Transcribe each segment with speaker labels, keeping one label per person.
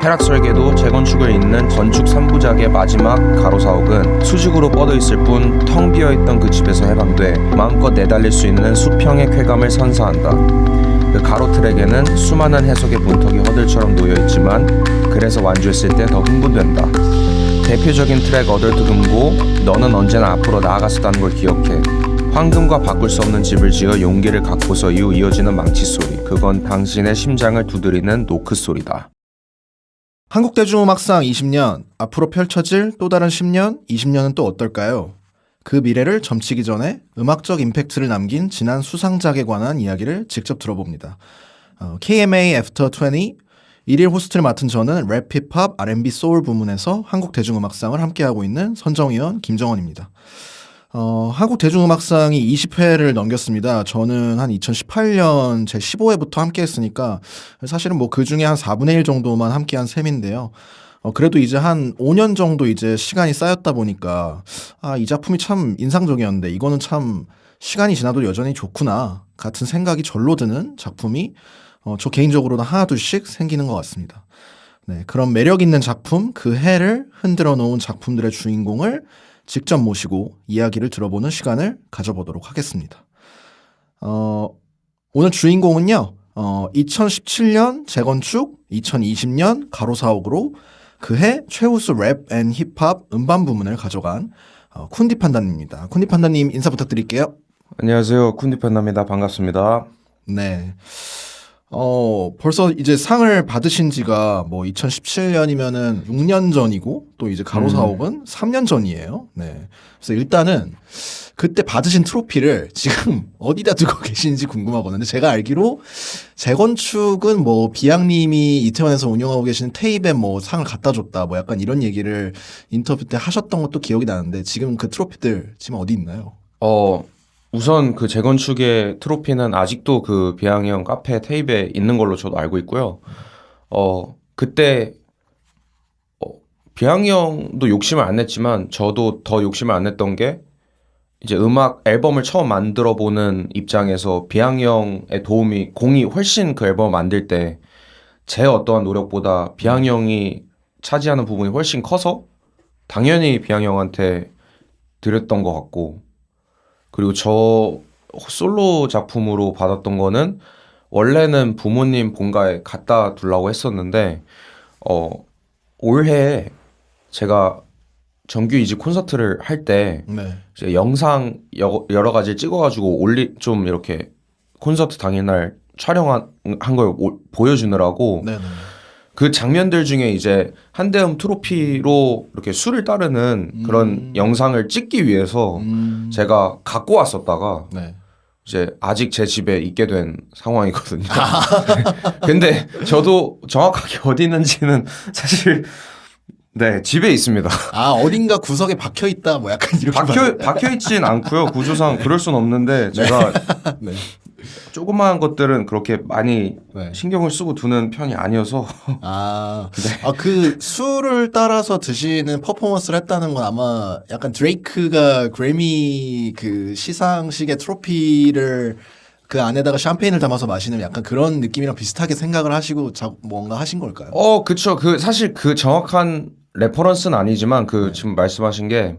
Speaker 1: 쾌락 설계도 재건축을 잇는 건축 3부작의 마지막 가로사옥은 수직으로 뻗어있을 뿐 텅 비어있던 그 집에서 해방돼 마음껏 내달릴 수 있는 수평의 쾌감을 선사한다. 그 가로 트랙에는 수많은 해석의 문턱이 허들처럼 놓여있지만 그래서 완주했을 때 더 흥분된다. 대표적인 트랙 어덜트 금고 너는 언제나 앞으로 나아갔었다는 걸 기억해. 황금과 바꿀 수 없는 집을 지어 용기를 갖고서 이어지는 망치 소리. 그건 당신의 심장을 두드리는 노크 소리다.
Speaker 2: 한국대중음악상 20년, 앞으로 펼쳐질 또 다른 10년, 20년은 또 어떨까요? 그 미래를 점치기 전에 음악적 임팩트를 남긴 지난 수상작에 관한 이야기를 직접 들어봅니다. KMA After 20, 1일 호스트를 맡은 저는 랩, 힙합, R&B, 소울 부문에서 한국대중음악상을 함께하고 있는 선정위원 김정원입니다. 한국대중음악상이 20회를 넘겼습니다. 저는 한 2018년 제 15회부터 함께 했으니까 사실은 뭐 그 중에 한 4분의 1 정도만 함께 한 셈인데요. 그래도 이제 한 5년 정도 이제 시간이 쌓였다 보니까 이 작품이 참 인상적이었는데 이거는 참 시간이 지나도 여전히 좋구나 같은 생각이 절로 드는 작품이 저 개인적으로는 하나 둘씩 생기는 것 같습니다. 네, 그런 매력 있는 작품, 그 해를 흔들어 놓은 작품들의 주인공을 직접 모시고 이야기를 들어보는 시간을 가져보도록 하겠습니다. 오늘 주인공은요, 2017년 재건축, 2020년 가로사옥으로 그해 최우수 랩 앤 힙합 음반 부문을 가져간 쿤디 판다님입니다. 쿤디 판다님 인사 부탁드릴게요.
Speaker 1: 안녕하세요. 쿤디 판다입니다. 반갑습니다.
Speaker 2: 네. 벌써 이제 상을 받으신 지가 뭐 2017년이면은 6년 전이고 또 이제 가로사옥은 3년 전이에요. 네. 그래서 일단은 그때 받으신 트로피를 지금 어디다 두고 계신지 궁금하거든요. 제가 알기로 재건축은 뭐 비양님이 이태원에서 운영하고 계시는 테이프에 뭐 상을 갖다 줬다 뭐 약간 이런 얘기를 인터뷰 때 하셨던 것도 기억이 나는데 지금 그 트로피들 지금 어디 있나요?
Speaker 1: 우선 그 재건축의 트로피는 아직도 그 비양형 카페 테이프에 있는 걸로 저도 알고 있고요. 그때 비양형도 욕심을 안 냈지만 저도 더 욕심을 안 냈던 게 이제 음악 앨범을 처음 만들어 보는 입장에서 비양형의 도움이 공이 훨씬 그 앨범을 만들 때 제 어떠한 노력보다 비양형이 차지하는 부분이 훨씬 커서 당연히 비양형한테 드렸던 것 같고, 그리고 저 솔로 작품으로 받았던 거는 원래는 부모님 본가에 갖다 두려고 했었는데 올해 제가 정규 2집 콘서트를 할 때
Speaker 2: 네.
Speaker 1: 이제 영상 여러 가지 찍어가지고 좀 이렇게 콘서트 당일날 촬영한 걸 보여주느라고
Speaker 2: 네네.
Speaker 1: 그 장면들 중에 이제 한대음 트로피로 이렇게 수를 따르는 그런 영상을 찍기 위해서 제가 갖고 왔었다가
Speaker 2: 네.
Speaker 1: 이제 아직 제 집에 있게 된 상황이거든요. 근데 저도 정확하게 어디 있는지는 사실 네, 집에 있습니다.
Speaker 2: 어딘가 구석에 박혀 있다 뭐 약간 이렇게
Speaker 1: 박혀 있진 않고요. 구조상 그럴 순 없는데 제가
Speaker 2: 네.
Speaker 1: 조그마한 것들은 그렇게 많이
Speaker 2: 네.
Speaker 1: 신경을 쓰고 두는 편이 아니어서.
Speaker 2: 그 수를 따라서 드시는 퍼포먼스를 했다는 건 아마 약간 드레이크가 그래미 그 시상식의 트로피를 그 안에다가 샴페인을 담아서 마시는 약간 그런 느낌이랑 비슷하게 생각을 하시고 뭔가 하신 걸까요?
Speaker 1: 그쵸. 사실 그 정확한 레퍼런스는 아니지만 지금 말씀하신 게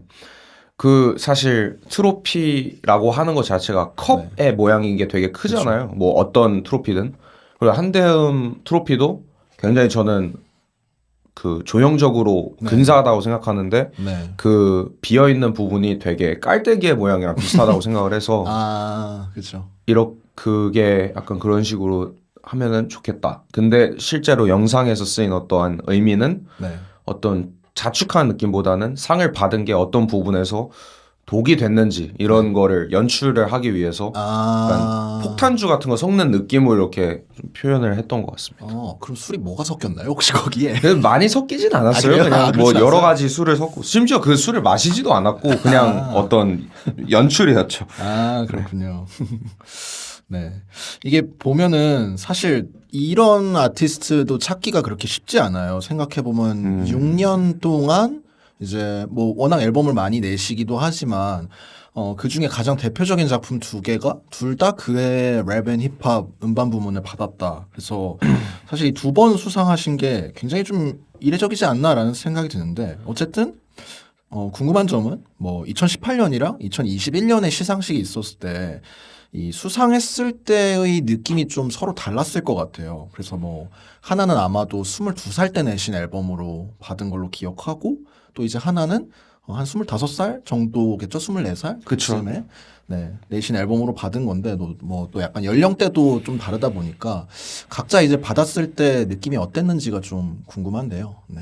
Speaker 1: 사실 트로피라고 하는 것 자체가 컵의 모양인 게 되게 크잖아요. 그쵸. 뭐 어떤 트로피든. 그리고 한대음 트로피도 굉장히 저는 그 조형적으로 근사하다고 생각하는데 그 비어있는 부분이 되게 깔때기의 모양이랑 비슷하다고 생각을 해서
Speaker 2: 그렇죠.
Speaker 1: 그게 약간 그런 식으로 하면은 좋겠다. 근데 실제로 영상에서 쓰인 어떠한 의미는 어떤 자축한 느낌보다는 상을 받은 게 어떤 부분에서 독이 됐는지 이런 거를 연출을 하기 위해서 약간 폭탄주 같은 거 섞는 느낌으로 이렇게 좀 표현을 했던 것 같습니다.
Speaker 2: 그럼 술이 뭐가 섞였나요? 혹시 거기에?
Speaker 1: 많이 섞이진 않았어요. 그냥 뭐 여러 가지 술을 섞고 심지어 그 술을 마시지도 않았고 그냥 어떤 연출이었죠.
Speaker 2: 그렇군요. 네. 이게 보면은 사실 이런 아티스트도 찾기가 그렇게 쉽지 않아요. 생각해보면 6년 동안 이제 뭐 워낙 앨범을 많이 내시기도 하지만 그 중에 가장 대표적인 작품 두 개가 둘 다 그의 랩 앤 힙합 음반 부문을 받았다. 그래서 사실 이 두 번 수상하신 게 굉장히 좀 이례적이지 않나라는 생각이 드는데 어쨌든 궁금한 점은 뭐 2018년이랑 2021년에 시상식이 있었을 때 이 수상했을 때의 느낌이 좀 서로 달랐을 것 같아요. 그래서 뭐 하나는 아마도 22살 때 내신 앨범으로 받은 걸로 기억하고 또 이제 하나는 한 25살 정도겠죠? 24살?
Speaker 1: 그쵸.
Speaker 2: 그쯤에 네, 내신 앨범으로 받은 건데 뭐 또 약간 연령대도 좀 다르다 보니까 각자 이제 받았을 때 느낌이 어땠는지가 좀 궁금한데요. 네.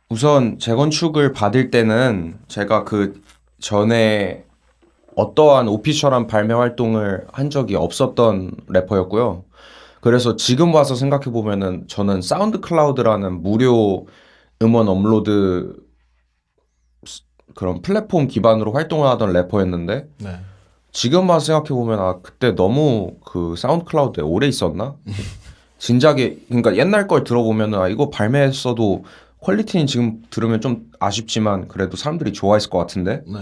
Speaker 1: 우선 재건축을 받을 때는 제가 그 전에 어떠한 오피셜한 발매 활동을 한 적이 없었던 래퍼였고요. 그래서 지금 와서 생각해 보면은 저는 사운드 클라우드라는 무료 음원 업로드 그런 플랫폼 기반으로 활동을 하던 래퍼였는데
Speaker 2: 네.
Speaker 1: 지금 와서 생각해 보면 아 그때 너무 그 사운드 클라우드에 오래 있었나? 진작에 그러니까 옛날 걸 들어보면은 아 이거 발매했어도 퀄리티는 지금 들으면 좀 아쉽지만 그래도 사람들이 좋아했을 것 같은데
Speaker 2: 네.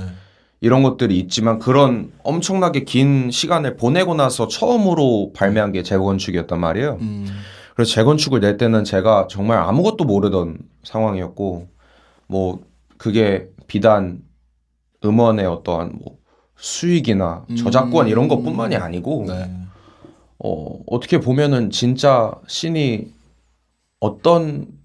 Speaker 1: 이런 것들이 있지만 그런 엄청나게 긴 시간을 보내고 나서 처음으로 발매한 게 재건축이었단 말이에요. 그래서 재건축을 낼 때는 제가 정말 아무것도 모르던 상황이었고 뭐 그게 비단 음원의 어떠한 뭐 수익이나 저작권 이런 것뿐만이 아니고
Speaker 2: 네.
Speaker 1: 어떻게 보면은 진짜 신이 어떤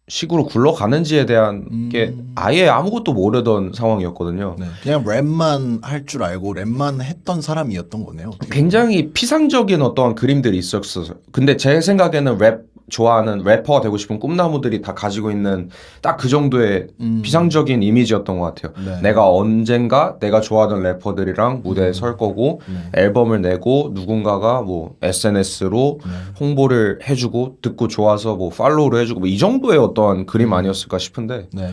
Speaker 1: 식으로 굴러가는지에 대한 게 아예 아무것도 모르던 상황이었거든요.
Speaker 2: 네. 그냥 랩만 할 줄 알고 랩만 했던 사람이었던 거네요. 어떻게
Speaker 1: 굉장히 피상적인 어떠한 그림들이 있었어요. 근데 제 생각에는 랩 좋아하는 래퍼가 되고 싶은 꿈나무들이 다 가지고 있는 딱 그 정도의 피상적인 이미지였던 것 같아요.
Speaker 2: 네.
Speaker 1: 내가 언젠가 내가 좋아하던 래퍼들이랑 무대에 설 거고 앨범을 내고 누군가가 뭐 SNS로 홍보를 해주고 듣고 좋아서 뭐 팔로우를 해주고 뭐 이 정도의 어떠한 그림 아니었을까 싶은데
Speaker 2: 네.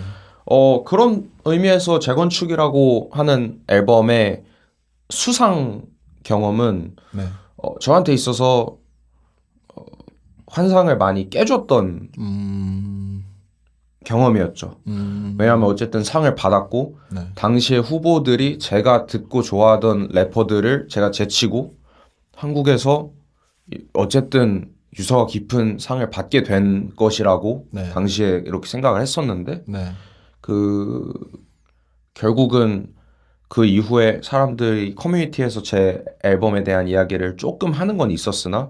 Speaker 1: 그런 의미에서 재건축이라고 하는 앨범의 수상 경험은
Speaker 2: 네.
Speaker 1: 저한테 있어서 환상을 많이 깨줬던 경험이었죠. 왜냐하면 어쨌든 상을 받았고
Speaker 2: 네.
Speaker 1: 당시의 후보들이 제가 듣고 좋아하던 래퍼들을 제가 제치고 한국에서 어쨌든 유서가 깊은 상을 받게 된 것이라고
Speaker 2: 네.
Speaker 1: 당시에 이렇게 생각을 했었는데
Speaker 2: 네.
Speaker 1: 결국은 그 이후에 사람들이 커뮤니티에서 제 앨범에 대한 이야기를 조금 하는 건 있었으나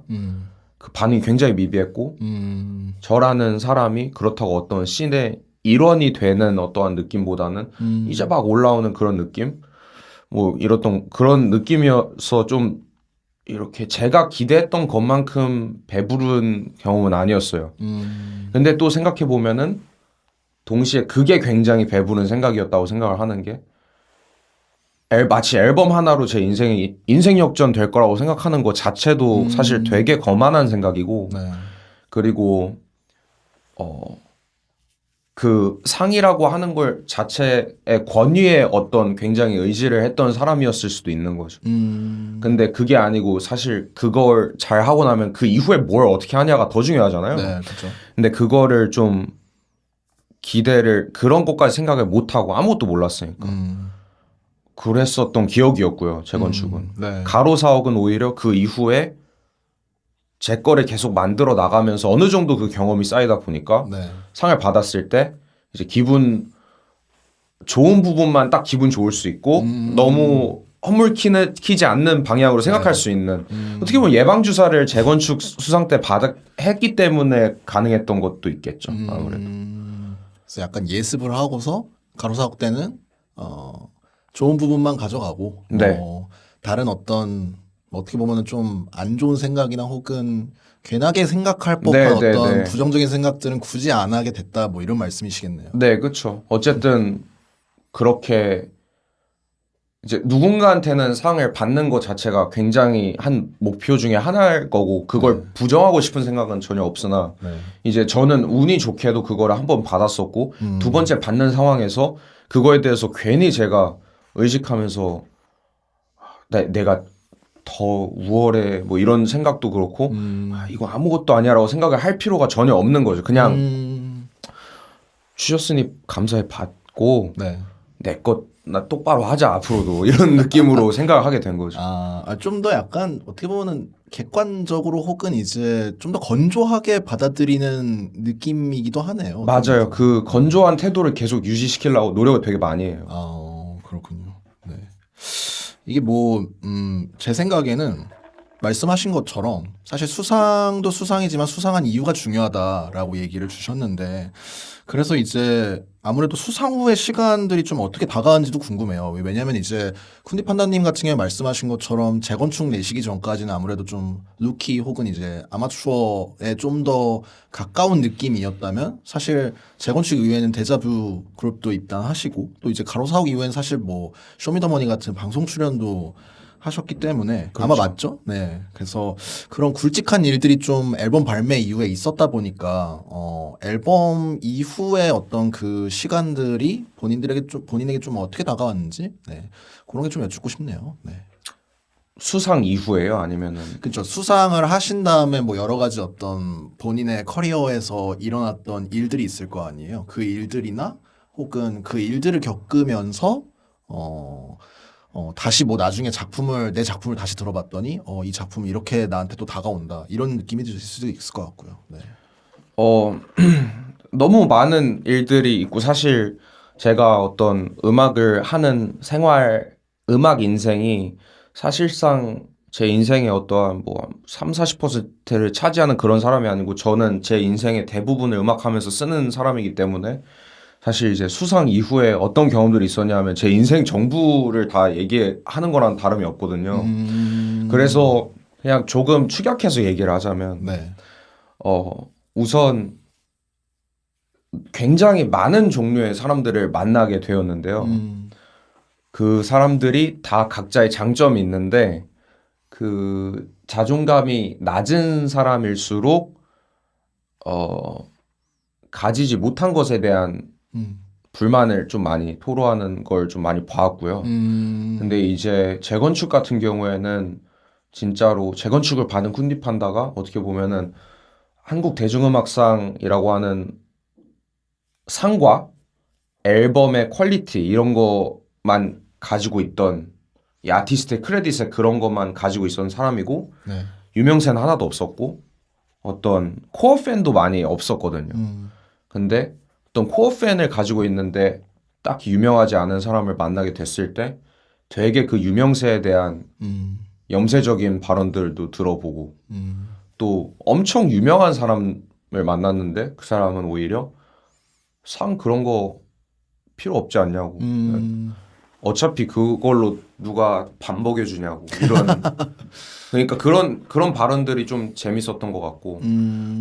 Speaker 1: 그 반응이 굉장히 미비했고 저라는 사람이 그렇다고 어떤 씬의 일원이 되는 어떠한 느낌보다는 이제 막 올라오는 그런 느낌? 뭐 이랬던 그런 느낌이어서 좀 이렇게 제가 기대했던 것만큼 배부른 경험은 아니었어요. 근데 또 생각해 보면은 동시에 그게 굉장히 배부른 생각이었다고 생각을 하는 게 마치 앨범 하나로 제 인생이 인생 역전 될 거라고 생각하는 것 자체도 사실 되게 거만한 생각이고
Speaker 2: 네.
Speaker 1: 그리고 그 상이라고 하는 걸 자체의 권위에 어떤 굉장히 의지를 했던 사람이었을 수도 있는 거죠. 근데 그게 아니고 사실 그걸 잘 하고 나면 그 이후에 뭘 어떻게 하냐가 더 중요하잖아요.
Speaker 2: 네, 그렇죠.
Speaker 1: 근데 그거를 좀 그런 것까지 생각을 못 하고 아무것도 몰랐으니까. 그랬었던 기억이었고요. 재건축은.
Speaker 2: 네.
Speaker 1: 가로 사옥은 오히려 그 이후에 제 거를 계속 만들어 나가면서 어느 정도 그 경험이 쌓이다 보니까
Speaker 2: 네.
Speaker 1: 상을 받았을 때 이제 기분 좋은 부분만 딱 기분 좋을 수 있고 너무 허물키지 않는 방향으로 생각할 수 있는 어떻게 보면 예방주사를 재건축 수상 때 했기 때문에 가능했던 것도 있겠죠. 아무래도.
Speaker 2: 그래서 약간 예습을 하고서 가로사옥 때는 좋은 부분만 가져가고
Speaker 1: 네.
Speaker 2: 다른 어떤 어떻게 보면은 좀 안 좋은 생각이나 혹은 괜하게 생각할 법한
Speaker 1: 네,
Speaker 2: 어떤
Speaker 1: 네.
Speaker 2: 부정적인 생각들은 굳이 안 하게 됐다 뭐 이런 말씀이시겠네요.
Speaker 1: 네, 그렇죠. 어쨌든 그렇게 이제 누군가한테는 상을 받는 것 자체가 굉장히 한 목표 중에 하나일 거고 그걸 부정하고 싶은 생각은 전혀 없으나
Speaker 2: 네.
Speaker 1: 이제 저는 운이 좋게도 그거를 한 번 받았었고 두 번째 받는 상황에서 그거에 대해서 괜히 제가 의식하면서 내가 더 우월해 뭐 이런 생각도 그렇고 이거 아무것도 아니야라고 생각을 할 필요가 전혀 없는 거죠. 그냥 주셨으니 감사히 받고
Speaker 2: 네.
Speaker 1: 내 것 나 똑바로 하자 앞으로도 이런 느낌으로 생각을 하게 된 거죠.
Speaker 2: 좀 더 약간 어떻게 보면은 객관적으로 혹은 이제 좀 더 건조하게 받아들이는 느낌이기도 하네요.
Speaker 1: 맞아요. 그 건조한 태도를 계속 유지시키려고 노력을 되게 많이 해요.
Speaker 2: 그렇군요. 네. 이게 뭐, 제 생각에는 말씀하신 것처럼 사실 수상도 수상이지만 수상한 이유가 중요하다라고 얘기를 주셨는데 그래서 이제 아무래도 수상 후의 시간들이 좀 어떻게 다가왔는지도 궁금해요. 왜냐하면 이제 쿤디 판다님 같은 경우에 말씀하신 것처럼 재건축 내시기 전까지는 아무래도 좀 루키 혹은 이제 아마추어에 좀 더 가까운 느낌이었다면 사실 재건축 이후에는 데자뷰 그룹도 입단하시고 또 이제 가로사옥 이후에는 사실 뭐 쇼미더머니 같은 방송 출연도 하셨기 때문에 아마 맞죠? 네. 그래서 그런 굵직한 일들이 좀 앨범 발매 이후에 있었다 보니까 앨범 이후에 어떤 그 시간들이 본인에게 좀 어떻게 다가왔는지 네. 그런 게 좀 여쭙고 싶네요. 네.
Speaker 1: 수상 이후에요? 아니면은
Speaker 2: 그렇죠. 수상을 하신 다음에 뭐 여러 가지 어떤 본인의 커리어에서 일어났던 일들이 있을 거 아니에요. 그 일들이나 혹은 그 일들을 겪으면서 다시 뭐 나중에 내 작품을 다시 들어봤더니 이 작품이 이렇게 나한테 또 다가온다 이런 느낌이 들 수도 있을 것 같고요. 네.
Speaker 1: 너무 많은 일들이 있고 사실 제가 어떤 음악을 하는 음악 인생이 사실상 제 인생의 어떠한 뭐 3, 40%를 차지하는 그런 사람이 아니고 저는 제 인생의 대부분을 음악하면서 쓰는 사람이기 때문에 사실 이제 수상 이후에 어떤 경험들이 있었냐 하면 제 인생 전부를 다 얘기하는 거랑 다름이 없거든요. 그래서 그냥 조금 축약해서 얘기를 하자면
Speaker 2: 네.
Speaker 1: 우선 굉장히 많은 종류의 사람들을 만나게 되었는데요. 그 사람들이 다 각자의 장점이 있는데 그 자존감이 낮은 사람일수록 가지지 못한 것에 대한 불만을 좀 많이 토로하는 걸 좀 많이 봐왔고요. 근데 이제 재건축 같은 경우에는 진짜로 재건축을 받은 쿤디 판다가 어떻게 보면은 한국 대중음악상이라고 하는 상과 앨범의 퀄리티 이런 것만 가지고 있던 이 아티스트의 크레딧에 그런 것만 가지고 있었던 사람이고
Speaker 2: 네.
Speaker 1: 유명세는 하나도 없었고 어떤 코어 팬도 많이 없었거든요. 근데 어떤 코어 팬을 가지고 있는데 딱히 유명하지 않은 사람을 만나게 됐을 때 되게 그 유명세에 대한 염세적인 발언들도 들어보고 또 엄청 유명한 사람을 만났는데 그 사람은 오히려 상 그런 거 필요 없지 않냐고. 어차피 그걸로 누가 밥 먹여주냐고 이런 그러니까 그런 발언들이 좀 재밌었던 것 같고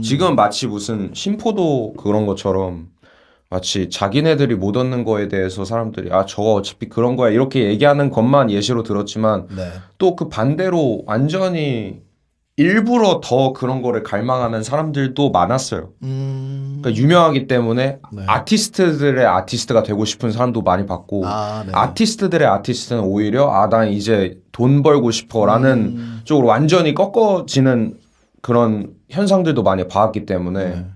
Speaker 1: 지금 마치 무슨 심포도 그런 것처럼 마치 자기네들이 못 얻는 거에 대해서 사람들이 저거 어차피 그런 거야 이렇게 얘기하는 것만 예시로 들었지만
Speaker 2: 네.
Speaker 1: 또 그 반대로 완전히 일부러 더 그런 거를 갈망하는 사람들도 많았어요. 그러니까 유명하기 때문에
Speaker 2: 네.
Speaker 1: 아티스트들의 아티스트가 되고 싶은 사람도 많이 봤고
Speaker 2: 네.
Speaker 1: 아티스트들의 아티스트는 오히려 난 이제 돈 벌고 싶어라는 쪽으로 완전히 꺾어지는 그런 현상들도 많이 봐왔기 때문에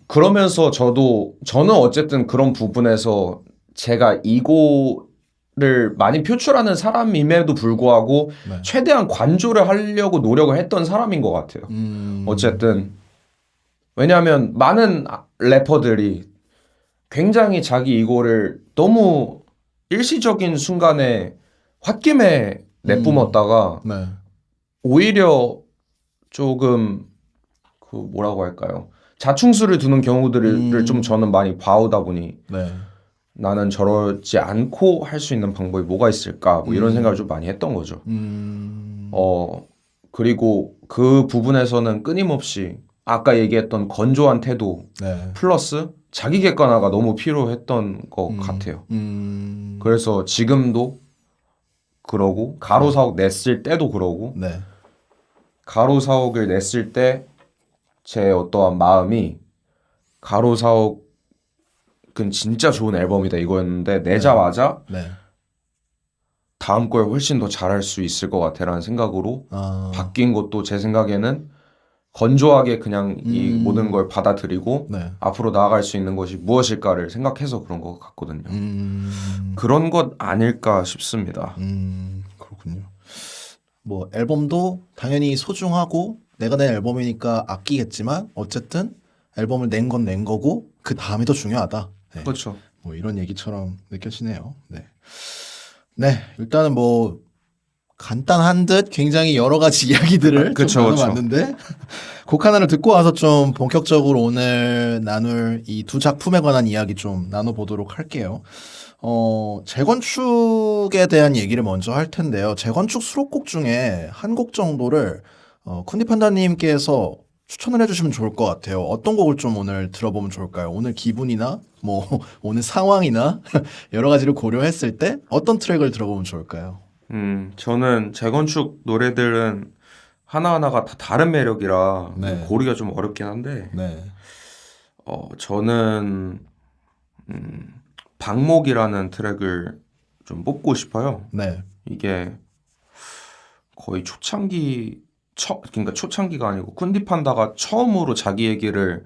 Speaker 1: 그러면서 저는 어쨌든 그런 부분에서 제가 이거를 많이 표출하는 사람임에도 불구하고
Speaker 2: 네.
Speaker 1: 최대한 관조를 하려고 노력을 했던 사람인 것 같아요. 어쨌든 왜냐하면 많은 래퍼들이 굉장히 자기 이거를 너무 일시적인 순간에 홧김에 내뿜었다가
Speaker 2: 네.
Speaker 1: 오히려 조금 그 뭐라고 할까요? 자충수를 두는 경우들을 좀 저는 많이 봐오다 보니
Speaker 2: 네.
Speaker 1: 나는 저러지 않고 할 수 있는 방법이 뭐가 있을까 뭐 이런 생각을 좀 많이 했던 거죠. 그리고 그 부분에서는 끊임없이 아까 얘기했던 건조한 태도
Speaker 2: 네.
Speaker 1: 플러스 자기 객관화가 너무 필요했던 것 같아요. 그래서 지금도 그러고 가로사옥 냈을 때도 그러고
Speaker 2: 네.
Speaker 1: 가로사옥을 냈을 때 제 어떠한 마음이 가로사옥은 진짜 좋은 앨범이다 이거였는데 내자마자
Speaker 2: 네.
Speaker 1: 다음 거에 훨씬 더 잘할 수 있을 것 같아라는 생각으로 바뀐 것도 제 생각에는 건조하게 그냥 이 모든 걸 받아들이고
Speaker 2: 네.
Speaker 1: 앞으로 나아갈 수 있는 것이 무엇일까를 생각해서 그런 것 같거든요. 그런 것 아닐까 싶습니다.
Speaker 2: 그렇군요. 뭐 앨범도 당연히 소중하고 내가 낸 앨범이니까 아끼겠지만 어쨌든 앨범을 낸 건 낸 거고 그 다음이 더 중요하다. 네.
Speaker 1: 그렇죠.
Speaker 2: 뭐 이런 얘기처럼 느껴지네요. 네. 네, 일단은 뭐 간단한 듯 굉장히 여러 가지 이야기들을
Speaker 1: 그쵸,
Speaker 2: 좀
Speaker 1: 그쵸.
Speaker 2: 나눠봤는데 곡 하나를 듣고 와서 좀 본격적으로 오늘 나눌 이 두 작품에 관한 이야기 좀 나눠보도록 할게요. 재건축에 대한 얘기를 먼저 할 텐데요. 재건축 수록곡 중에 한 곡 정도를 쿤디 판다님께서 추천을 해주시면 좋을 것 같아요. 어떤 곡을 좀 오늘 들어보면 좋을까요? 오늘 기분이나 뭐 오늘 상황이나 여러 가지를 고려했을 때 어떤 트랙을 들어보면 좋을까요?
Speaker 1: 저는 재건축 노래들은 하나하나가 다 다른 매력이라
Speaker 2: 네.
Speaker 1: 고르기가 좀 어렵긴 한데,
Speaker 2: 네.
Speaker 1: 저는 방목이라는 트랙을 좀 뽑고 싶어요.
Speaker 2: 네.
Speaker 1: 이게 거의 그러니까 초창기가 아니고 쿤디판다가 처음으로 자기 얘기를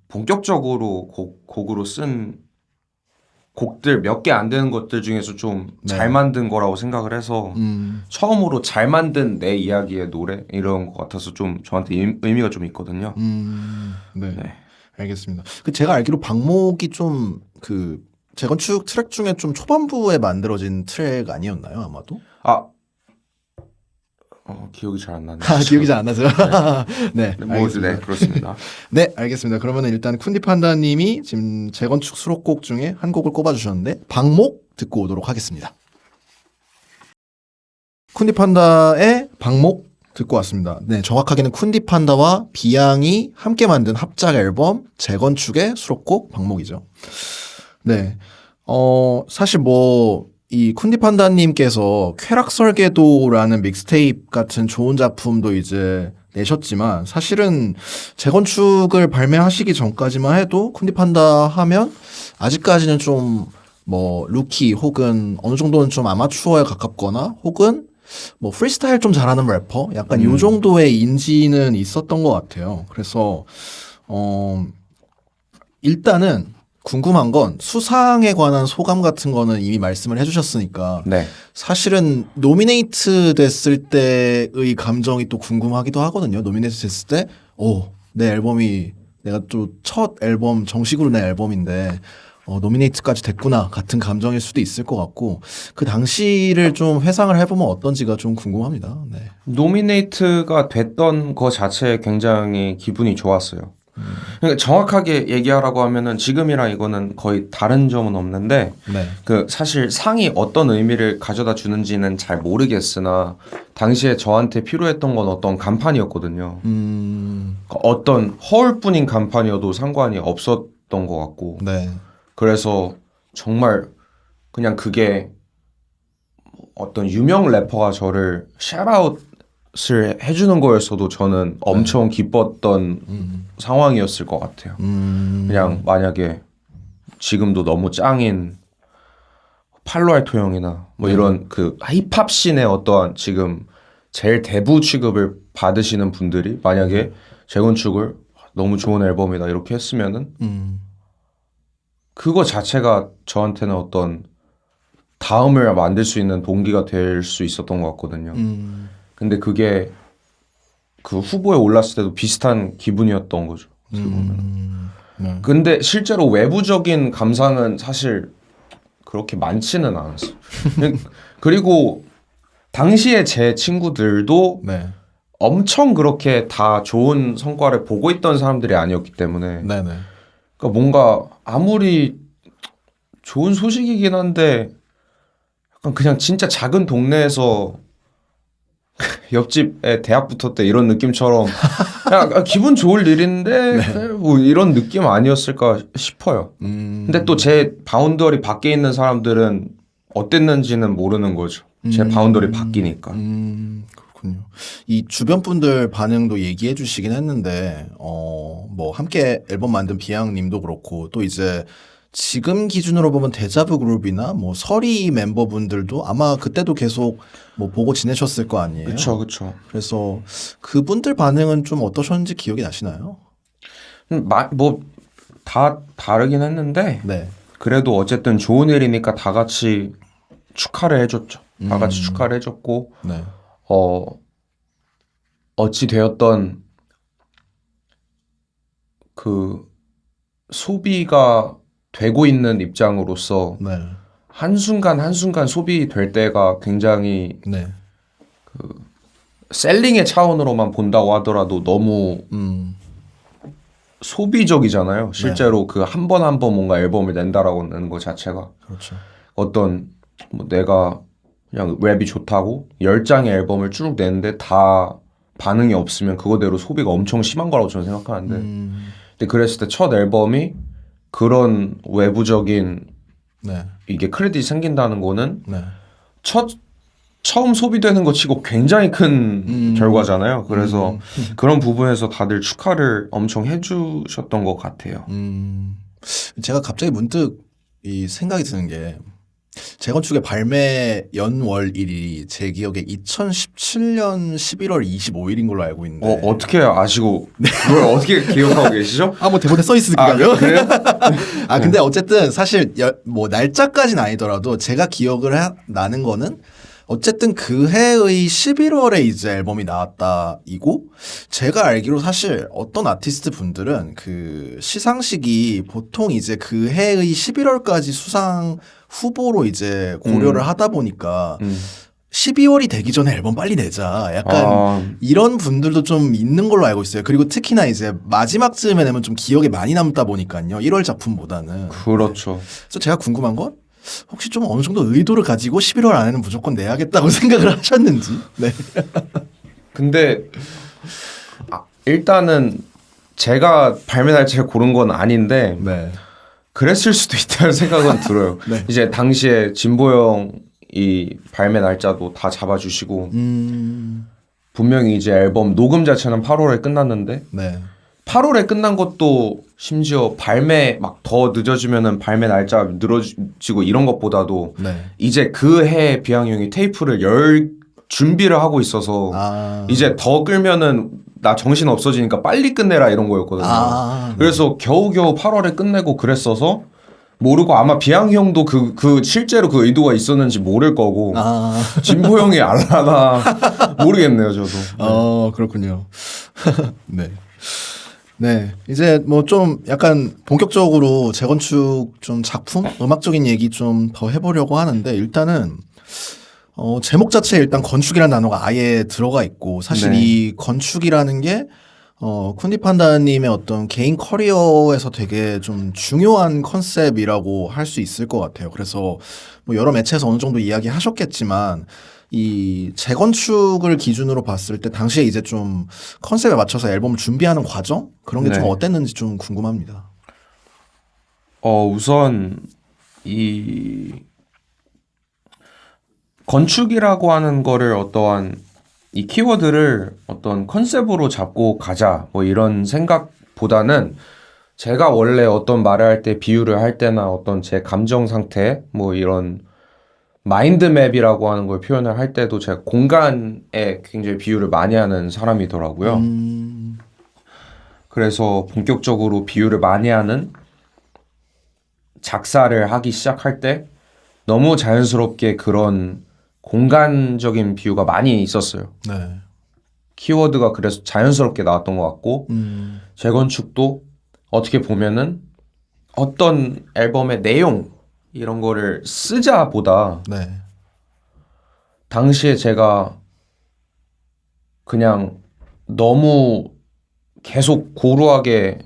Speaker 1: 본격적으로 곡으로 쓴 곡들 몇 개 안 되는 것들 중에서 좀 잘
Speaker 2: 네.
Speaker 1: 만든 거라고 생각을 해서 처음으로 잘 만든 내 이야기의 노래 이런 것 같아서 좀 저한테 의미가 좀 있거든요.
Speaker 2: 네.
Speaker 1: 네.
Speaker 2: 알겠습니다. 그 제가 알기로 방목이 좀 그 재건축 트랙 중에 좀 초반부에 만들어진 트랙 아니었나요? 아마도?
Speaker 1: 기억이 잘 안 나네요.
Speaker 2: 기억이 잘 안 나세요? 네.
Speaker 1: 네, 뭐,
Speaker 2: 알겠습니다.
Speaker 1: 네, 그렇습니다.
Speaker 2: 네, 알겠습니다. 그러면 일단 쿤디 판다님이 지금 재건축 수록곡 중에 한 곡을 꼽아주셨는데 방목 듣고 오도록 하겠습니다. 쿤디 판다의 방목 듣고 왔습니다. 네, 정확하게는 쿤디 판다와 비양이 함께 만든 합작 앨범 재건축의 수록곡 방목이죠. 네, 사실 뭐 이 쿤디 판다님께서 쾌락 설계도라는 믹스테이프 같은 좋은 작품도 이제 내셨지만 사실은 재건축을 발매하시기 전까지만 해도 쿤디 판다 하면 아직까지는 좀 뭐 루키 혹은 어느 정도는 좀 아마추어에 가깝거나 혹은 뭐 프리스타일 좀 잘하는 래퍼 약간 요 정도의 인지는 있었던 것 같아요. 그래서 일단은 궁금한 건 수상에 관한 소감 같은 거는 이미 말씀을 해주셨으니까
Speaker 1: 네.
Speaker 2: 사실은 노미네이트 됐을 때의 감정이 또 궁금하기도 하거든요. 노미네이트 됐을 때, 내 앨범이 내가 또 첫 앨범 정식으로 내 앨범인데 노미네이트까지 됐구나 같은 감정일 수도 있을 것 같고 그 당시를 좀 회상을 해보면 어떤지가 좀 궁금합니다. 네.
Speaker 1: 노미네이트가 됐던 거 자체에 굉장히 기분이 좋았어요. 그러니까 정확하게 얘기하라고 하면은 지금이랑 이거는 거의 다른 점은 없는데
Speaker 2: 네.
Speaker 1: 그 사실 상이 어떤 의미를 가져다 주는지는 잘 모르겠으나 당시에 저한테 필요했던 건 어떤 간판이었거든요. 어떤 허울뿐인 간판이어도 상관이 없었던 것 같고
Speaker 2: 네.
Speaker 1: 그래서 정말 그냥 그게 어떤 유명 래퍼가 저를 샤웃을 해주는 거였어도 저는 엄청 기뻤던 상황이었을 것 같아요. 그냥 만약에 지금도 너무 짱인 팔로알토 형이나 뭐 이런 그 힙합 씬의 어떠한 지금 제일 대부 취급을 받으시는 분들이 만약에 재건축을 너무 좋은 앨범이다 이렇게 했으면은 그거 자체가 저한테는 어떤 다음을 만들 수 있는 동기가 될 수 있었던 것 같거든요. 근데 그게 그 후보에 올랐을 때도 비슷한 기분이었던 거죠. 어떻게 보면. 근데 실제로 외부적인 감상은 사실 그렇게 많지는 않았어요. 그리고 당시에 제 친구들도
Speaker 2: 네.
Speaker 1: 엄청 그렇게 다 좋은 성과를 보고 있던 사람들이 아니었기 때문에
Speaker 2: 네네.
Speaker 1: 그러니까 뭔가 아무리 좋은 소식이긴 한데 약간 그냥 진짜 작은 동네에서 옆집에 대학 붙었대 이런 느낌처럼 그냥 기분 좋을 일인데 뭐 이런 느낌 아니었을까 싶어요. 근데 또 제 바운더리 밖에 있는 사람들은 어땠는지는 모르는 거죠. 제 바운더리 바뀌니까.
Speaker 2: 그렇군요. 이 주변 분들 반응도 얘기해 주시긴 했는데, 뭐, 함께 앨범 만든 비양님도 그렇고, 또 이제 지금 기준으로 보면 데자부 그룹이나 뭐 서리 멤버분들도 아마 그때도 계속 뭐 보고 지내셨을 거 아니에요.
Speaker 1: 그쵸, 그쵸.
Speaker 2: 그래서 그분들 반응은 좀 어떠셨는지 기억이 나시나요?
Speaker 1: 뭐 다 다르긴 했는데
Speaker 2: 네.
Speaker 1: 그래도 어쨌든 좋은 일이니까 다 같이 축하를 해줬죠. 다 같이 축하를 해줬고
Speaker 2: 네.
Speaker 1: 어찌 되었던 그 소비가 되고 있는 입장으로서
Speaker 2: 네.
Speaker 1: 한순간 한순간 소비될 때가 굉장히
Speaker 2: 네.
Speaker 1: 셀링의 차원으로만 본다고 하더라도 너무 소비적이잖아요. 실제로 그 한 번 한 번 뭔가 앨범을 낸다라고 하는 것 자체가
Speaker 2: 그렇죠.
Speaker 1: 어떤 뭐 내가 그냥 랩이 좋다고 10장의 앨범을 쭉 내는데 다 반응이 없으면 그거대로 소비가 엄청 심한 거라고 저는 생각하는데 근데 그랬을 때 첫 앨범이 그런 외부적인
Speaker 2: 네.
Speaker 1: 이게 크레딧이 생긴다는 거는
Speaker 2: 네.
Speaker 1: 처음 소비되는 거 치고 굉장히 큰 결과잖아요. 그래서 그런 부분에서 다들 축하를 엄청 해주셨던 것 같아요.
Speaker 2: 제가 갑자기 문득 이 생각이 드는 게 재건축의 발매 연월일이 제 기억에 2017년 11월 25일인 걸로 알고 있는데
Speaker 1: 어떻게 아시고 그걸 어떻게 기억하고 계시죠?
Speaker 2: 뭐 대본에 써 있으니까요.
Speaker 1: 그래요?
Speaker 2: 근데 어쨌든 사실 뭐 날짜까지는 아니더라도 제가 기억을 나는 거는 어쨌든 그 해의 11월에 이제 앨범이 나왔다이고 제가 알기로 사실 어떤 아티스트 분들은 그 시상식이 보통 이제 그 해의 11월까지 수상 후보로 이제 고려를 하다 보니까 12월이 되기 전에 앨범 빨리 내자. 약간 이런 분들도 좀 있는 걸로 알고 있어요. 그리고 특히나 이제 마지막 즈음에 내면 좀 기억에 많이 남다 보니까요. 1월 작품보다는.
Speaker 1: 그렇죠.
Speaker 2: 그래서 제가 궁금한 건 혹시 좀 어느 정도 의도를 가지고 11월 안에는 무조건 내야겠다고 생각을 하셨는지. 네.
Speaker 1: 근데 일단은 제가 발매 날짜를 고른 건 아닌데
Speaker 2: 네.
Speaker 1: 그랬을 수도 있다는 생각은 들어요.
Speaker 2: 네.
Speaker 1: 이제 당시에 진보영이 발매 날짜도 다 잡아주시고 분명히 이제 앨범 녹음 자체는 8월에 끝났는데
Speaker 2: 네.
Speaker 1: 8월에 끝난 것도 심지어 발매 막 더 늦어지면은 발매 날짜 늘어지고 이런 것보다도
Speaker 2: 네.
Speaker 1: 이제 그 해 비앙용이 테이프를 열 준비를 하고 있어서 이제 더 끌면은 나 정신 없어지니까 빨리 끝내라 이런 거였거든요.
Speaker 2: 네.
Speaker 1: 그래서 겨우겨우 8월에 끝내고 그랬어서 모르고 아마 비앙 형도 그 실제로 그 의도가 있었는지 모를 거고 진보 형이 알라나 모르겠네요 저도.
Speaker 2: 그렇군요. 네. 네. 이제 뭐 좀 약간 본격적으로 재건축 좀 작품, 음악적인 얘기 좀 더 해보려고 하는데 일단은 제목 자체에 일단 건축이라는 단어가 아예 들어가 있고 사실
Speaker 1: 네.
Speaker 2: 이 건축이라는 게 쿤디 판다님의 어떤 개인 커리어에서 되게 좀 중요한 컨셉이라고 할 수 있을 것 같아요. 그래서 뭐 여러 매체에서 어느 정도 이야기하셨겠지만 이 재건축을 기준으로 봤을 때 당시에 이제 좀 컨셉에 맞춰서 앨범을 준비하는 과정 그런 게 좀
Speaker 1: 네.
Speaker 2: 어땠는지 좀 궁금합니다.
Speaker 1: 우선 이 건축이라고 하는 거를 어떠한 이 키워드를 어떤 컨셉으로 잡고 가자 뭐 이런 생각보다는 제가 원래 어떤 말을 할 때 비유를 할 때나 어떤 제 감정 상태 뭐 이런 마인드맵이라고 하는 걸 표현을 할 때도 제가 공간에 굉장히 비유를 많이 하는 사람이더라고요. 그래서 본격적으로 비유를 많이 하는 작사를 하기 시작할 때 너무 자연스럽게 그런 공간적인 비유가 많이 있었어요.
Speaker 2: 네.
Speaker 1: 키워드가 그래서 자연스럽게 나왔던 것 같고 재건축도 어떻게 보면은 어떤 앨범의 내용 이런 거를 쓰자보다
Speaker 2: 네.
Speaker 1: 당시에 제가 그냥 너무 계속 고루하게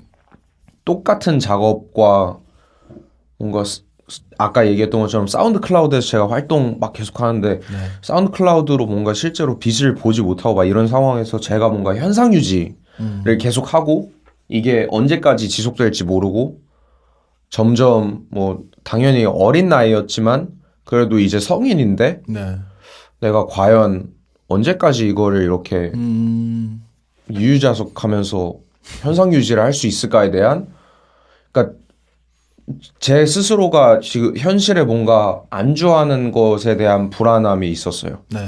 Speaker 1: 똑같은 작업과 뭔가 아까 얘기했던 것처럼 사운드 클라우드에서 제가 활동 막 계속 하는데 사운드 클라우드로 뭔가 실제로 빛을 보지 못하고 막 이런 상황에서 제가 뭔가 현상 유지를 계속 하고 이게 언제까지 지속될지 모르고 점점 뭐 당연히 어린 나이였지만 그래도 이제 성인인데
Speaker 2: 네.
Speaker 1: 내가 과연 언제까지 이거를 이렇게 유유자석하면서 현상 유지를 할 수 있을까에 대한 그러니까 제 스스로가 지금 현실에 뭔가 안주하는 것에 대한 불안함이 있었어요.
Speaker 2: 네.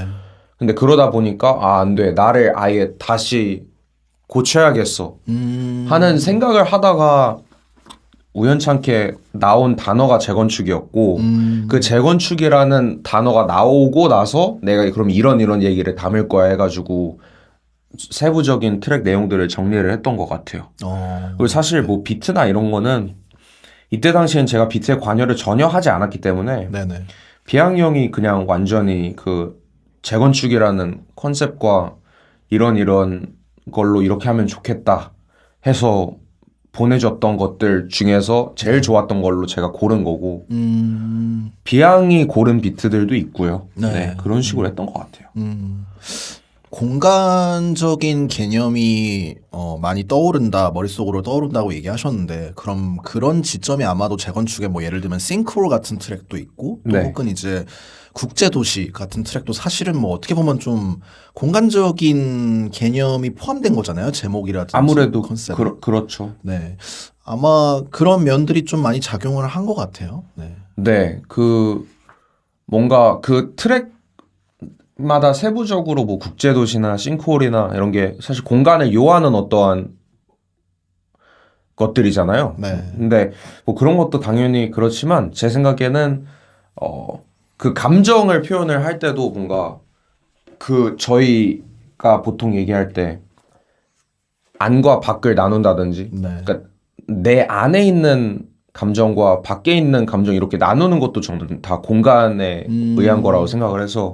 Speaker 1: 근데 그러다 보니까 안 돼. 나를 아예 다시 고쳐야겠어. 하는 생각을 하다가 우연찮게 나온 단어가 재건축이었고 그 재건축이라는 단어가 나오고 나서 내가 그럼 이런 얘기를 담을 거야 해가지고 세부적인 트랙 내용들을 정리를 했던 것 같아요. 그리고 사실 뭐 비트나 이런 거는 이때 당시엔 제가 비트에 관여를 전혀 하지 않았기 때문에
Speaker 2: 네네.
Speaker 1: 비앙 형이 그냥 완전히 그 재건축이라는 컨셉과 이런 걸로 이렇게 하면 좋겠다 해서 보내줬던 것들 중에서 제일 좋았던 걸로 제가 고른 거고 비앙이 고른 비트들도 있고요.
Speaker 2: 네.
Speaker 1: 네, 그런 식으로 했던 것 같아요.
Speaker 2: 공간적인 개념이 많이 떠오른다, 머릿속으로 떠오른다고 얘기하셨는데, 그럼 그런 지점이 아마도 재건축에 뭐 예를 들면 싱크홀 같은 트랙도 있고, 또
Speaker 1: 네.
Speaker 2: 혹은 이제 국제도시 같은 트랙도 사실은 뭐 어떻게 보면 좀 공간적인 개념이 포함된 거잖아요. 제목이라든지
Speaker 1: 아무래도
Speaker 2: 컨셉.
Speaker 1: 그렇죠.
Speaker 2: 네. 아마 그런 면들이 좀 많이 작용을 한 것 같아요. 네.
Speaker 1: 네, 그 뭔가 그 트랙마다 세부적으로 뭐 국제도시나 싱크홀이나 이런 게 사실 공간을 요하는 어떠한 것들이잖아요.
Speaker 2: 네.
Speaker 1: 근데 뭐 그런 것도 당연히 그렇지만 제 생각에는 그 감정을 표현을 할 때도 뭔가 그 저희가 보통 얘기할 때 안과 밖을 나눈다든지
Speaker 2: 네.
Speaker 1: 그러니까 내 안에 있는 감정과 밖에 있는 감정 이렇게 나누는 것도 저는 다 공간에 의한 거라고 생각을 해서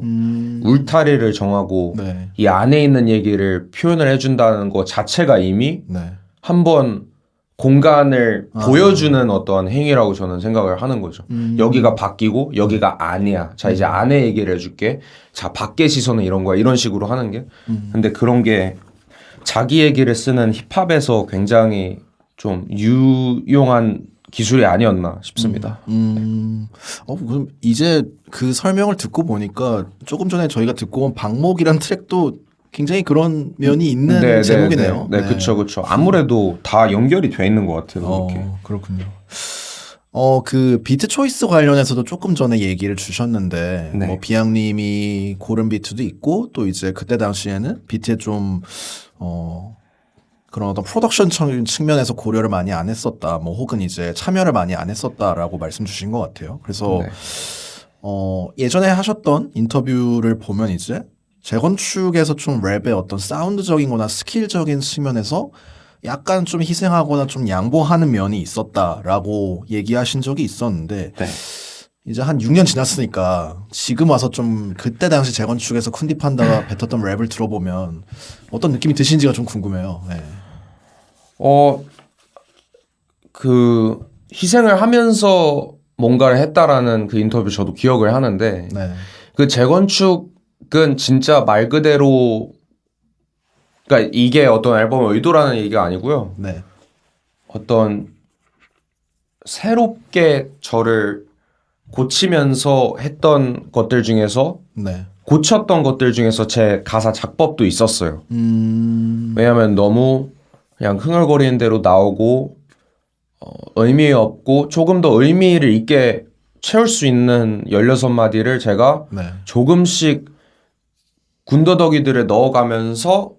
Speaker 1: 울타리를 정하고
Speaker 2: 네.
Speaker 1: 이 안에 있는 얘기를 표현을 해준다는 것 자체가 이미
Speaker 2: 네.
Speaker 1: 한번 공간을 보여주는 어떠한 행위라고 저는 생각을 하는 거죠. 여기가 바뀌고 여기가 아니야. 자 이제 안에 얘기를 해줄게. 자 밖의 시선은 이런 거야. 이런 식으로 하는 게. 근데 그런 게 자기 얘기를 쓰는 힙합에서 굉장히 좀 유용한 기술이 아니었나 싶습니다.
Speaker 2: 그럼 이제 그 설명을 듣고 보니까 조금 전에 저희가 듣고 온 박목이란 트랙도 굉장히 그런 면이 있는 제목이네요.
Speaker 1: 네, 그렇죠. 아무래도 다 연결이 돼 있는 것 같아요. 이렇게.
Speaker 2: 그렇군요. 그 비트 초이스 관련해서도 조금 전에 얘기를 주셨는데,
Speaker 1: 네.
Speaker 2: 뭐 비양님이 고른 비트도 있고, 또 이제 그때 당시에는 비트에 좀 그런 어떤 프로덕션 측면에서 고려를 많이 안 했었다, 뭐 혹은 이제 참여를 많이 안 했었다라고 말씀 주신 것 같아요. 그래서
Speaker 1: 네.
Speaker 2: 예전에 하셨던 인터뷰를 보면 이제 재건축에서 좀 랩의 어떤 사운드적인 거나 스킬적인 측면에서 약간 좀 희생하거나 좀 양보하는 면이 있었다라고 얘기하신 적이 있었는데
Speaker 1: 네.
Speaker 2: 이제 한 6년 지났으니까 지금 와서 좀 그때 당시 재건축에서 쿤디 판다가 뱉었던 랩을 들어보면 어떤 느낌이 드시는지가 좀 궁금해요. 네.
Speaker 1: 그 희생을 하면서 뭔가를 했다라는 그 인터뷰 저도 기억을 하는데
Speaker 2: 네.
Speaker 1: 그 재건축은 진짜 말 그대로 그러니까 이게 어떤 앨범의 의도라는 얘기가 아니고요.
Speaker 2: 네.
Speaker 1: 어떤 새롭게 저를 고치면서 했던 것들 중에서
Speaker 2: 네.
Speaker 1: 고쳤던 것들 중에서 제 가사 작법도 있었어요. 왜냐하면 너무 그냥 흥얼거리는 대로 나오고 의미 없고 조금 더 의미를 있게 채울 수 있는 16마디를 제가
Speaker 2: 네.
Speaker 1: 조금씩 군더더기들을 넣어가면서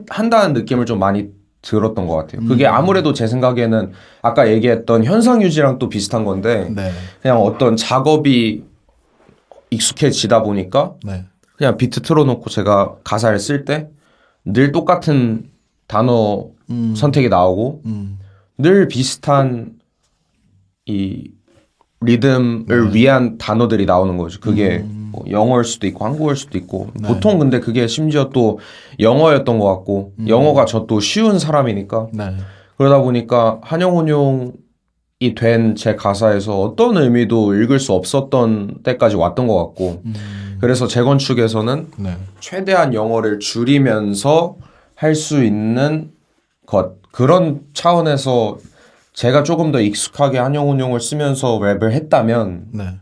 Speaker 1: 한다는 느낌을 좀 많이 들었던 것 같아요. 그게 아무래도 제 생각에는 아까 얘기했던 현상 유지랑 또 비슷한 건데
Speaker 2: 네.
Speaker 1: 그냥 어떤 작업이 익숙해지다 보니까
Speaker 2: 네.
Speaker 1: 그냥 비트 틀어놓고 제가 가사를 쓸 때 늘 똑같은 단어 선택이 나오고 늘 비슷한 이 리듬을 위한 단어들이 나오는 거죠. 그게 뭐 영어일 수도 있고 한국어일 수도 있고 보통 근데 그게 심지어 또 영어였던 것 같고 영어가 저 또 쉬운 사람이니까
Speaker 2: 네.
Speaker 1: 그러다 보니까 한영훈용이 된 제 가사에서 어떤 의미도 읽을 수 없었던 때까지 왔던 것 같고 그래서 재건축에서는
Speaker 2: 네.
Speaker 1: 최대한 영어를 줄이면서 할 수 있는 것 그런 차원에서 제가 조금 더 익숙하게 한영훈용을 쓰면서 랩을 했다면
Speaker 2: 네.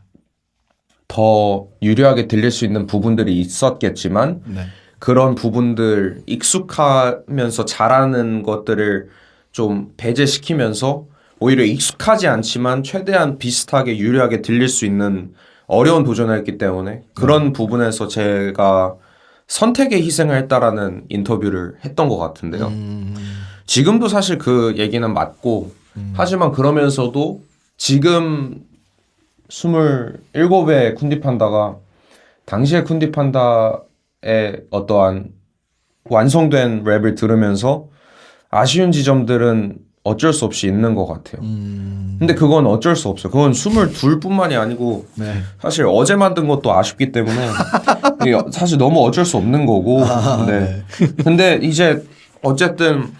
Speaker 1: 더 유려하게 들릴 수 있는 부분들이 있었겠지만
Speaker 2: 네.
Speaker 1: 그런 부분들 익숙하면서 잘하는 것들을 좀 배제시키면서 오히려 익숙하지 않지만 최대한 비슷하게 유려하게 들릴 수 있는 어려운 도전을 했기 때문에 그런 부분에서 제가 선택의 희생을 했다라는 인터뷰를 했던 것 같은데요. 지금도 사실 그 얘기는 맞고 하지만 그러면서도 지금 27의 쿤디판다가 당시의 쿤디판다의 어떠한 완성된 랩을 들으면서 아쉬운 지점들은 어쩔 수 없이 있는 것 같아요. 근데 그건 어쩔 수 없어요. 그건 22뿐만이 아니고
Speaker 2: 네.
Speaker 1: 사실 어제 만든 것도 아쉽기 때문에 이게 사실 너무 어쩔 수 없는 거고. 네. 근데 이제 어쨌든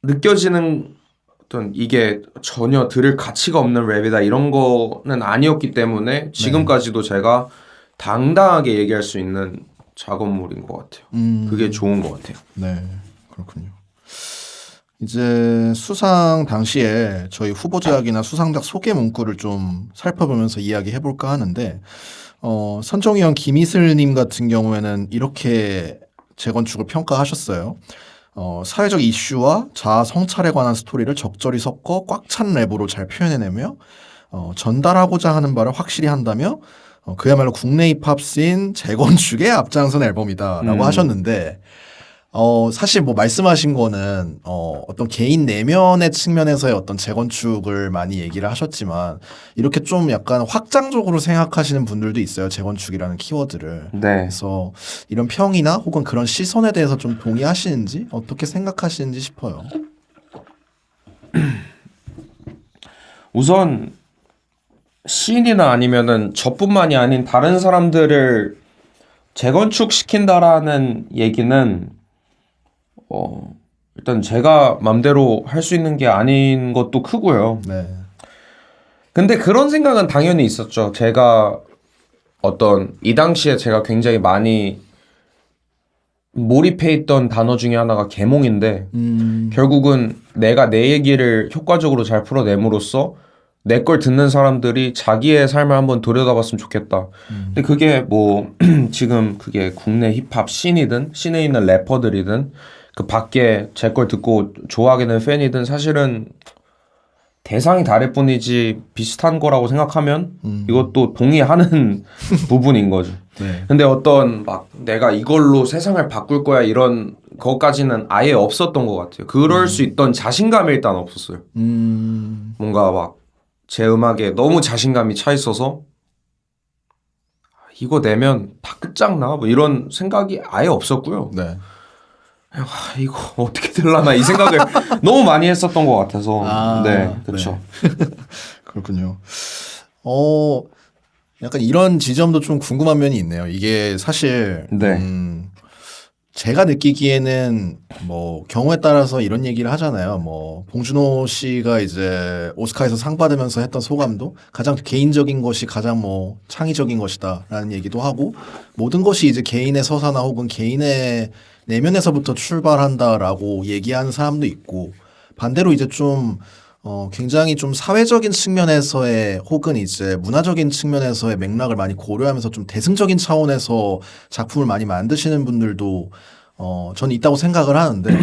Speaker 1: 느껴지는 어떤 이게 전혀 들을 가치가 없는 랩이다 이런 거는 아니었기 때문에 지금까지도 제가 당당하게 얘기할 수 있는 작업물인 것 같아요. 그게 좋은 것 같아요.
Speaker 2: 네, 그렇군요. 이제 수상 당시에 저희 후보작이나 수상작 소개 문구를 좀 살펴보면서 이야기해 볼까 하는데, 선정위원 김이슬님 같은 경우에는 이렇게 재건축을 평가하셨어요. 사회적 이슈와 자아 성찰에 관한 스토리를 적절히 섞어 꽉 찬 랩으로 잘 표현해내며 전달하고자 하는 바를 확실히 한다며 그야말로 국내 힙합 씬 재건축의 앞장선 앨범이다라고 하셨는데 사실 뭐 말씀하신 거는 어떤 개인 내면의 측면에서의 어떤 재건축을 많이 얘기를 하셨지만 이렇게 좀 약간 확장적으로 생각하시는 분들도 있어요. 재건축이라는 키워드를.
Speaker 1: 네.
Speaker 2: 그래서 이런 평이나 혹은 그런 시선에 대해서 좀 동의하시는지 어떻게 생각하시는지 싶어요.
Speaker 1: 우선 시인이나 아니면은 저뿐만이 아닌 다른 사람들을 재건축시킨다라는 얘기는 일단 제가 맘대로 할 수 있는 게 아닌 것도 크고요.
Speaker 2: 네.
Speaker 1: 근데 그런 생각은 당연히 있었죠. 제가 어떤 이 당시에 제가 굉장히 많이 몰입해 있던 단어 중에 하나가 계몽인데 결국은 내가 내 얘기를 효과적으로 잘 풀어냄으로써 내 걸 듣는 사람들이 자기의 삶을 한번 들여다봤으면 좋겠다. 근데 그게 뭐 지금 그게 국내 힙합 씬이든 씬에 있는 래퍼들이든 그 밖에 제 걸 듣고 좋아하게 된 팬이든 사실은 대상이 다를 뿐이지 비슷한 거라고 생각하면 이것도 동의하는 부분인 거죠.
Speaker 2: 네.
Speaker 1: 근데 어떤 막 내가 이걸로 세상을 바꿀 거야 이런 것까지는 아예 없었던 것 같아요. 그럴 수 있던 자신감이 일단 없었어요. 뭔가 막 제 음악에 너무 자신감이 차 있어서 이거 내면 다 끝장나 뭐 이런 생각이 아예 없었고요.
Speaker 2: 네.
Speaker 1: 이거 어떻게 될라나 이 생각을 너무 많이 했었던 것 같아서 네, 그렇죠.
Speaker 2: 그렇군요. 약간 이런 지점도 좀 궁금한 면이 있네요. 이게 사실
Speaker 1: 네.
Speaker 2: 제가 느끼기에는 뭐 경우에 따라서 이런 얘기를 하잖아요. 뭐 봉준호 씨가 이제 오스카에서 상 받으면서 했던 소감도 가장 개인적인 것이 가장 뭐 창의적인 것이다라는 얘기도 하고 모든 것이 이제 개인의 서사나 혹은 개인의 내면에서부터 출발한다라고 얘기하는 사람도 있고 반대로 이제 좀 굉장히 좀 사회적인 측면에서의 혹은 이제 문화적인 측면에서의 맥락을 많이 고려하면서 좀 대승적인 차원에서 작품을 많이 만드시는 분들도 저는 있다고 생각을 하는데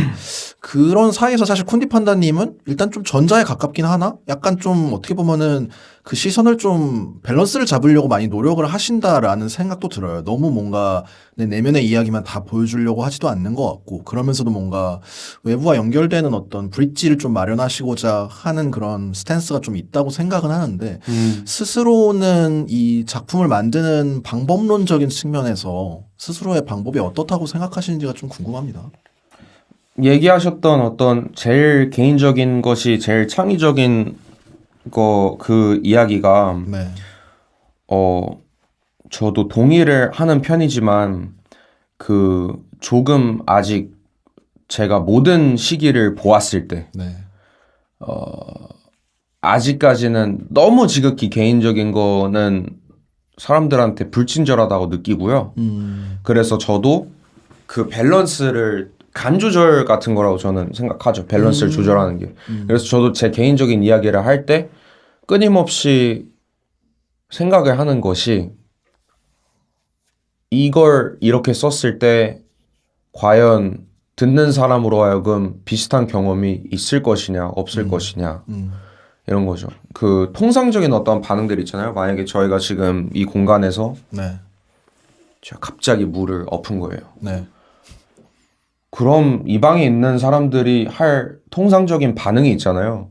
Speaker 2: 그런 사이에서 사실 쿤디판다님은 일단 좀 전자에 가깝긴 하나? 약간 좀 어떻게 보면은 그 시선을 좀 밸런스를 잡으려고 많이 노력을 하신다라는 생각도 들어요. 너무 뭔가 내 내면의 이야기만 다 보여주려고 하지도 않는 것 같고 그러면서도 뭔가 외부와 연결되는 어떤 브릿지를 좀 마련하시고자 하는 그런 스탠스가 좀 있다고 생각은 하는데 스스로는 이 작품을 만드는 방법론적인 측면에서 스스로의 방법이 어떻다고 생각하시는지가 좀 궁금합니다.
Speaker 1: 얘기하셨던 어떤 제일 개인적인 것이 제일 창의적인 그 이야기가
Speaker 2: 네.
Speaker 1: 저도 동의를 하는 편이지만 그 조금 아직 제가 모든 시기를 보았을 때
Speaker 2: 네.
Speaker 1: 아직까지는 너무 지극히 개인적인 거는 사람들한테 불친절하다고 느끼고요. 그래서 저도 그 밸런스를 간 조절 같은 거라고 저는 생각하죠. 밸런스를 조절하는 게. 그래서 저도 제 개인적인 이야기를 할 때 끊임없이 생각을 하는 것이 이걸 이렇게 썼을 때 과연 듣는 사람으로 하여금 비슷한 경험이 있을 것이냐 없을 것이냐 이런 거죠. 그 통상적인 어떤 반응들 있잖아요. 만약에 저희가 지금 이 공간에서
Speaker 2: 네.
Speaker 1: 제가 갑자기 물을 엎은 거예요.
Speaker 2: 네.
Speaker 1: 그럼 이 방에 있는 사람들이 할 통상적인 반응이 있잖아요.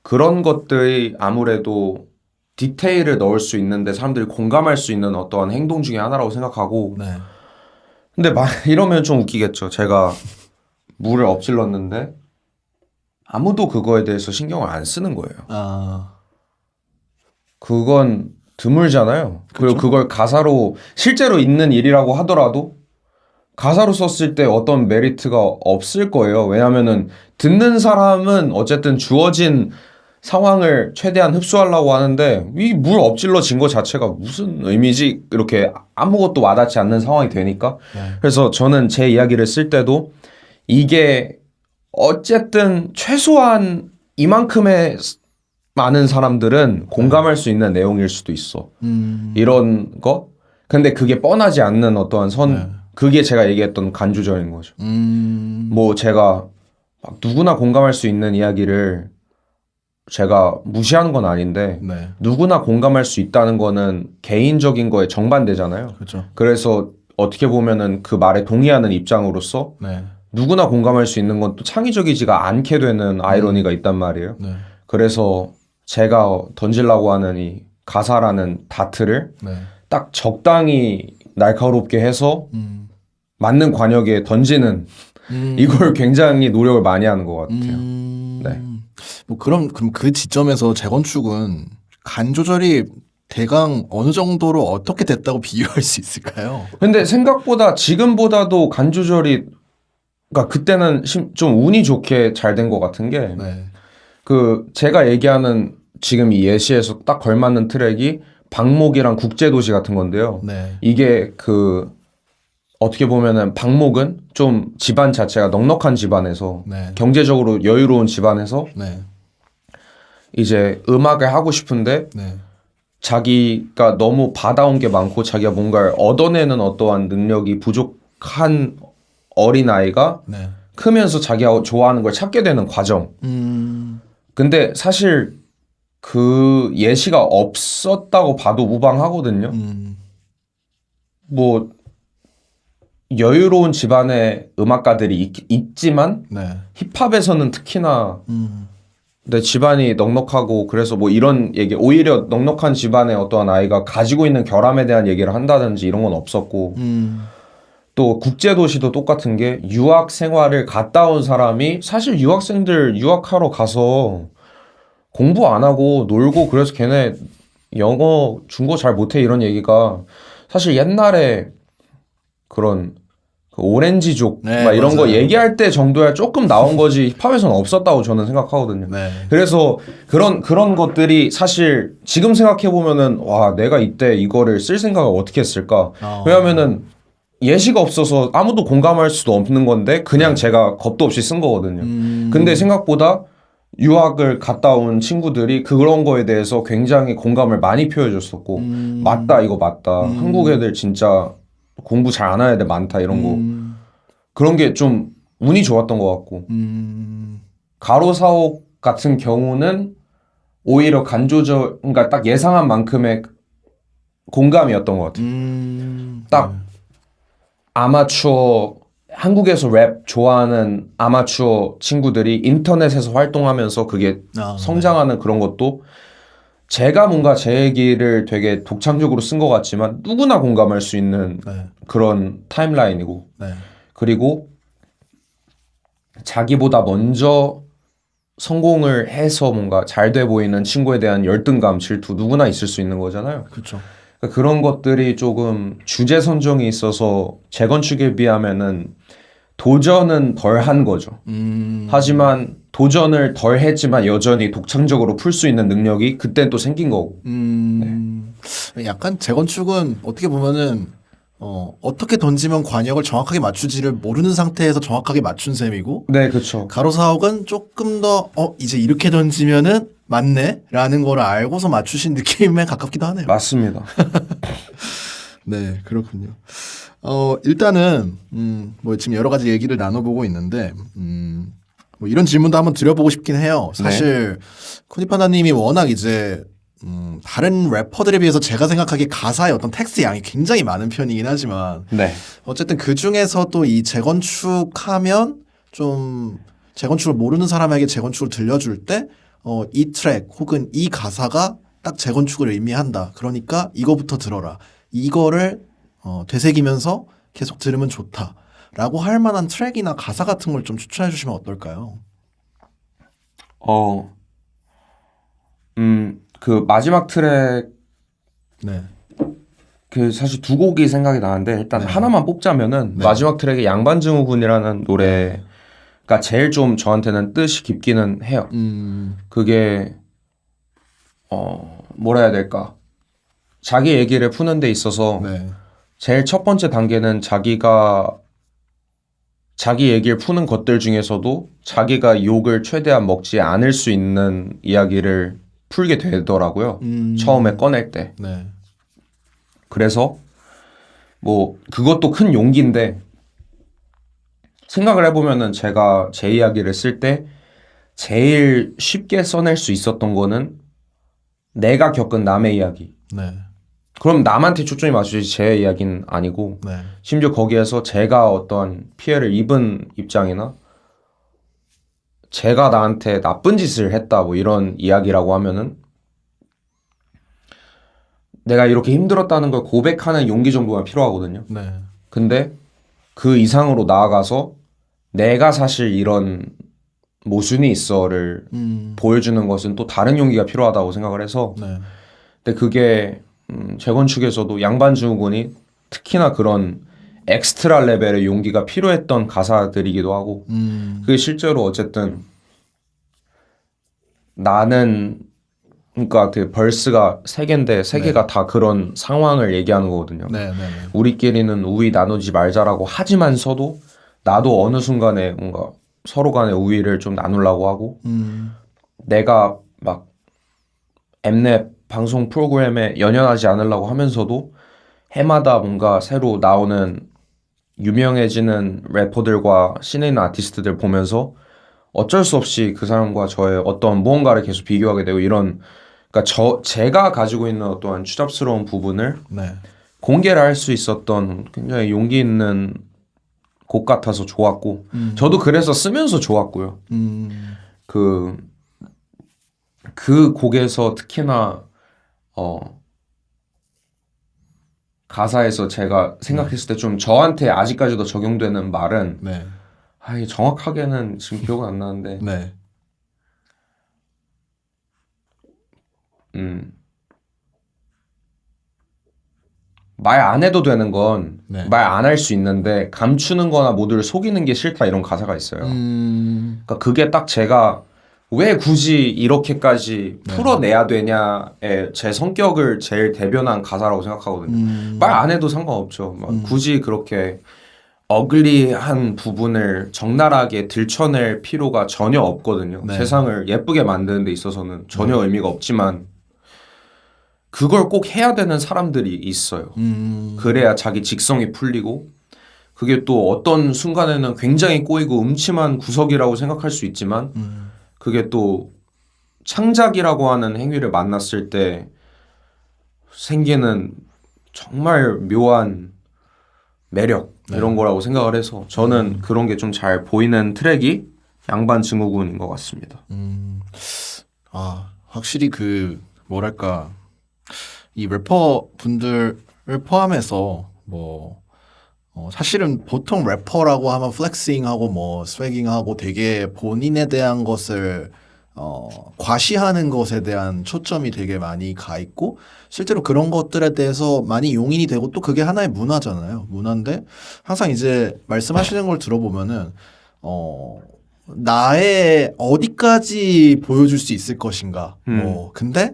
Speaker 1: 그런 것들이 아무래도 디테일을 넣을 수 있는데 사람들이 공감할 수 있는 어떠한 행동 중에 하나라고 생각하고
Speaker 2: 네.
Speaker 1: 근데 이러면 좀 웃기겠죠. 제가 물을 엎질렀는데 아무도 그거에 대해서 신경을 안 쓰는 거예요.
Speaker 2: 아.
Speaker 1: 그건 드물잖아요. 그리고 그걸 가사로 실제로 있는 일이라고 하더라도 가사로 썼을 때 어떤 메리트가 없을 거예요. 왜냐하면은 듣는 사람은 어쨌든 주어진 상황을 최대한 흡수하려고 하는데 이 물 엎질러진 거 자체가 무슨 의미지? 이렇게 아무것도 와닿지 않는 상황이 되니까. 그래서 저는 제 이야기를 쓸 때도 이게 어쨌든 최소한 이만큼의 많은 사람들은 공감할 수 있는 내용일 수도 있어. 이런 거? 근데 그게 뻔하지 않는 어떠한 그게 제가 얘기했던 간주절인 거죠. 뭐 제가 막 누구나 공감할 수 있는 이야기를 제가 무시하는 건 아닌데
Speaker 2: 네.
Speaker 1: 누구나 공감할 수 있다는 거는 개인적인 거에 정반대잖아요.
Speaker 2: 그렇죠.
Speaker 1: 그래서 어떻게 보면은 그 말에 동의하는 입장으로서
Speaker 2: 네.
Speaker 1: 누구나 공감할 수 있는 건 또 창의적이지가 않게 되는 아이러니가 있단 말이에요.
Speaker 2: 네.
Speaker 1: 그래서 제가 던지려고 하는 이 가사라는 다트를
Speaker 2: 네.
Speaker 1: 딱 적당히 날카롭게 해서 맞는 관역에 던지는 이걸 굉장히 노력을 많이 하는 것 같아요. 네.
Speaker 2: 뭐 그럼 그 지점에서 재건축은 간 조절이 대강 어느 정도로 어떻게 됐다고 비유할 수 있을까요?
Speaker 1: 근데 생각보다 지금보다도 간 조절이 그러니까 그때는 좀 운이 좋게 잘 된 것 같은 게
Speaker 2: 네.
Speaker 1: 그 제가 얘기하는 지금 이 예시에서 딱 걸맞는 트랙이 방목이랑 국제도시 같은 건데요.
Speaker 2: 네.
Speaker 1: 이게 그 어떻게 보면은 방목은 좀 집안 자체가 넉넉한 집안에서
Speaker 2: 네.
Speaker 1: 경제적으로 여유로운 집안에서
Speaker 2: 네.
Speaker 1: 이제 음악을 하고 싶은데
Speaker 2: 네.
Speaker 1: 자기가 너무 받아온 게 많고 자기가 뭔가를 얻어내는 어떠한 능력이 부족한 어린아이가
Speaker 2: 네.
Speaker 1: 크면서 자기가 좋아하는 걸 찾게 되는 과정. 근데 사실 그 예시가 없었다고 봐도 무방하거든요. 뭐 여유로운 집안의 음악가들이 있지만
Speaker 2: 네.
Speaker 1: 힙합에서는 특히나 내 집안이 넉넉하고 그래서 뭐 이런 얘기 오히려 넉넉한 집안의 어떠한 아이가 가지고 있는 결함에 대한 얘기를 한다든지 이런 건 없었고 또 국제도시도 똑같은 게 유학 생활을 갔다 온 사람이 사실 유학생들 유학하러 가서 공부 안 하고 놀고 그래서 걔네 영어 중고 잘 못해 이런 얘기가 사실 옛날에 그런 그 오렌지족
Speaker 2: 네,
Speaker 1: 막 이런 거
Speaker 2: 맞아요.
Speaker 1: 얘기할 때 정도야 조금 나온 거지 힙합에서는 없었다고 저는 생각하거든요.
Speaker 2: 네.
Speaker 1: 그래서 그런 것들이 사실 지금 생각해 보면은 와 내가 이때 이거를 쓸 생각을 어떻게 했을까? 왜냐면은 예시가 없어서 아무도 공감할 수도 없는 건데 그냥 제가 겁도 없이 쓴 거거든요. 근데 생각보다 유학을 갔다 온 친구들이 그런 거에 대해서 굉장히 공감을 많이 표해줬었고 맞다 이거 맞다 한국 애들 진짜 공부 잘 안 하는 애들 많다 이런 거 그런 게 좀 운이 좋았던 것 같고 가로사옥 같은 경우는 오히려 간조절 그러니까 딱 예상한 만큼의 공감이었던 것 같아요. 딱 아마추어 한국에서 랩 좋아하는 아마추어 친구들이 인터넷에서 활동하면서 그게 성장하는 그런 것도 제가 뭔가 제 얘기를 되게 독창적으로 쓴 것 같지만 누구나 공감할 수 있는
Speaker 2: 네.
Speaker 1: 그런 타임라인이고
Speaker 2: 네.
Speaker 1: 그리고 자기보다 먼저 성공을 해서 뭔가 잘 돼 보이는 친구에 대한 열등감, 질투 누구나 있을 수 있는 거잖아요.
Speaker 2: 그렇죠.
Speaker 1: 그러니까 그런 것들이 조금 주제 선정이 있어서 재건축에 비하면은 도전은 덜 한 거죠. 하지만 도전을 덜 했지만 여전히 독창적으로 풀 수 있는 능력이 그때 또 생긴 거고.
Speaker 2: 약간 재건축은 어떻게 보면은 어떻게 던지면 관역을 정확하게 맞추지를 모르는 상태에서 정확하게 맞춘 셈이고
Speaker 1: 네, 그렇죠.
Speaker 2: 가로사옥은 조금 더 이제 이렇게 던지면은 맞네 라는 거를 알고서 맞추신 느낌에 가깝기도 하네요.
Speaker 1: 맞습니다.
Speaker 2: 네, 그렇군요. 일단은 뭐 지금 여러 가지 얘기를 나눠보고 있는데 뭐 이런 질문도 한번 드려보고 싶긴 해요. 사실 쿠니판다님이 워낙 이제 다른 래퍼들에 비해서 제가 생각하기에 가사의 어떤 텍스트 양이 굉장히 많은 편이긴 하지만
Speaker 1: 네.
Speaker 2: 어쨌든 그 중에서도 이 재건축하면 좀 재건축을 모르는 사람에게 재건축을 들려줄 때 이 트랙 혹은 이 가사가 딱 재건축을 의미한다. 그러니까 이거부터 들어라. 이거를 되새기면서 계속 들으면 좋다라고 할 만한 트랙이나 가사 같은 걸 좀 추천해 주시면 어떨까요?
Speaker 1: 그 마지막 트랙
Speaker 2: 네.
Speaker 1: 그 사실 두 곡이 생각이 나는데 일단
Speaker 2: 네.
Speaker 1: 하나만 뽑자면은
Speaker 2: 네.
Speaker 1: 마지막 트랙의 양반증후군이라는 노래가 제일 좀 저한테는 뜻이 깊기는 해요. 그게 뭐라 해야 될까? 자기 얘기를 푸는 데 있어서
Speaker 2: 네.
Speaker 1: 제일 첫 번째 단계는 자기가 자기 얘기를 푸는 것들 중에서도 자기가 욕을 최대한 먹지 않을 수 있는 이야기를 풀게 되더라고요. 처음에 꺼낼 때.
Speaker 2: 네.
Speaker 1: 그래서 뭐 그것도 큰 용기인데 생각을 해보면은 제가 제 이야기를 쓸 때 제일 쉽게 써낼 수 있었던 거는 내가 겪은 남의 이야기.
Speaker 2: 네.
Speaker 1: 그럼 남한테 초점이 맞추지 제 이야기는 아니고
Speaker 2: 네.
Speaker 1: 심지어 거기에서 제가 어떤 피해를 입은 입장이나 제가 나한테 나쁜 짓을 했다 뭐 이런 이야기라고 하면은 내가 이렇게 힘들었다는 걸 고백하는 용기 정도가 필요하거든요.
Speaker 2: 네.
Speaker 1: 근데 그 이상으로 나아가서 내가 사실 이런 모순이 있어를 보여주는 것은 또 다른 용기가 필요하다고 생각을 해서
Speaker 2: 네.
Speaker 1: 근데 그게 재건축에서도 양반증후군이 특히나 그런 엑스트라 레벨의 용기가 필요했던 가사들이기도 하고 그게 실제로 어쨌든 나는 그러니까 그 벌스가 세 개인데 세 개가 다 그런 상황을 얘기하는 거거든요.
Speaker 2: 네. 네.
Speaker 1: 우리끼리는 우위 나누지 말자라고 하지만서도 나도 어느 순간에 뭔가 서로 간의 우위를 좀 나누려고 하고 내가 막 엠넷 방송 프로그램에 연연하지 않으려고 하면서도 해마다 뭔가 새로 나오는 유명해지는 래퍼들과 신인 있는 아티스트들 보면서 어쩔 수 없이 그 사람과 저의 어떤 무언가를 계속 비교하게 되고 이런 그러니까 제가 가지고 있는 어떠한 추잡스러운 부분을
Speaker 2: 네.
Speaker 1: 공개를 할 수 있었던 굉장히 용기 있는 곡 같아서 좋았고 저도 그래서 쓰면서 좋았고요. 그 곡에서 특히나 가사에서 제가 생각했을 때 좀 저한테 아직까지도 적용되는 말은
Speaker 2: 네.
Speaker 1: 이게 정확하게는 지금 기억은 안 나는데
Speaker 2: 네.
Speaker 1: 말 안 해도 되는 건
Speaker 2: 네.
Speaker 1: 말 안 할 수 있는데 감추는 거나 모두를 속이는 게 싫다 이런 가사가 있어요. 그러니까 그게 딱 제가 왜 굳이 이렇게까지 풀어내야 되냐에 제 성격을 제일 대변한 가사라고 생각하거든요. 말 안 해도 상관없죠. 막 굳이 그렇게 어글리한 부분을 적나라하게 들춰낼 필요가 전혀 없거든요.
Speaker 2: 네.
Speaker 1: 세상을 예쁘게 만드는 데 있어서는 전혀 의미가 없지만 그걸 꼭 해야 되는 사람들이 있어요. 그래야 자기 직성이 풀리고 그게 또 어떤 순간에는 굉장히 꼬이고 음침한 구석이라고 생각할 수 있지만 그게 또 창작이라고 하는 행위를 만났을 때 생기는 정말 묘한 매력 이런 거라고 생각을 해서 저는 그런 게 좀 잘 보이는 트랙이 양반증후군인 것 같습니다.
Speaker 2: 확실히 그 뭐랄까 이 래퍼 분들을 포함해서 뭐 사실은 보통 래퍼라고 하면 플렉싱하고 뭐 스웨깅하고 되게 본인에 대한 것을 과시하는 것에 대한 초점이 되게 많이 가 있고 실제로 그런 것들에 대해서 많이 용인이 되고 또 그게 하나의 문화잖아요. 문화인데 항상 이제 말씀하시는 걸 들어보면은 나의 어디까지 보여줄 수 있을 것인가. 근데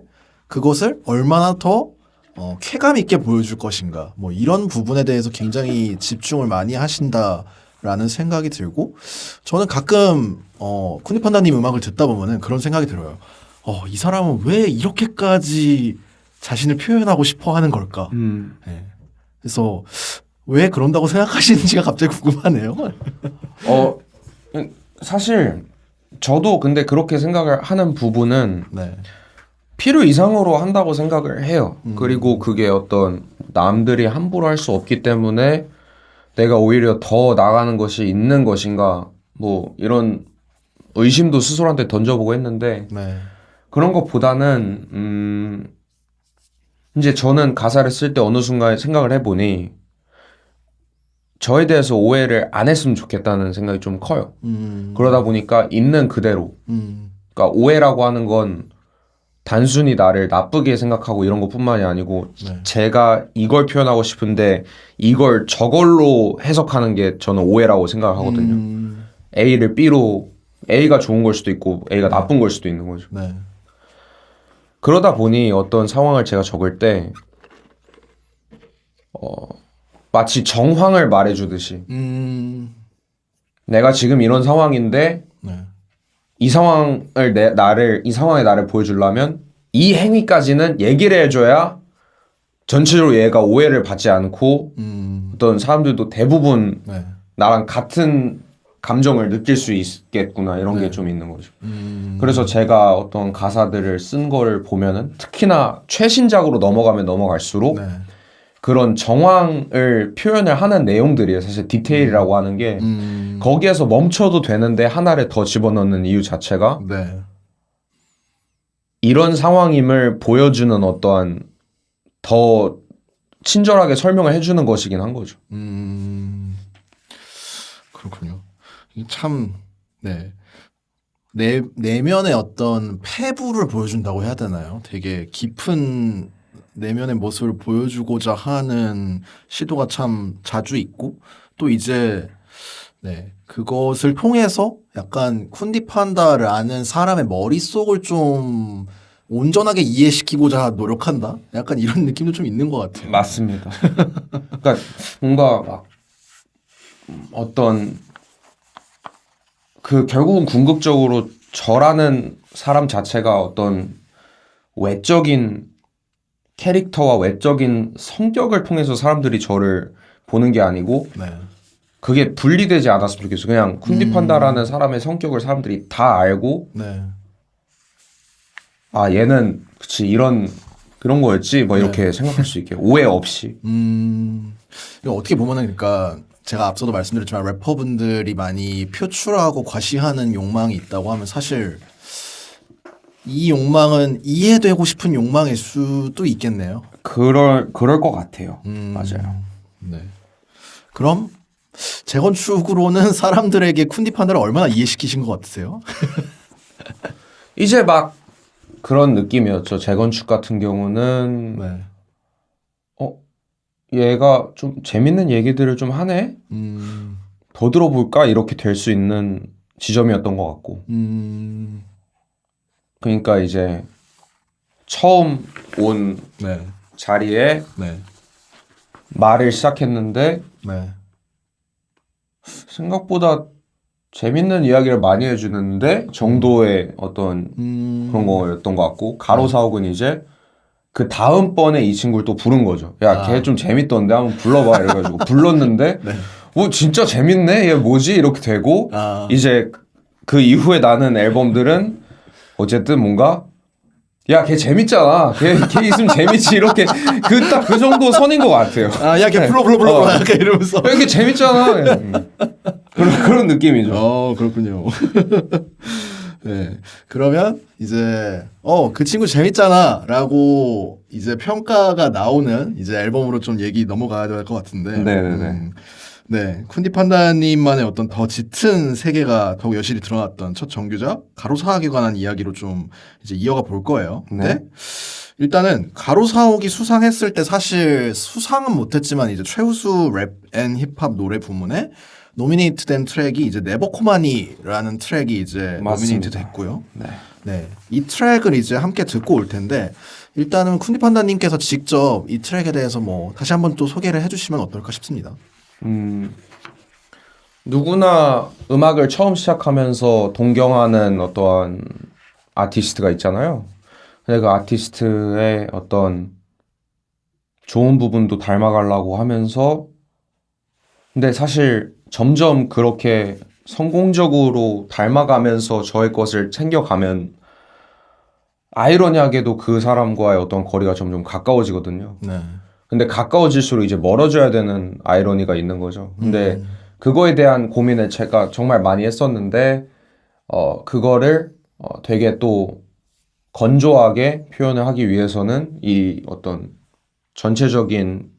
Speaker 2: 그것을 얼마나 더 쾌감 있게 보여줄 것인가. 뭐 이런 부분에 대해서 굉장히 집중을 많이 하신다라는 생각이 들고 저는 가끔 쿠니판다님 음악을 듣다 보면은 그런 생각이 들어요. 이 사람은 왜 이렇게까지 자신을 표현하고 싶어 하는 걸까? 네. 그래서 왜 그런다고 생각하시는지가 갑자기 궁금하네요.
Speaker 1: 사실 저도 근데 그렇게 생각을 하는 부분은
Speaker 2: 네.
Speaker 1: 필요 이상으로 한다고 생각을 해요. 그리고 그게 어떤 남들이 함부로 할 수 없기 때문에 내가 오히려 더 나가는 것이 있는 것인가 뭐 이런 의심도 스스로한테 던져보고 했는데
Speaker 2: 네.
Speaker 1: 그런 것보다는 이제 저는 가사를 쓸 때 어느 순간 생각을 해보니 저에 대해서 오해를 안 했으면 좋겠다는 생각이 좀 커요. 그러다 보니까 있는 그대로 그러니까 오해라고 하는 건 단순히 나를 나쁘게 생각하고 이런 것뿐만이 아니고
Speaker 2: 네.
Speaker 1: 제가 이걸 표현하고 싶은데 이걸 저걸로 해석하는 게 저는 오해라고 생각을 하거든요. A를 B로 A가 좋은 걸 수도 있고 A가 나쁜 걸 수도 있는 거죠.
Speaker 2: 네.
Speaker 1: 그러다 보니 어떤 상황을 제가 적을 때 마치 정황을 말해주듯이 내가 지금 이런 상황인데
Speaker 2: 네.
Speaker 1: 이 상황을 이 상황에 나를 보여주려면 이 행위까지는 얘기를 해줘야 전체적으로 얘가 오해를 받지 않고 어떤 사람들도 대부분
Speaker 2: 네.
Speaker 1: 나랑 같은 감정을 느낄 수 있겠구나 이런
Speaker 2: 네.
Speaker 1: 게 좀 있는 거죠. 그래서 제가 어떤 가사들을 쓴 거를 보면은 특히나 최신작으로 넘어가면 넘어갈수록
Speaker 2: 네.
Speaker 1: 그런 정황을 표현을 하는 내용들이에요. 사실 디테일이라고 하는 게 거기에서 멈춰도 되는데 하나를 더 집어넣는 이유 자체가
Speaker 2: 네.
Speaker 1: 이런 상황임을 보여주는 어떠한 더 친절하게 설명을 해주는 것이긴 한 거죠.
Speaker 2: 그렇군요. 이게 참, 네. 내면의 어떤 패부를 보여준다고 해야 되나요? 되게 깊은 내면의 모습을 보여주고자 하는 시도가 참 자주 있고, 또 이제, 네. 그것을 통해서 약간 쿤디판다를 아는 사람의 머릿속을 좀 온전하게 이해시키고자 노력한다? 약간 이런 느낌도 좀 있는 것 같아요.
Speaker 1: 맞습니다. 그러니까 뭔가 막 어떤 그 결국은 궁극적으로 저라는 사람 자체가 어떤 외적인 캐릭터와 외적인 성격을 통해서 사람들이 저를 보는 게 아니고
Speaker 2: 네.
Speaker 1: 그게 분리되지 않았으면 좋겠어요. 그냥 쿤디판다라는 사람의 성격을 사람들이 다 알고
Speaker 2: 네.
Speaker 1: 아 얘는 그치 그런 거였지 뭐 이렇게 생각할 수 있게 오해 없이.
Speaker 2: 이거 어떻게 보면은 그러니까 제가 앞서도 말씀드렸지만 래퍼분들이 많이 표출하고 과시하는 욕망이 있다고 하면 사실 이 욕망은 이해되고 싶은 욕망일 수도 있겠네요.
Speaker 1: 그럴 것 같아요. 맞아요.
Speaker 2: 네. 그럼 재건축으로는 사람들에게 쿤디판다를 얼마나 이해시키신 것 같으세요?
Speaker 1: 이제 막 그런 느낌이었죠. 재건축 같은 경우는
Speaker 2: 네.
Speaker 1: 얘가 좀 재밌는 얘기들을 좀 하네? 더 들어볼까? 이렇게 될 수 있는 지점이었던 것 같고. 그러니까 이제 처음 온
Speaker 2: 네.
Speaker 1: 자리에
Speaker 2: 네.
Speaker 1: 말을 시작했는데
Speaker 2: 네.
Speaker 1: 생각보다 재밌는 이야기를 많이 해주는데 정도의 어떤 그런 거였던 것 같고 가로사옥은 이제 그 다음번에 이 친구를 또 부른 거죠. 야, 걔 좀 재밌던데 한번 불러봐 이래가지고 불렀는데 진짜 재밌네. 얘 뭐지? 이렇게 되고 이제 그 이후에 나는 앨범들은 어쨌든 뭔가 야, 걔 재밌잖아. 걔 있으면 재밌지. 이렇게 딱 그 정도 선인 것 같아요.
Speaker 2: 야, 걔 불러. 약간 이러면서.
Speaker 1: 야, 걔 재밌잖아. 그런 느낌이죠.
Speaker 2: 그렇군요. 네. 그러면 이제 그 친구 재밌잖아라고 이제 평가가 나오는 이제 앨범으로 좀 얘기 넘어가야 될 것 같은데.
Speaker 1: 네네네.
Speaker 2: 네, 쿤디판다님만의 어떤 더 짙은 세계가 더욱 여실히 드러났던 첫 정규작 가로사옥에 관한 이야기로 좀 이제 이어가 볼 거예요.
Speaker 1: 네.
Speaker 2: 일단은 가로사옥이 수상했을 때 사실 수상은 못했지만 이제 최우수 랩 앤 힙합 노래 부문에 노미네이트된 트랙이 이제 네버코마니라는 트랙이 이제 노미네이트 됐고요.
Speaker 1: 네.
Speaker 2: 네, 이 트랙을 이제 함께 듣고 올 텐데 일단은 쿤디판다님께서 직접 이 트랙에 대해서 뭐 다시 한번 또 소개를 해주시면 어떨까 싶습니다.
Speaker 1: 누구나 음악을 처음 시작하면서 동경하는 어떠한 아티스트가 있잖아요. 근데 그 아티스트의 어떤 좋은 부분도 닮아가려고 하면서 근데 사실 점점 그렇게 성공적으로 닮아가면서 저의 것을 챙겨가면 아이러니하게도 그 사람과의 어떤 거리가 점점 가까워지거든요.
Speaker 2: 네.
Speaker 1: 근데 가까워질수록 이제 멀어져야 되는 아이러니가 있는 거죠. 근데 그거에 대한 고민을 제가 정말 많이 했었는데 그거를 되게 또 건조하게 표현을 하기 위해서는 이 어떤 전체적인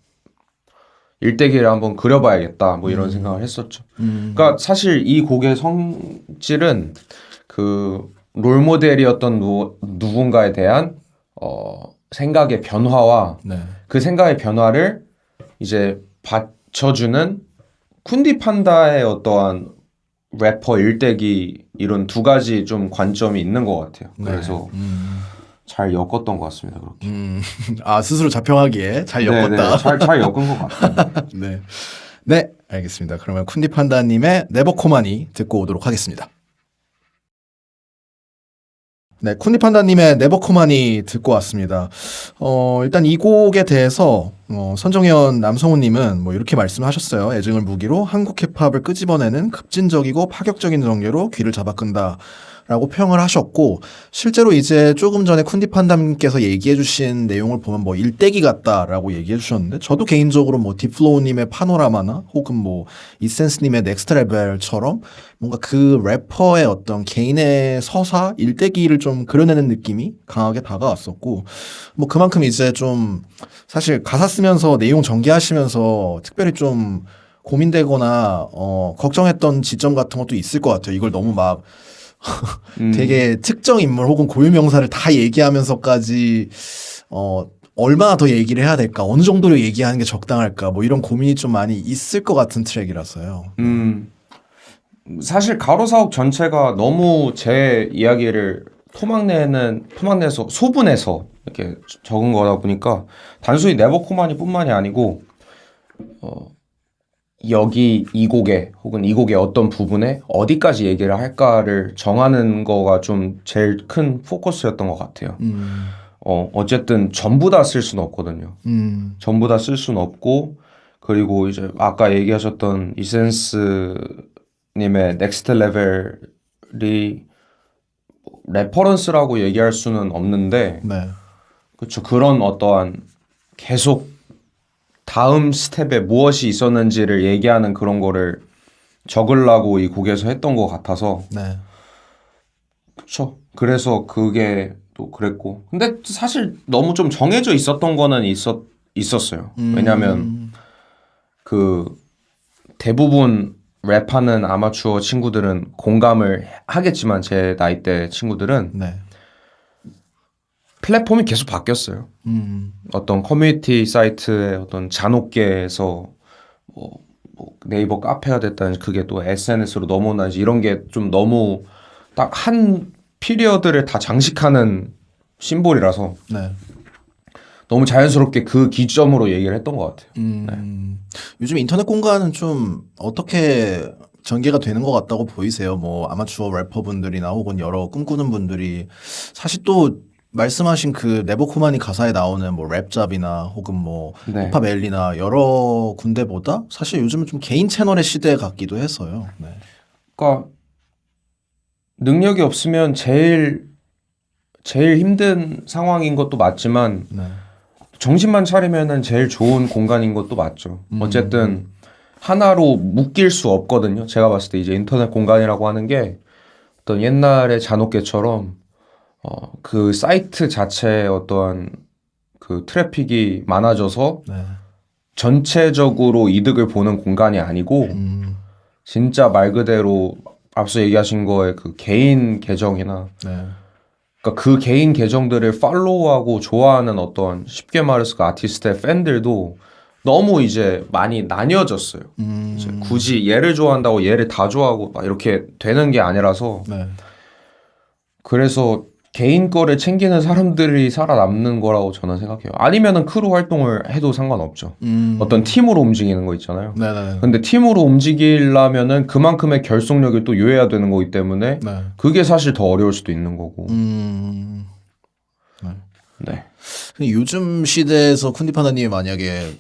Speaker 1: 일대기를 한번 그려봐야겠다 뭐 이런 생각을 했었죠. 그러니까 사실 이 곡의 성질은 그 롤모델이었던 누군가에 대한 생각의 변화와
Speaker 2: 네.
Speaker 1: 그 생각의 변화를 이제 받쳐주는 쿤디 판다의 어떠한 래퍼 일대기 이런 두 가지 좀 관점이 있는 것 같아요. 그래서 잘 엮었던 것 같습니다. 그렇게.
Speaker 2: 아, 스스로 자평하기에 잘 엮었다.
Speaker 1: 네네, 잘 엮은 것 같아요.
Speaker 2: 네. 네, 알겠습니다. 그러면 쿤디 판다님의 네버코마니 듣고 오도록 하겠습니다. 네, 쿤디 판다님의 네버코마니 듣고 왔습니다. 일단 이 곡에 대해서 선정현 남성우님은 뭐 이렇게 말씀하셨어요. 애증을 무기로 한국 힙합을 끄집어내는 급진적이고 파격적인 전개로 귀를 잡아끈다. 라고 평을 하셨고 실제로 이제 조금 전에 쿤디 판다님께서 얘기해 주신 내용을 보면 뭐 일대기 같다라고 얘기해 주셨는데 저도 개인적으로 뭐 딥플로우님의 파노라마나 혹은 뭐 이센스님의 넥스트 레벨처럼 뭔가 그 래퍼의 어떤 개인의 서사 일대기를 좀 그려내는 느낌이 강하게 다가왔었고 뭐 그만큼 이제 좀 사실 가사 쓰면서 내용 전개하시면서 특별히 좀 고민되거나 걱정했던 지점 같은 것도 있을 것 같아요. 이걸 너무 막 되게 특정 인물 혹은 고유 명사를 다 얘기하면서까지 얼마나 더 얘기를 해야 될까 어느 정도로 얘기하는 게 적당할까 뭐 이런 고민이 좀 많이 있을 것 같은 트랙이라서요.
Speaker 1: 사실 가로사옥 전체가 너무 제 이야기를 토막내서 소분해서 이렇게 적은 거다 보니까 단순히 네버코마니 뿐만이 아니고 여기 이 곡에 혹은 이 곡의 어떤 부분에 어디까지 얘기를 할까를 정하는 거가 좀 제일 큰 포커스였던 것 같아요. 어쨌든 전부 다 쓸 수는 없거든요. 전부 다 쓸 수는 없고 그리고 이제 아까 얘기하셨던 이센스 님의 넥스트 레벨이 레퍼런스라고 얘기할 수는 없는데
Speaker 2: 네.
Speaker 1: 그렇죠. 그런 어떠한 계속 다음 스텝에 무엇이 있었는지를 얘기하는 그런 거를 적으려고 이 곡에서 했던 것 같아서
Speaker 2: 네.
Speaker 1: 그렇죠. 그래서 그게 또 그랬고 근데 사실 너무 좀 정해져 있었던 거는 있었어요. 왜냐하면 그 대부분 랩하는 아마추어 친구들은 공감을 하겠지만 제 나이대 친구들은
Speaker 2: 네.
Speaker 1: 플랫폼이 계속 바뀌었어요. 어떤 커뮤니티 사이트의 어떤 잔혹계에서 뭐 네이버 카페가 됐다든지 그게 또 SNS로 넘어오는지 이런 게 좀 너무 딱 한 피리어드를 다 장식하는 심볼이라서
Speaker 2: 네.
Speaker 1: 너무 자연스럽게 그 기점으로 얘기를 했던 것 같아요.
Speaker 2: 요즘 인터넷 공간은 좀 어떻게 전개가 되는 것 같다고 보이세요? 뭐 아마추어 래퍼분들이나 혹은 여러 꿈꾸는 분들이 사실 또 말씀하신 그 네버코마니 가사에 나오는 뭐 랩잡이나 혹은 뭐
Speaker 1: 네.
Speaker 2: 힙합 엘리나 여러 군데보다 사실 요즘은 좀 개인 채널의 시대 같기도 해서요. 네.
Speaker 1: 그러니까 능력이 없으면 제일 힘든 상황인 것도 맞지만
Speaker 2: 네.
Speaker 1: 정신만 차리면은 제일 좋은 공간인 것도 맞죠. 어쨌든 하나로 묶일 수 없거든요. 제가 봤을 때 이제 인터넷 공간이라고 하는 게 어떤 옛날의 잔혹계처럼 그 사이트 자체에 어떠한 그 트래픽이 많아져서
Speaker 2: 네.
Speaker 1: 전체적으로 이득을 보는 공간이 아니고 진짜 말 그대로 앞서 얘기하신 거에 그 개인 계정이나
Speaker 2: 네.
Speaker 1: 그러니까 그 개인 계정들을 팔로우하고 좋아하는 어떤 쉽게 말해서 그 아티스트의 팬들도 너무 이제 많이 나뉘어졌어요. 이제 굳이 얘를 좋아한다고 얘를 다 좋아하고 막 이렇게 되는 게 아니라서
Speaker 2: 네.
Speaker 1: 그래서 개인 거를 챙기는 사람들이 살아남는 거라고 저는 생각해요. 아니면은 크루 활동을 해도 상관없죠. 어떤 팀으로 움직이는 거 있잖아요.
Speaker 2: 네네.
Speaker 1: 근데 팀으로 움직이려면은 그만큼의 결속력을 또 요해야 되는 거기 때문에
Speaker 2: 네.
Speaker 1: 그게 사실 더 어려울 수도 있는 거고.
Speaker 2: 네.
Speaker 1: 네.
Speaker 2: 요즘 시대에서 쿤디파다님이 만약에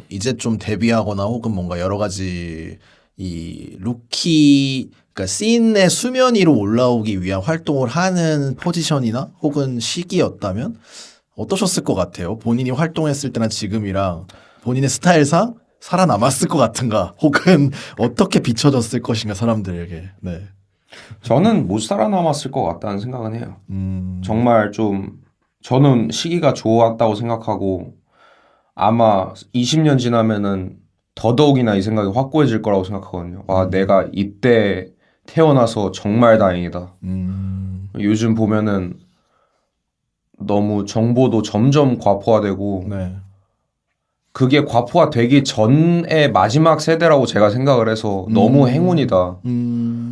Speaker 2: 이제 좀 데뷔하거나 혹은 뭔가 여러 가지 이 루키 그러니까 씬의 수면 위로 올라오기 위한 활동을 하는 포지션이나 혹은 시기였다면 어떠셨을 것 같아요? 본인이 활동했을 때나 지금이랑 본인의 스타일상 살아남았을 것 같은가? 혹은 어떻게 비춰졌을 것인가 사람들에게. 네.
Speaker 1: 저는 못 살아남았을 것 같다는 생각은 해요. 정말 좀 저는 시기가 좋았다고 생각하고 아마 20년 지나면은 더더욱이나 이 생각이 확고해질 거라고 생각하거든요. 아, 내가 이때 태어나서 정말 다행이다. 요즘 보면은 너무 정보도 점점 과포화되고
Speaker 2: 네.
Speaker 1: 그게 과포화되기 전의 마지막 세대라고 제가 생각을 해서 너무 행운이다.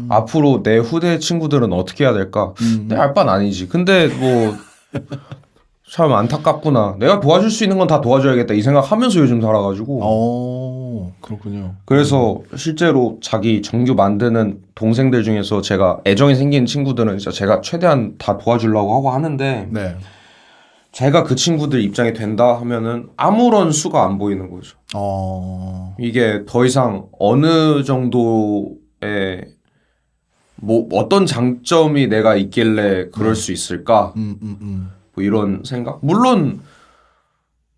Speaker 1: 앞으로 내 후대 친구들은 어떻게 해야 될까? 내 알 바는 아니지. 근데 뭐 참 안타깝구나. 내가 도와줄 수 있는 건 다 도와줘야겠다 이 생각하면서 요즘 살아가지고.
Speaker 2: 그렇군요.
Speaker 1: 그래서 실제로 자기 정규 만드는 동생들 중에서 제가 애정이 생긴 친구들은 진짜 제가 최대한 다 도와주려고 하고 하는데
Speaker 2: 네.
Speaker 1: 제가 그 친구들 입장이 된다 하면은 아무런 수가 안 보이는 거죠. 이게 더 이상 어느 정도의 뭐 어떤 장점이 내가 있길래 그럴 수 있을까? 뭐 이런 생각. 물론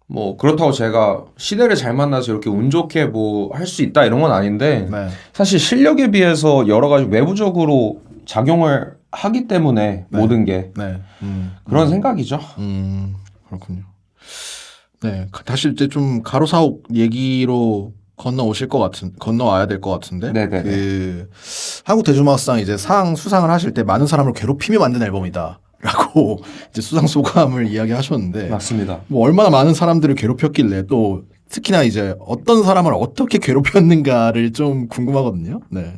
Speaker 1: 뭐 그렇다고 제가 시대를 잘 만나서 이렇게 운 좋게 뭐 할 수 있다 이런 건 아닌데
Speaker 2: 네.
Speaker 1: 사실 실력에 비해서 여러 가지 외부적으로 작용을 하기 때문에
Speaker 2: 네.
Speaker 1: 모든 게
Speaker 2: 네.
Speaker 1: 그런 생각이죠.
Speaker 2: 그렇군요. 네. 다시 이제 좀 가로사옥 얘기로 건너와야 될 것 같은데.
Speaker 1: 네네네.
Speaker 2: 그 한국 대중음악상 이제 상 수상을 하실 때 많은 사람을 괴롭히며 만든 앨범이다. 라고 이제 수상 소감을 이야기하셨는데
Speaker 1: 맞습니다.
Speaker 2: 뭐 얼마나 많은 사람들을 괴롭혔길래 또 특히나 이제 어떤 사람을 어떻게 괴롭혔는가를 좀 궁금하거든요. 네.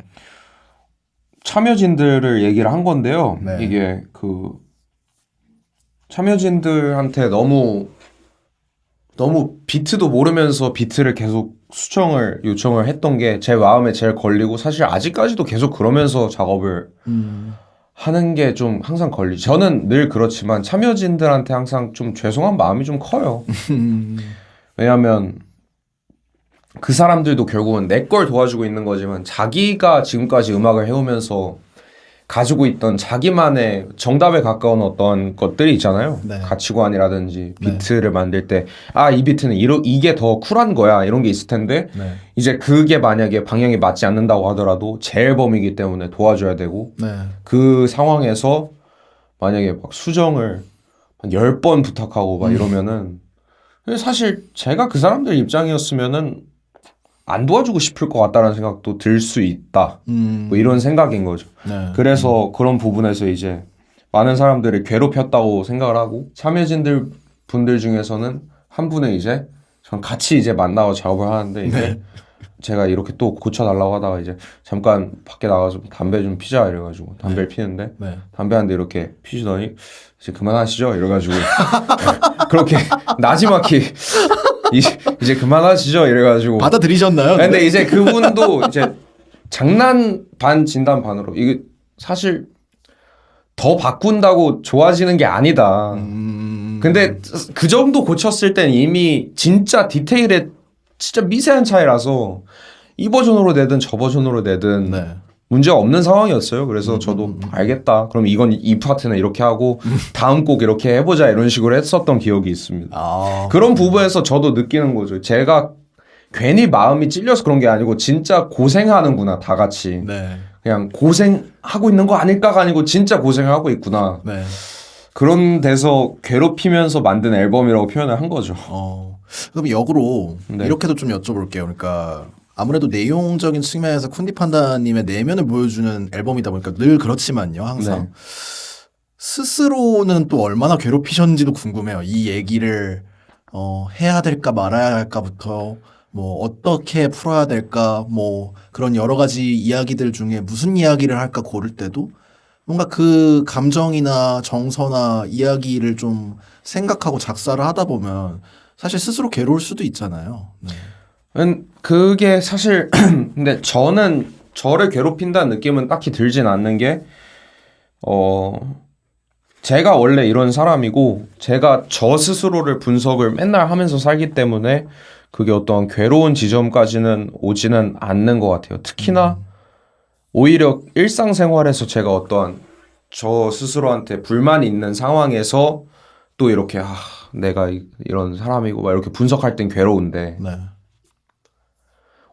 Speaker 1: 참여진들을 얘기를 한 건데요.
Speaker 2: 네.
Speaker 1: 이게 그 참여진들한테 너무 비트도 모르면서 비트를 계속 수정을 요청을 했던 게 제 마음에 제일 걸리고 사실 아직까지도 계속 그러면서 작업을 하는 게 좀 항상 걸리죠. 저는 늘 그렇지만 참여진들한테 항상 좀 죄송한 마음이 좀 커요. 왜냐하면 그 사람들도 결국은 내 걸 도와주고 있는 거지만 자기가 지금까지 음악을 해오면서 가지고 있던 자기만의 정답에 가까운 어떤 것들이 있잖아요.
Speaker 2: 네.
Speaker 1: 가치관이라든지 비트를 만들 때 아, 이 비트는 이게 더 쿨한 거야 이런 게 있을 텐데
Speaker 2: 네.
Speaker 1: 이제 그게 만약에 방향이 맞지 않는다고 하더라도 제 앨범이기 때문에 도와줘야 되고
Speaker 2: 네.
Speaker 1: 그 상황에서 만약에 막 수정을 한 10번 부탁하고 막 이러면은 사실 제가 그 사람들 입장이었으면은 안 도와주고 싶을 것 같다는 생각도 들 수 있다. 뭐 이런 생각인 거죠.
Speaker 2: 네.
Speaker 1: 그래서 그런 부분에서 이제 많은 사람들을 괴롭혔다고 생각을 하고 참여진들 분들 중에서는 한 분은 이제 전 같이 이제 만나고 작업을 하는데 이제
Speaker 2: 네.
Speaker 1: 제가 이렇게 또 고쳐달라고 하다가 이제 잠깐 밖에 나가서 담배 좀 피자 이래가지고 담배를 피는데
Speaker 2: 네.
Speaker 1: 담배 한 대 이렇게 피시더니 이제 그만하시죠 이래가지고 그렇게 나지막히 이제 그만하시죠 이래가지고
Speaker 2: 받아들이셨나요?
Speaker 1: 근데 이제 그분도 이제 장난 반 진담 반으로 이게 사실 더 바꾼다고 좋아지는 게 아니다. 근데 그 정도 고쳤을 땐 이미 진짜 디테일에 진짜 미세한 차이라서 이 버전으로 내든 저 버전으로 내든
Speaker 2: 네.
Speaker 1: 문제 없는 상황이었어요. 그래서 저도 알겠다. 그럼 이건 이 파트는 이렇게 하고 다음 곡 이렇게 해보자 이런 식으로 했었던 기억이 있습니다. 그런 부분에서 저도 느끼는 거죠. 제가 괜히 마음이 찔려서 그런 게 아니고 진짜 고생하는구나 다 같이.
Speaker 2: 네.
Speaker 1: 그냥 고생하고 있는 거 아닐까가 아니고 진짜 고생하고 있구나.
Speaker 2: 네.
Speaker 1: 그런 데서 괴롭히면서 만든 앨범이라고 표현을 한 거죠.
Speaker 2: 그럼 역으로
Speaker 1: 네.
Speaker 2: 이렇게도 좀 여쭤볼게요. 그러니까 아무래도 내용적인 측면에서 쿤디판다님의 내면을 보여주는 앨범이다 보니까 늘 그렇지만요. 항상
Speaker 1: 네.
Speaker 2: 스스로는 또 얼마나 괴롭히셨는지도 궁금해요. 이 얘기를 해야 될까 말아야 할까부터 뭐 어떻게 풀어야 될까 뭐 그런 여러 가지 이야기들 중에 무슨 이야기를 할까 고를 때도 뭔가 그 감정이나 정서나 이야기를 좀 생각하고 작사를 하다 보면 사실 스스로 괴로울 수도 있잖아요. 네.
Speaker 1: 그게 사실 근데 저는 저를 괴롭힌다는 느낌은 딱히 들진 않는 게 제가 원래 이런 사람이고 제가 저 스스로를 분석을 맨날 하면서 살기 때문에 그게 어떤 괴로운 지점까지는 오지는 않는 것 같아요. 특히나 오히려 일상생활에서 제가 어떠한 저 스스로한테 불만이 있는 상황에서 또 이렇게 내가 이런 사람이고 막 이렇게 분석할 땐 괴로운데
Speaker 2: 네.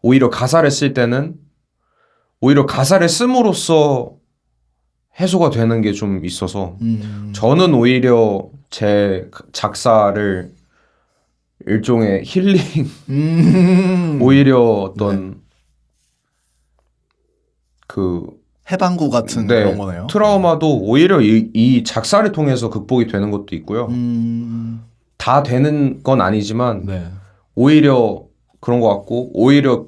Speaker 1: 오히려 가사를 쓸 때는 오히려 가사를 씀으로써 해소가 되는 게 좀 있어서 저는 오히려 제 작사를 일종의 힐링 오히려 어떤 그
Speaker 2: 해방구 같은
Speaker 1: 네,
Speaker 2: 그런 거네요.
Speaker 1: 트라우마도 오히려 이 작사를 통해서 극복이 되는 것도 있고요. 다 되는 건 아니지만
Speaker 2: 네.
Speaker 1: 오히려 그런 것 같고 오히려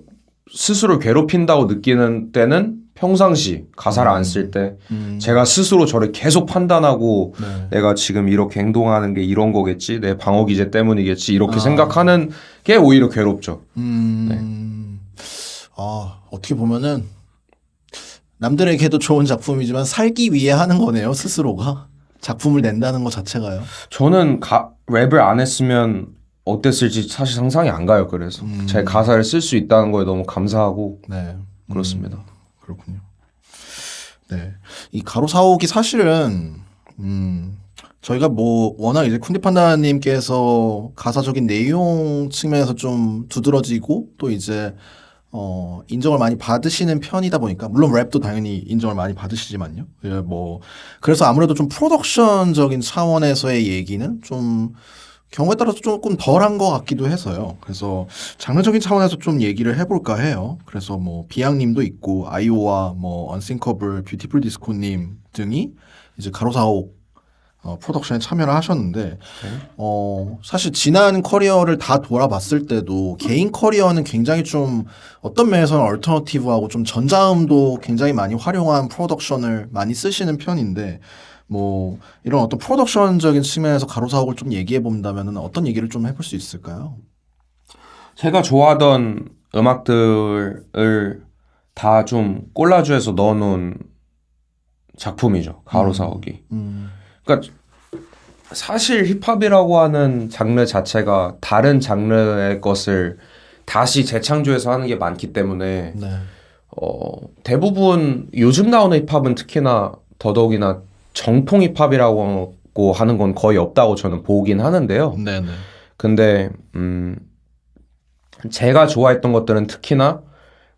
Speaker 1: 스스로 괴롭힌다고 느끼는 때는 평상시 가사를 안 쓸 때 제가 스스로 저를 계속 판단하고
Speaker 2: 네.
Speaker 1: 내가 지금 이렇게 행동하는 게 이런 거겠지 내 방어 기제 때문이겠지 이렇게 생각하는 게 오히려 괴롭죠.
Speaker 2: 어떻게 보면은 남들에게도 좋은 작품이지만 살기 위해 하는 거네요. 스스로가 작품을 낸다는 것 자체가요.
Speaker 1: 저는 랩을 안 했으면 어땠을지 사실 상상이 안 가요. 그래서 제 가사를 쓸 수 있다는 거에 너무 감사하고
Speaker 2: 네.
Speaker 1: 그렇습니다.
Speaker 2: 그렇군요. 네. 이 가로사옥이 사실은 저희가 뭐 워낙 이제 쿤디 판다님께서 가사적인 내용 측면에서 좀 두드러지고 또 이제 인정을 많이 받으시는 편이다 보니까 물론 랩도 당연히 인정을 많이 받으시지만요. 예, 뭐 그래서 아무래도 좀 프로덕션적인 차원에서의 얘기는 좀 경우에 따라서 조금 덜한 것 같기도 해서요. 그래서 장르적인 차원에서 좀 얘기를 해볼까 해요. 그래서 뭐 비양님도 있고 아이오와 뭐 언싱커블, 뷰티풀 디스코님 등이 이제 가로사옥 프로덕션에 참여를 하셨는데 사실 지난 커리어를 다 돌아봤을 때도 개인 커리어는 굉장히 좀 어떤 면에서는 얼터너티브하고 좀 전자음도 굉장히 많이 활용한 프로덕션을 많이 쓰시는 편인데 뭐 이런 어떤 프로덕션적인 측면에서 가로사옥을 좀 얘기해 본다면은 어떤 얘기를 좀 해볼 수 있을까요?
Speaker 1: 제가 좋아하던 음악들을 다 좀 콜라주해서 넣어놓은 작품이죠. 가로사옥이. 그러니까 사실 힙합이라고 하는 장르 자체가 다른 장르의 것을 다시 재창조해서 하는 게 많기 때문에
Speaker 2: 네.
Speaker 1: 대부분 요즘 나오는 힙합은 특히나 더더욱이나 정통 힙합이라고 하는 건 거의 없다고 저는 보긴 하는데요.
Speaker 2: 네네.
Speaker 1: 근데 제가 좋아했던 것들은 특히나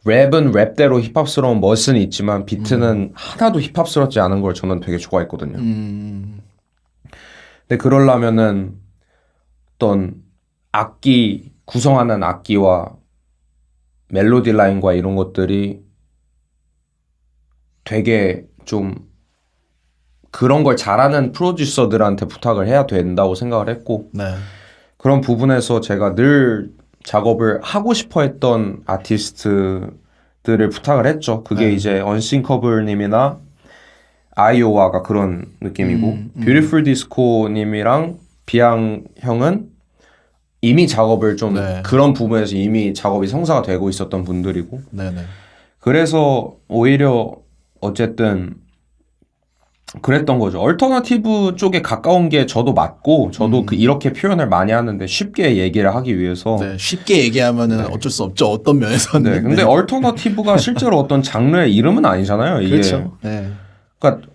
Speaker 1: 랩은 랩대로 힙합스러운 멋은 있지만 비트는 하나도 힙합스럽지 않은 걸 저는 되게 좋아했거든요. 근데 그러려면은 어떤 악기 구성하는 악기와 멜로디 라인과 이런 것들이 되게 좀 그런 걸 잘하는 프로듀서들한테 부탁을 해야 된다고 생각을 했고
Speaker 2: 네.
Speaker 1: 그런 부분에서 제가 늘 작업을 하고 싶어 했던 아티스트들을 부탁을 했죠. 그게
Speaker 2: 네.
Speaker 1: 이제 언싱커블님이나 아이오와가 그런 느낌이고 뷰티풀 디스코님이랑 비양 형은 이미 작업을 좀
Speaker 2: 네.
Speaker 1: 그런 부분에서 이미 작업이 성사가 되고 있었던 분들이고
Speaker 2: 네네.
Speaker 1: 그래서 오히려 어쨌든 그랬던 거죠. 얼터너티브 쪽에 가까운 게 저도 맞고 저도 이렇게 표현을 많이 하는데 쉽게 얘기를 하기 위해서
Speaker 2: 네. 쉽게 얘기하면은 어쩔 수 없죠. 어떤 면에서는.
Speaker 1: 네, 근데 얼터너티브가 실제로 어떤 장르의 이름은 아니잖아요. 이게.
Speaker 2: 그렇죠. 네.
Speaker 1: 그러니까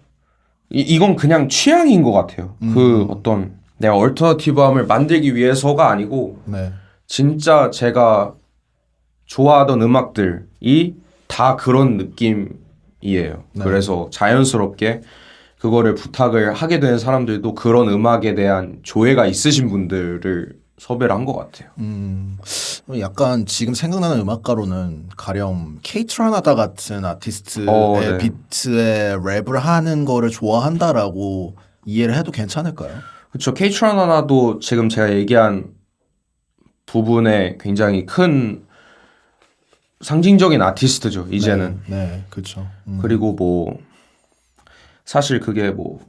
Speaker 1: 이건 그냥 취향인 것 같아요. 그 어떤 내가 얼터너티브함을 만들기 위해서가 아니고
Speaker 2: 네.
Speaker 1: 진짜 제가 좋아하던 음악들이 다 그런 느낌이에요.
Speaker 2: 네.
Speaker 1: 그래서 자연스럽게 그거를 부탁을 하게 된 사람들도 그런 음악에 대한 조예가 있으신 분들을 섭외를 한 것 같아요.
Speaker 2: 약간 지금 생각나는 음악가로는 가령 케이트라나다 같은 아티스트의
Speaker 1: 네.
Speaker 2: 비트에 랩을 하는 거를 좋아한다라고 이해를 해도 괜찮을까요?
Speaker 1: 그렇죠. 케이트라나도 지금 제가 얘기한 부분에 굉장히 큰 상징적인 아티스트죠. 이제는.
Speaker 2: 네, 그렇죠.
Speaker 1: 그리고 뭐 사실 그게 뭐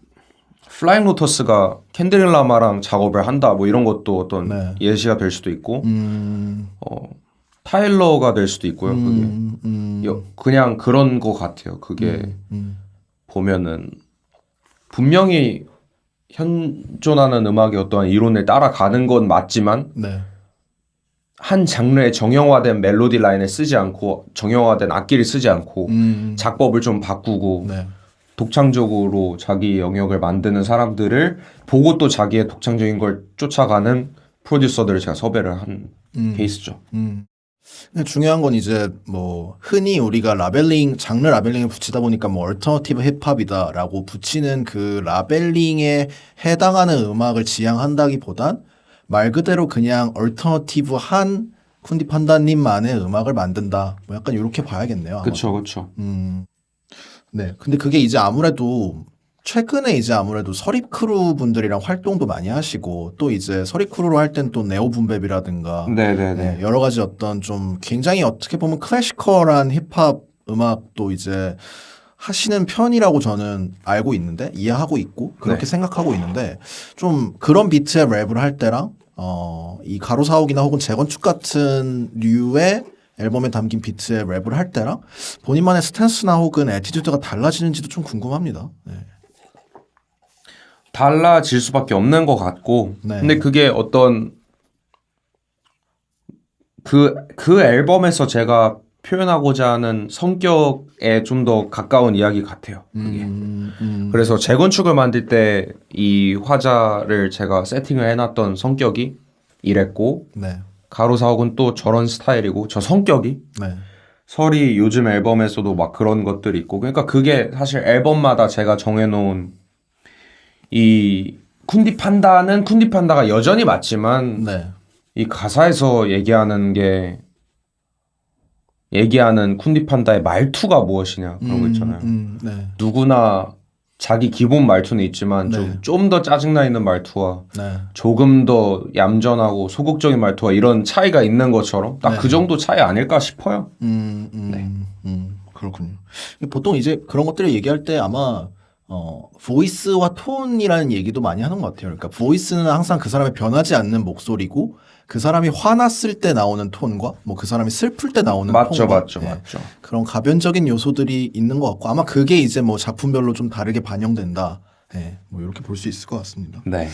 Speaker 1: 플라잉 로터스가 켄드릭 라마랑 작업을 한다 뭐 이런 것도 어떤
Speaker 2: 네.
Speaker 1: 예시가 될 수도 있고 타일러가 될 수도 있고요. 그게 그냥 그런 거 같아요. 그게 보면은 분명히 현존하는 음악의 어떠한 이론을 따라가는 건 맞지만
Speaker 2: 네.
Speaker 1: 한 장르의 정형화된 멜로디 라인을 쓰지 않고 정형화된 악기를 쓰지 않고 작법을 좀 바꾸고
Speaker 2: 네.
Speaker 1: 독창적으로 자기 영역을 만드는 사람들을 보고 또 자기의 독창적인 걸 쫓아가는 프로듀서들을 제가 섭외를 한 케이스죠.
Speaker 2: 근데 중요한 건 이제 뭐 흔히 우리가 장르 라벨링을 붙이다 보니까 뭐 얼터너티브 힙합이다라고 붙이는 그 라벨링에 해당하는 음악을 지향한다기보단 말 그대로 그냥 얼터너티브한 쿤디 판다님만의 음악을 만든다. 뭐 약간 이렇게 봐야겠네요.
Speaker 1: 그렇죠, 그렇죠.
Speaker 2: 네. 근데 그게 이제 아무래도 최근에 이제 아무래도 서립 크루 분들이랑 활동도 많이 하시고 또 이제 서립 크루로 할 땐 또 네오 붐베비라든가
Speaker 1: 네네네.
Speaker 2: 여러 가지 어떤 좀 굉장히 어떻게 보면 클래시컬한 힙합 음악도 이제 하시는 편이라고 저는 알고 있는데 이해하고 있고 그렇게
Speaker 1: 네.
Speaker 2: 생각하고 있는데 좀 그런 비트의 랩을 할 때랑 이 가로사옥이나 혹은 재건축 같은 류의 앨범에 담긴 비트의 랩을 할 때랑 본인만의 스탠스나 혹은 애티튜드가 달라지는지도 좀 궁금합니다. 네.
Speaker 1: 달라질 수밖에 없는 것 같고
Speaker 2: 네.
Speaker 1: 근데 그게 어떤 그 앨범에서 제가 표현하고자 하는 성격에 좀 더 가까운 이야기 같아요. 그게. 그래서 재건축을 만들 때 이 화자를 제가 세팅을 해놨던 성격이 이랬고
Speaker 2: 네.
Speaker 1: 가로사옥은 또 저런 스타일이고 저 성격이
Speaker 2: 네.
Speaker 1: 설이 요즘 앨범에서도 막 그런 것들이 있고 그러니까 그게 사실 앨범마다 제가 정해놓은 이 쿤디 판다가 여전히 맞지만
Speaker 2: 네.
Speaker 1: 이 가사에서 얘기하는 쿤디 판다의 말투가 무엇이냐 그런 거 있잖아요.
Speaker 2: 네.
Speaker 1: 누구나 자기 기본 말투는 있지만
Speaker 2: 네.
Speaker 1: 좀 더 짜증나 있는 말투와
Speaker 2: 네.
Speaker 1: 조금 더 얌전하고 소극적인 말투와 이런 차이가 있는 것처럼 딱
Speaker 2: 네.
Speaker 1: 그 정도 차이 아닐까 싶어요.
Speaker 2: 그렇군요. 보통 이제 그런 것들을 얘기할 때 아마 보이스와 톤이라는 얘기도 많이 하는 것 같아요. 그러니까 보이스는 항상 그 사람의 변하지 않는 목소리고 그 사람이 화났을 때 나오는 톤과 뭐 그 사람이 슬플 때 나오는
Speaker 1: 맞죠,
Speaker 2: 톤과
Speaker 1: 맞죠, 맞죠.
Speaker 2: 그런 가변적인 요소들이 있는 것 같고 아마 그게 이제 뭐 작품별로 좀 다르게 반영된다. 뭐 이렇게 볼 수 있을 것 같습니다.
Speaker 1: 네.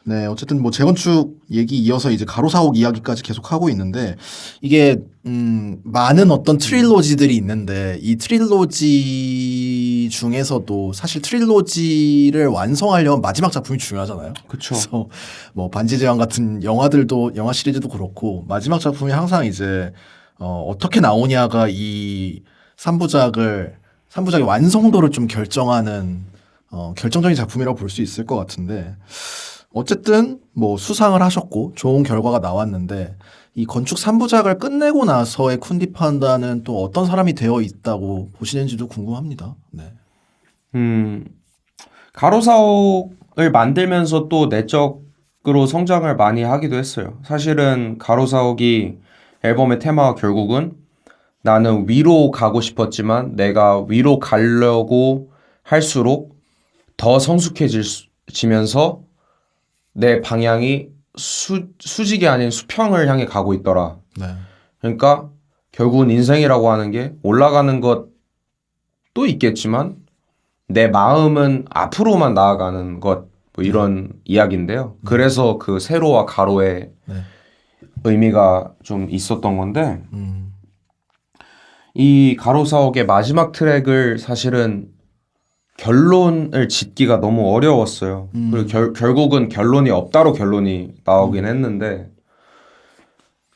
Speaker 2: 네, 어쨌든 뭐 재건축 얘기 이어서 이제 가로사옥 이야기까지 계속 하고 있는데 이게 많은 어떤 트릴로지들이 있는데 이 트릴로지 중에서도 사실 트릴로지를 완성하려면 마지막 작품이 중요하잖아요.
Speaker 1: 그쵸.
Speaker 2: 그래서 뭐 반지의 제왕 같은 영화들도 영화 시리즈도 그렇고 마지막 작품이 항상 이제 어떻게 나오냐가 이 3부작의 완성도를 좀 결정하는 결정적인 작품이라고 볼 수 있을 것 같은데 어쨌든 뭐 수상을 하셨고 좋은 결과가 나왔는데 이 건축 3부작을 끝내고 나서의 쿤디 판다는 또 어떤 사람이 되어 있다고 보시는지도 궁금합니다. 네.
Speaker 1: 가로사옥을 만들면서 또 내적으로 성장을 많이 하기도 했어요. 사실은 가로사옥이 앨범의 테마가 결국은 나는 위로 가고 싶었지만 내가 위로 가려고 할수록 더 성숙해지면서 내 방향이 수직이 아닌 수평을 향해 가고 있더라.
Speaker 2: 네.
Speaker 1: 그러니까 결국은 인생이라고 하는 게 올라가는 것도 있겠지만 내 마음은 앞으로만 나아가는 것, 뭐 이런 이야기인데요. 그래서 그 세로와 가로의
Speaker 2: 네.
Speaker 1: 의미가 좀 있었던 건데 이 가로사옥의 마지막 트랙을 사실은 결론을 짓기가 너무 어려웠어요. 그리고 결국은 결론이 없다로 결론이 나오긴 했는데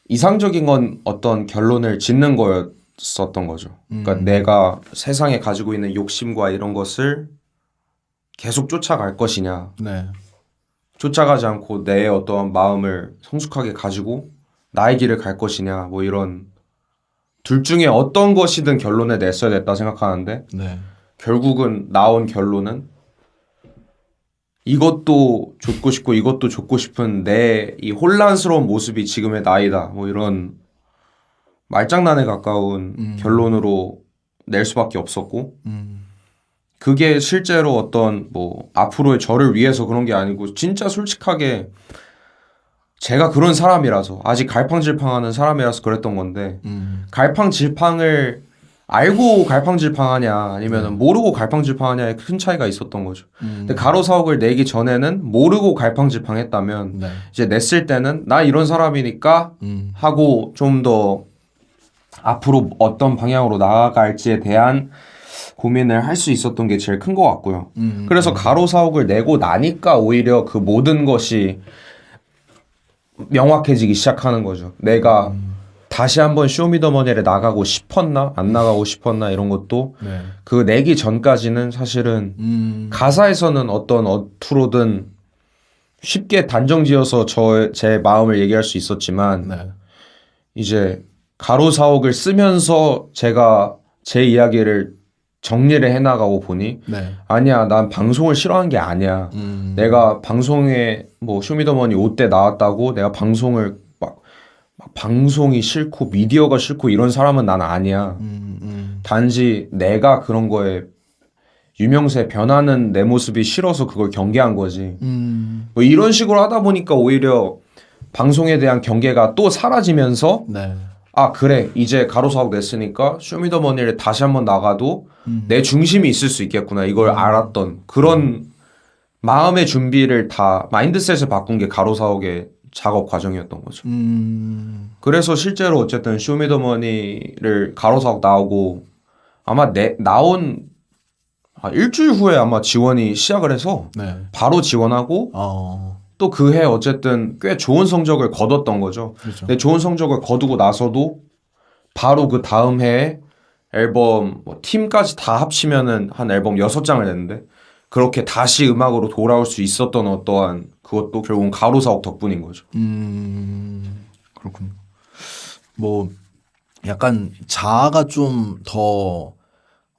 Speaker 1: 이상적인 건 어떤 결론을 짓는 거였었던 거죠. 그러니까 내가 세상에 가지고 있는 욕심과 이런 것을 계속 쫓아갈 것이냐.
Speaker 2: 네.
Speaker 1: 쫓아가지 않고 내 어떠한 마음을 성숙하게 가지고 나의 길을 갈 것이냐. 뭐 이런 둘 중에 어떤 것이든 결론을 냈어야 됐다 생각하는데
Speaker 2: 네.
Speaker 1: 결국은 나온 결론은 이것도 좇고 싶고 이것도 좇고 싶은 내 이 혼란스러운 모습이 지금의 나이다. 뭐 이런 말장난에 가까운 결론으로 낼 수밖에 없었고 그게 실제로 어떤 뭐 앞으로의 저를 위해서 그런 게 아니고 진짜 솔직하게 제가 그런 사람이라서 아직 갈팡질팡하는 사람이라서 그랬던 건데 갈팡질팡을 알고 갈팡질팡하냐 아니면 모르고 갈팡질팡하냐에 큰 차이가 있었던 거죠. 근데 가로 사옥을 내기 전에는 모르고 갈팡질팡했다면
Speaker 2: 네.
Speaker 1: 이제 냈을 때는 나 이런 사람이니까 하고 좀 더 앞으로 어떤 방향으로 나아갈지에 대한 고민을 할 수 있었던 게 제일 큰 것 같고요. 그래서 가로 사옥을 내고 나니까 오히려 그 모든 것이 명확해지기 시작하는 거죠. 내가 다시 한번 쇼미더머니를 나가고 싶었나 안 나가고 싶었나 이런 것도
Speaker 2: 네.
Speaker 1: 그 내기 전까지는 사실은 가사에서는 어떤 어투로든 쉽게 단정지어서 제 마음을 얘기할 수 있었지만
Speaker 2: 네.
Speaker 1: 이제 가로 사옥을 쓰면서 제가 제 이야기를 정리를 해나가고 보니
Speaker 2: 네.
Speaker 1: 아니야 난 방송을 싫어한 게 아니야. 내가 방송에 뭐 쇼미더머니 5대 나왔다고 내가 방송을 막 방송이 싫고 미디어가 싫고 이런 사람은 난 아니야. 단지 내가 그런 거에 유명세 변하는 내 모습이 싫어서 그걸 경계한 거지. 뭐 이런 식으로 하다 보니까 오히려 방송에 대한 경계가 또 사라지면서
Speaker 2: 네.
Speaker 1: 아 그래 이제 가로사옥 냈으니까 쇼미더머니를 다시 한번 나가도 내 중심이 있을 수 있겠구나 이걸 알았던 그런 마음의 준비를 다 마인드셋을 바꾼 게 가로사옥의 작업 과정이었던 거죠. 그래서 실제로 어쨌든 쇼미더머니를 가로사옥 나오고 아마 나온 일주일 후에 아마 지원이 시작을 해서
Speaker 2: 네.
Speaker 1: 바로 지원하고 또 그 해 어쨌든 꽤 좋은 성적을 거뒀던 거죠.
Speaker 2: 그렇죠.
Speaker 1: 근데 좋은 성적을 거두고 나서도 바로 그 다음 해에 앨범 뭐 팀까지 다 합치면은 한 앨범 6장을 냈는데 그렇게 다시 음악으로 돌아올 수 있었던 어떠한 그것도 결국은 가로사옥 덕분인 거죠.
Speaker 2: 그렇군요. 뭐 약간 자아가 좀 더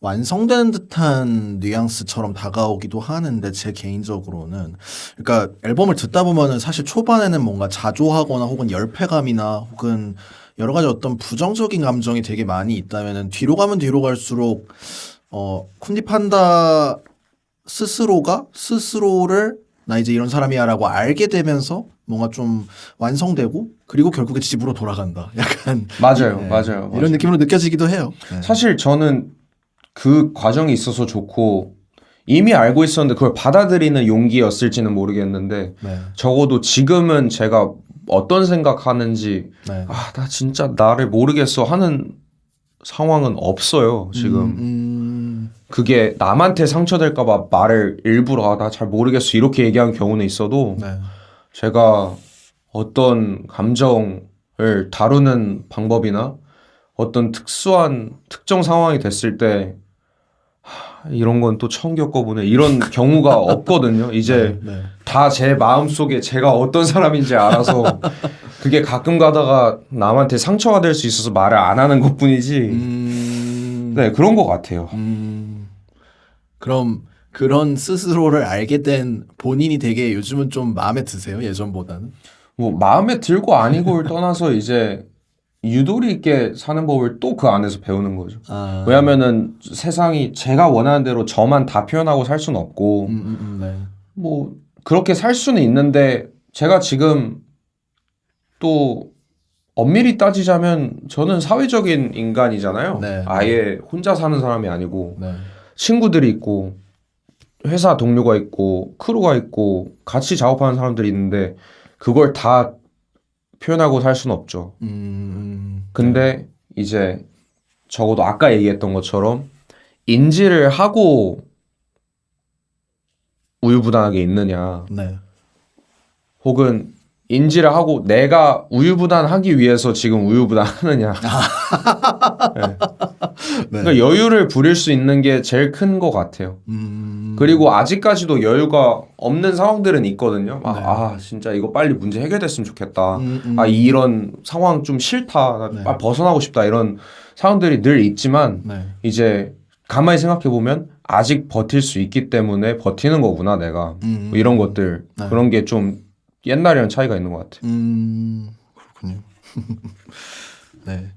Speaker 2: 완성되는 듯한 뉘앙스처럼 다가오기도 하는데 제 개인적으로는 그러니까 앨범을 듣다 보면은 사실 초반에는 뭔가 자조하거나 혹은 열패감이나 혹은 여러 가지 어떤 부정적인 감정이 되게 많이 있다면은 뒤로 가면 뒤로 갈수록 쿤디 판다 스스로가 스스로를 나 이제 이런 사람이야라고 알게 되면서 뭔가 좀 완성되고 그리고 결국에 집으로 돌아간다. 약간
Speaker 1: 맞아요,
Speaker 2: 네.
Speaker 1: 맞아요.
Speaker 2: 이런 느낌으로 느껴지기도 해요. 네.
Speaker 1: 사실 저는 그 과정이 있어서 좋고 이미 알고 있었는데 그걸 받아들이는 용기였을지는 모르겠는데
Speaker 2: 네.
Speaker 1: 적어도 지금은 제가 어떤 생각하는지
Speaker 2: 네.
Speaker 1: 나 진짜 나를 모르겠어 하는 상황은 없어요 지금. 그게 남한테 상처될까봐 말을 일부러 나 잘 모르겠어 이렇게 얘기한 경우는 있어도
Speaker 2: 네.
Speaker 1: 제가 어떤 감정을 다루는 방법이나 어떤 특정 상황이 됐을 때 이런 건 또 처음 겪어보네 이런 경우가 없거든요. 이제
Speaker 2: 네.
Speaker 1: 다 제 마음속에 제가 어떤 사람인지 알아서 그게 가끔 가다가 남한테 상처가 될 수 있어서 말을 안 하는 것뿐이지. 네, 그런 것 같아요.
Speaker 2: 그럼 그런 스스로를 알게 된 본인이 되게 요즘은 좀 마음에 드세요? 예전보다는?
Speaker 1: 뭐 마음에 들고 아니고를 떠나서 이제 유도리 있게 사는 법을 또 그 안에서 배우는 거죠. 왜냐면은 세상이 제가 원하는 대로 저만 다 표현하고 살 수는 없고
Speaker 2: 네.
Speaker 1: 뭐 그렇게 살 수는 있는데 제가 지금 또 엄밀히 따지자면 저는 사회적인 인간이잖아요.
Speaker 2: 네.
Speaker 1: 아예 혼자 사는 사람이 아니고
Speaker 2: 네.
Speaker 1: 친구들이 있고 회사 동료가 있고 크루가 있고 같이 작업하는 사람들이 있는데 그걸 다 표현하고 살 수는 없죠. 근데 이제 적어도 아까 얘기했던 것처럼 인지를 하고 우유부단하게 있느냐
Speaker 2: 네.
Speaker 1: 혹은 인지를 하고 내가 우유부단하기 위해서 지금 우유부단하느냐. 네. 그러니까 여유를 부릴 수 있는 게 제일 큰 것 같아요. 그리고 아직까지도 여유가 없는 상황들은 있거든요. 진짜 이거 빨리 문제 해결됐으면 좋겠다. 이런 상황 좀 싫다. 나 빨리 벗어나고 싶다. 이런 상황들이 늘 있지만 이제 가만히 생각해 보면 아직 버틸 수 있기 때문에 버티는 거구나 내가. 뭐 이런 것들 그런 게 좀 옛날이랑 차이가 있는 것 같아요.
Speaker 2: 그렇군요. 네.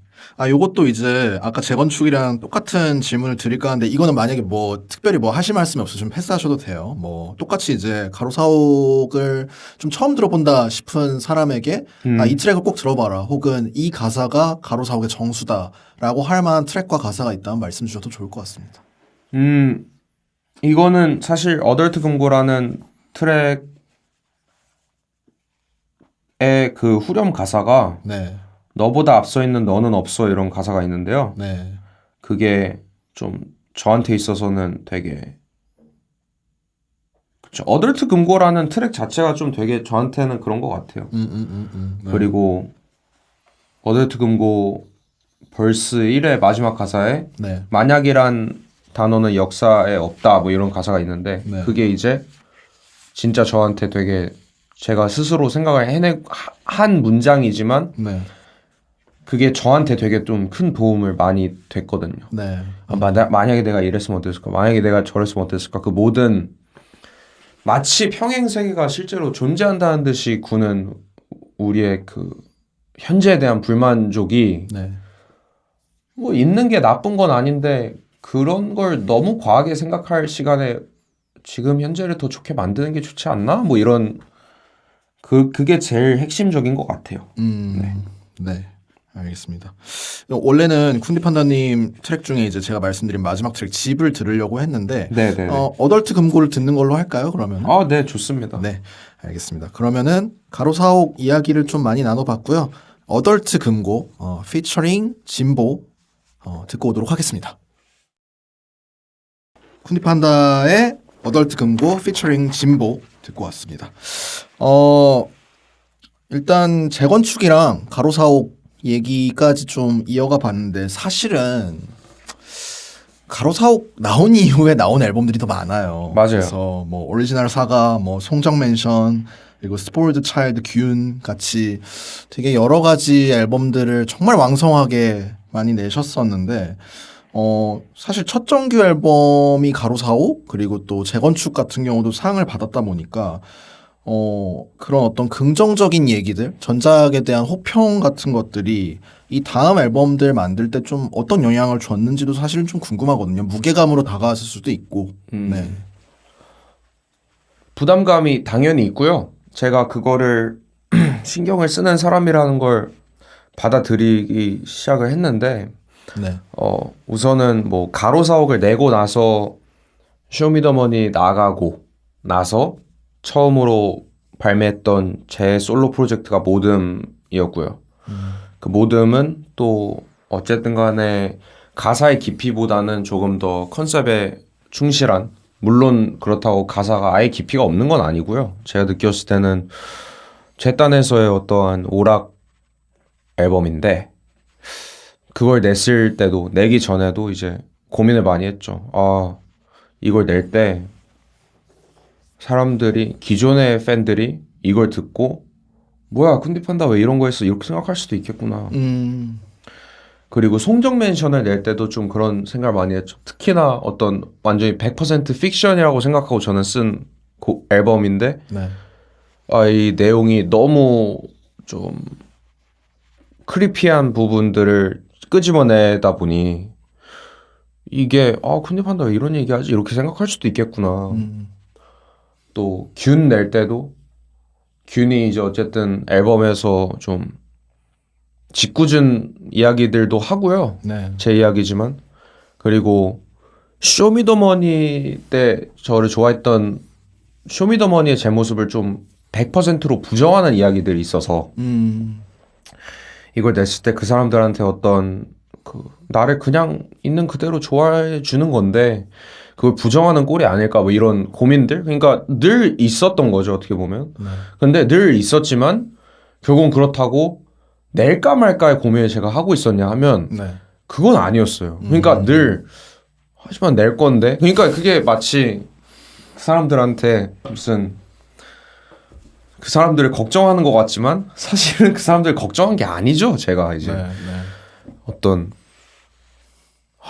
Speaker 2: 요것도 이제 아까 재건축이랑 똑같은 질문을 드릴까 하는데 이거는 만약에 뭐 특별히 뭐 하실 말씀이 없으시면 패스하셔도 돼요. 뭐 똑같이 이제 가로사옥을 좀 처음 들어본다 싶은 사람에게 이 트랙을 꼭 들어봐라. 혹은 이 가사가 가로사옥의 정수다라고 할 만한 트랙과 가사가 있다면 말씀 주셔도 좋을 것 같습니다.
Speaker 1: 이거는 사실 어덜트 금고라는 트랙의 그 후렴 가사가
Speaker 2: 네.
Speaker 1: 너보다 앞서 있는 너는 없어 이런 가사가 있는데요.
Speaker 2: 네.
Speaker 1: 그게 좀 저한테 있어서는 되게 그쵸. 어덜트 금고라는 트랙 자체가 좀 되게 저한테는 그런 것 같아요.
Speaker 2: 네.
Speaker 1: 그리고 어덜트 금고 벌스 1의 마지막 가사에
Speaker 2: 네.
Speaker 1: 만약이란 단어는 역사에 없다 뭐 이런 가사가 있는데
Speaker 2: 네.
Speaker 1: 그게 이제 진짜 저한테 되게 제가 스스로 생각을 한 문장이지만
Speaker 2: 네.
Speaker 1: 그게 저한테 되게 좀 큰 도움을 많이 됐거든요.
Speaker 2: 네.
Speaker 1: 만약에 내가 이랬으면 어땠을까? 만약에 내가 저랬으면 어땠을까? 그 모든 마치 평행 세계가 실제로 존재한다는 듯이 구는 우리의 그 현재에 대한 불만족이
Speaker 2: 네.
Speaker 1: 뭐 있는 게 나쁜 건 아닌데 그런 걸 너무 과하게 생각할 시간에 지금 현재를 더 좋게 만드는 게 좋지 않나? 뭐 이런 그게 제일 핵심적인 것 같아요.
Speaker 2: 네. 알겠습니다. 원래는 쿤디 판다님 트랙 중에 이제 제가 말씀드린 마지막 트랙 집을 들으려고 했는데
Speaker 1: 네네.
Speaker 2: 어덜트 금고를 듣는 걸로 할까요? 그러면?
Speaker 1: 네, 좋습니다.
Speaker 2: 네, 알겠습니다. 그러면은 가로사옥 이야기를 좀 많이 나눠봤고요. 어덜트 금고 피처링 진보 듣고 오도록 하겠습니다. 쿤디 판다의 어덜트 금고 피처링 진보 듣고 왔습니다. 일단 재건축이랑 가로사옥 얘기까지 좀 이어가 봤는데 사실은 가로사옥 나온 이후에 나온 앨범들이 더 많아요.
Speaker 1: 맞아요.
Speaker 2: 그래서 뭐 오리지널 사가, 뭐 송정 맨션, 그리고 스포일드 차일드 균 같이 되게 여러 가지 앨범들을 정말 왕성하게 많이 내셨었는데 사실 첫 정규 앨범이 가로사옥 그리고 또 재건축 같은 경우도 상을 받았다 보니까 그런 어떤 긍정적인 얘기들, 전작에 대한 호평 같은 것들이 이 다음 앨범들 만들 때 좀 어떤 영향을 줬는지도 사실은 좀 궁금하거든요. 무게감으로 다가왔을 수도 있고. 네.
Speaker 1: 부담감이 당연히 있고요. 제가 그거를 신경을 쓰는 사람이라는 걸 받아들이기 시작을 했는데
Speaker 2: 네.
Speaker 1: 우선은 뭐 가로사옥을 내고 나서 쇼미더머니 나가고 나서 처음으로 발매했던 제 솔로 프로젝트가 모듬이었고요. 그 모듬은 또 어쨌든 간에 가사의 깊이보다는 조금 더 컨셉에 충실한, 물론 그렇다고 가사가 아예 깊이가 없는 건 아니고요. 제가 느꼈을 때는 제 딴에서의 어떠한 오락 앨범인데 그걸 냈을 때도, 내기 전에도 이제 고민을 많이 했죠. 이걸 낼 때 사람들이, 기존의 팬들이 이걸 듣고 뭐야 쿤디 판다 왜 이런 거 했어 이렇게 생각할 수도 있겠구나. 그리고 송정맨션을 낼 때도 좀 그런 생각을 많이 했죠. 특히나 어떤 완전히 100% 픽션이라고 생각하고 저는 쓴 앨범인데
Speaker 2: 네.
Speaker 1: 이 내용이 너무 좀 크리피한 부분들을 끄집어내다 보니 이게 쿤디 판다 왜 이런 얘기하지 이렇게 생각할 수도 있겠구나. 또 균 낼 때도 균이 이제 어쨌든 앨범에서 좀 짓궂은 이야기들도 하고요.
Speaker 2: 네.
Speaker 1: 제 이야기지만. 그리고 쇼미더머니 때 저를 좋아했던 쇼미더머니의 제 모습을 좀 100%로 부정하는 이야기들이 있어서 이걸 냈을 때 그 사람들한테 어떤 나를 그냥 있는 그대로 좋아해 주는 건데 그걸 부정하는 꼴이 아닐까 뭐 이런 고민들. 그러니까 늘 있었던 거죠 어떻게 보면. 근데 늘 있었지만 결국은 그렇다고 낼까 말까의 고민을 제가 하고 있었냐 하면
Speaker 2: 네.
Speaker 1: 그건 아니었어요. 그러니까 늘 하지만 낼 건데. 그러니까 그게 마치 그 사람들한테 무슨 그 사람들을 걱정하는 것 같지만 사실은 그 사람들 걱정한 게 아니죠. 제가 이제
Speaker 2: 네.
Speaker 1: 어떤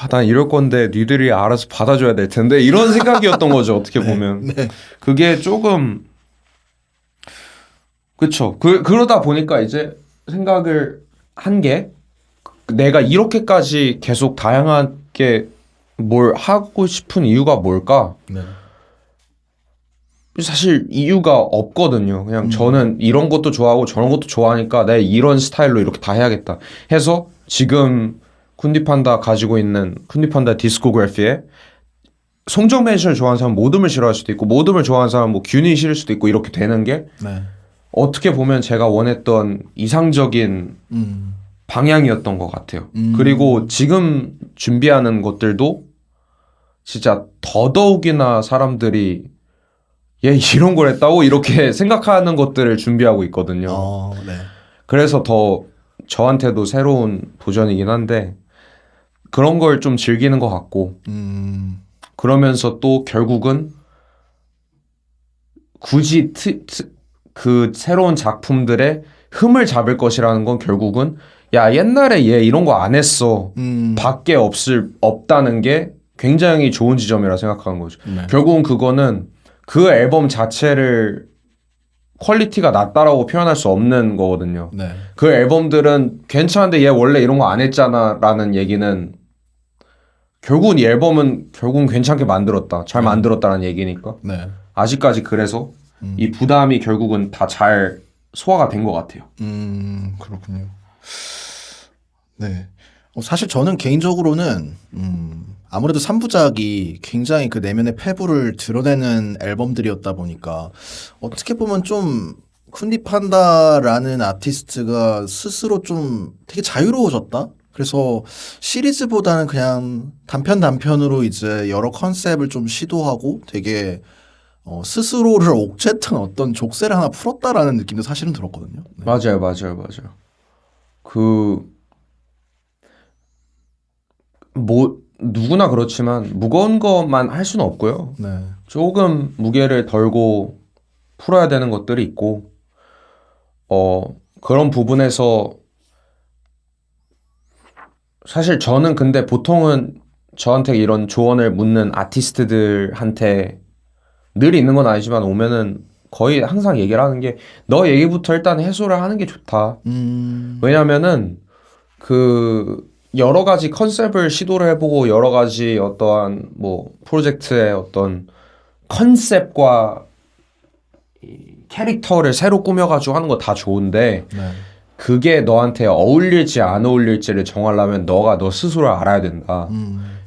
Speaker 1: 난 이럴 건데 니들이 알아서 받아줘야 될 텐데 이런 생각이었던 거죠. 어떻게 보면.
Speaker 2: 네.
Speaker 1: 그게 조금 그쵸. 그러다 보니까 이제 생각을 한 게 내가 이렇게까지 계속 다양하게 뭘 하고 싶은 이유가 뭘까?
Speaker 2: 네.
Speaker 1: 사실 이유가 없거든요. 그냥 저는 이런 것도 좋아하고 저런 것도 좋아하니까 내가 이런 스타일로 이렇게 다 해야겠다 해서 지금 쿤디판다 가지고 있는 쿤디판다 디스코그래피에 송정맨션을 좋아하는 사람은 모듬을 싫어할 수도 있고 모듬을 좋아하는 사람은 뭐 균이 싫을 수도 있고 이렇게 되는 게
Speaker 2: 네.
Speaker 1: 어떻게 보면 제가 원했던 이상적인 방향이었던 것 같아요. 그리고 지금 준비하는 것들도 진짜 더더욱이나 사람들이 얘 이런 걸 했다고 이렇게 생각하는 것들을 준비하고 있거든요.
Speaker 2: 네.
Speaker 1: 그래서 더 저한테도 새로운 도전이긴 한데 그런 걸 좀 즐기는 것 같고 그러면서 또 결국은 굳이 그 새로운 작품들의 흠을 잡을 것이라는 건 결국은 야 옛날에 얘 이런 거 안 했어 밖에 없다는 게 굉장히 좋은 지점이라 생각하는 거죠.
Speaker 2: 네.
Speaker 1: 결국은 그거는 그 앨범 자체를 퀄리티가 낮다라고 표현할 수 없는 거거든요.
Speaker 2: 네.
Speaker 1: 그 앨범들은 괜찮은데 얘 원래 이런 거 안 했잖아 라는 얘기는 결국은 이 앨범은 결국은 괜찮게 만들었다. 잘 만들었다는 얘기니까.
Speaker 2: 네.
Speaker 1: 아직까지 그래서 이 부담이 결국은 다 잘 소화가 된 것 같아요.
Speaker 2: 그렇군요. 네. 사실 저는 개인적으로는 아무래도 3부작이 굉장히 그 내면의 패부를 드러내는 앨범들이었다 보니까 어떻게 보면 좀 쿤디판다라는 아티스트가 스스로 좀 되게 자유로워졌다? 그래서 시리즈보다는 그냥 단편으로 이제 여러 컨셉을 좀 시도하고 되게 스스로를 옥죄던 어떤 족쇄를 하나 풀었다라는 느낌도 사실은 들었거든요. 네.
Speaker 1: 맞아요. 누구나 그렇지만 무거운 것만 할 수는 없고요.
Speaker 2: 네.
Speaker 1: 조금 무게를 덜고 풀어야 되는 것들이 있고, 그런 부분에서 사실 저는 근데 보통은 저한테 이런 조언을 묻는 아티스트들한테 늘 있는 건 아니지만 오면은 거의 항상 얘기를 하는 게 너 얘기부터 일단 해소를 하는 게 좋다. 왜냐면은 그 여러 가지 컨셉을 시도를 해보고 여러 가지 어떠한 뭐 프로젝트의 어떤 컨셉과 이 캐릭터를 새로 꾸며가지고 하는 거 다 좋은데
Speaker 2: 네.
Speaker 1: 그게 너한테 어울릴지 안 어울릴지를 정하려면 너가 너 스스로 알아야 된다.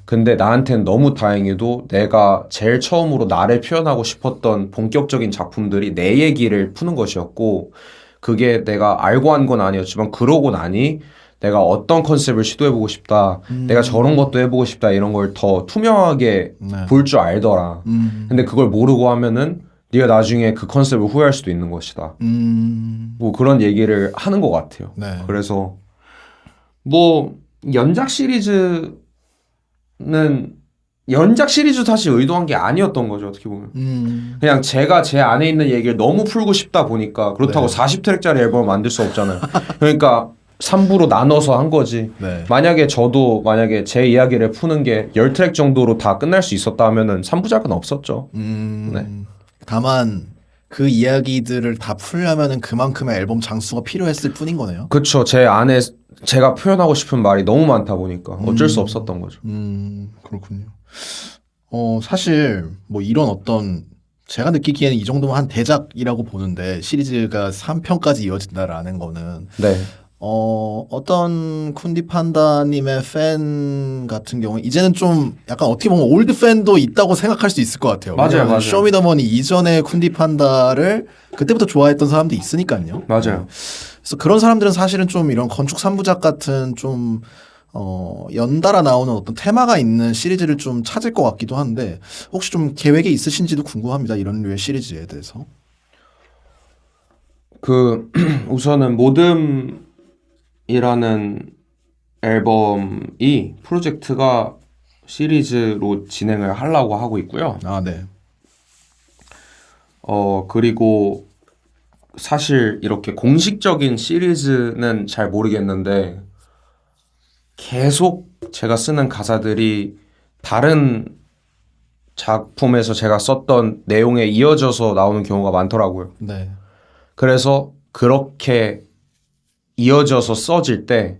Speaker 1: 근데 나한테는 너무 다행히도 내가 제일 처음으로 나를 표현하고 싶었던 본격적인 작품들이 내 얘기를 푸는 것이었고 그게 내가 알고 한 건 아니었지만 그러고 나니 내가 어떤 컨셉을 시도해보고 싶다. 내가 저런 것도 해보고 싶다. 이런 걸 더 투명하게
Speaker 2: 네.
Speaker 1: 볼 줄 알더라. 근데 그걸 모르고 하면은 네가 나중에 그 컨셉을 후회할 수도 있는 것이다. 뭐 그런 얘기를 하는 것 같아요.
Speaker 2: 네.
Speaker 1: 그래서 뭐 연작 시리즈도 사실 의도한 게 아니었던 거죠. 어떻게 보면. 그냥 제가 제 안에 있는 얘기를 너무 풀고 싶다 보니까 그렇다고
Speaker 2: 네.
Speaker 1: 40트랙짜리 앨범을 만들 수 없잖아요. 그러니까 3부로 나눠서 한 거지.
Speaker 2: 네.
Speaker 1: 만약에 제 이야기를 푸는 게 10트랙 정도로 다 끝날 수 있었다 하면은 3부작은 없었죠. 네.
Speaker 2: 다만 그 이야기들을 다 풀려면은 그만큼의 앨범 장수가 필요했을 뿐인 거네요.
Speaker 1: 그쵸. 제 안에 제가 표현하고 싶은 말이 너무 많다 보니까 어쩔 수 없었던 거죠.
Speaker 2: 그렇군요. 사실 뭐 이런 어떤 제가 느끼기에는 이 정도면 한 대작이라고 보는데 시리즈가 3편까지 이어진다라는 거는
Speaker 1: 네.
Speaker 2: 어떤 쿤디판다님의 팬 같은 경우 이제는 좀 약간 어떻게 보면 올드 팬도 있다고 생각할 수 있을 것 같아요.
Speaker 1: 맞아요.
Speaker 2: 쇼미더머니 이전의 쿤디판다를 그때부터 좋아했던 사람도 있으니까요.
Speaker 1: 맞아요.
Speaker 2: 그래서 그런 사람들은 사실은 좀 이런 건축 3부작 같은 좀 연달아 나오는 어떤 테마가 있는 시리즈를 좀 찾을 것 같기도 한데 혹시 좀 계획이 있으신지도 궁금합니다. 이런 류의 시리즈에 대해서.
Speaker 1: 우선은 모듬이라는 앨범이 프로젝트가 시리즈로 진행을 하려고 하고 있고요.
Speaker 2: 아, 네.
Speaker 1: 그리고 사실 이렇게 공식적인 시리즈는 잘 모르겠는데 계속 제가 쓰는 가사들이 다른 작품에서 제가 썼던 내용에 이어져서 나오는 경우가 많더라고요.
Speaker 2: 네.
Speaker 1: 그래서 그렇게 이어져서 써질 때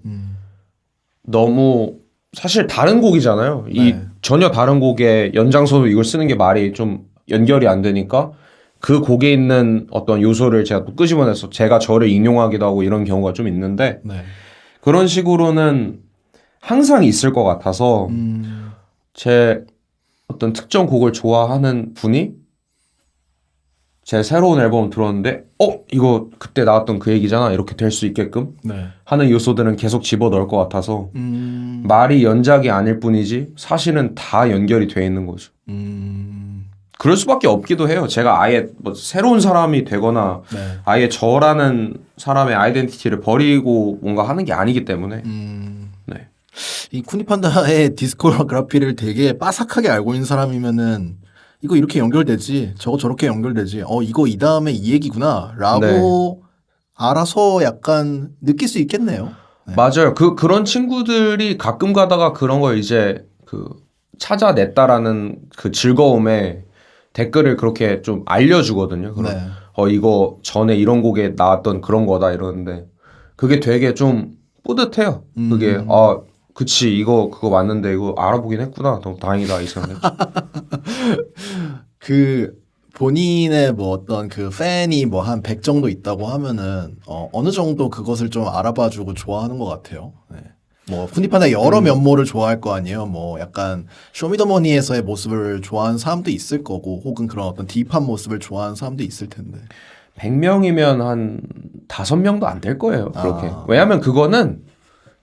Speaker 1: 너무 사실 다른 곡이잖아요. 이
Speaker 2: 네.
Speaker 1: 전혀 다른 곡에 연장선으로 이걸 쓰는 게 말이 좀 연결이 안 되니까 그 곡에 있는 어떤 요소를 제가 또 끄집어내서 제가 저를 인용하기도 하고 이런 경우가 좀 있는데
Speaker 2: 네.
Speaker 1: 그런 식으로는 항상 있을 것 같아서 제 어떤 특정 곡을 좋아하는 분이 제 새로운 앨범 들었는데 이거 그때 나왔던 그 얘기잖아 이렇게 될 수 있게끔
Speaker 2: 네.
Speaker 1: 하는 요소들은 계속 집어넣을 것 같아서 말이 연작이 아닐 뿐이지 사실은 다 연결이 돼 있는 거죠. 그럴 수밖에 없기도 해요. 제가 아예 뭐 새로운 사람이 되거나
Speaker 2: 네.
Speaker 1: 아예 저라는 사람의 아이덴티티를 버리고 뭔가 하는 게 아니기 때문에 네.
Speaker 2: 이 쿠니판다의 디스코그래피를 되게 빠삭하게 알고 있는 사람이면은 이거 이렇게 연결되지, 저거 저렇게 연결되지, 이거 이 다음에 이 얘기구나 라고 알아서 약간 느낄 수 있겠네요. 네.
Speaker 1: 맞아요. 그런 친구들이 가끔 가다가 그런 걸 이제 그 찾아냈다라는 그 즐거움에 댓글을 그렇게 좀 알려주거든요. 그럼
Speaker 2: 네.
Speaker 1: 이거 전에 이런 곡에 나왔던 그런 거다 이러는데 그게 되게 좀 뿌듯해요. 그게 그치 그거 맞는데 이거 알아보긴 했구나. 너무 다행이다 이 생각했죠.
Speaker 2: 그 본인의 뭐 어떤 그 팬이 뭐 한 100 정도 있다고 하면은 어느 정도 그것을 좀 알아봐주고 좋아하는 것 같아요. 네. 뭐 쿠니판다 여러 면모를 좋아할 거 아니에요. 뭐 약간 쇼미더머니에서의 모습을 좋아하는 사람도 있을 거고, 혹은 그런 어떤 딥한 모습을 좋아하는 사람도 있을 텐데.
Speaker 1: 100명이면 한 5명도 안 될 거예요. 그렇게.
Speaker 2: 아.
Speaker 1: 왜냐하면 그거는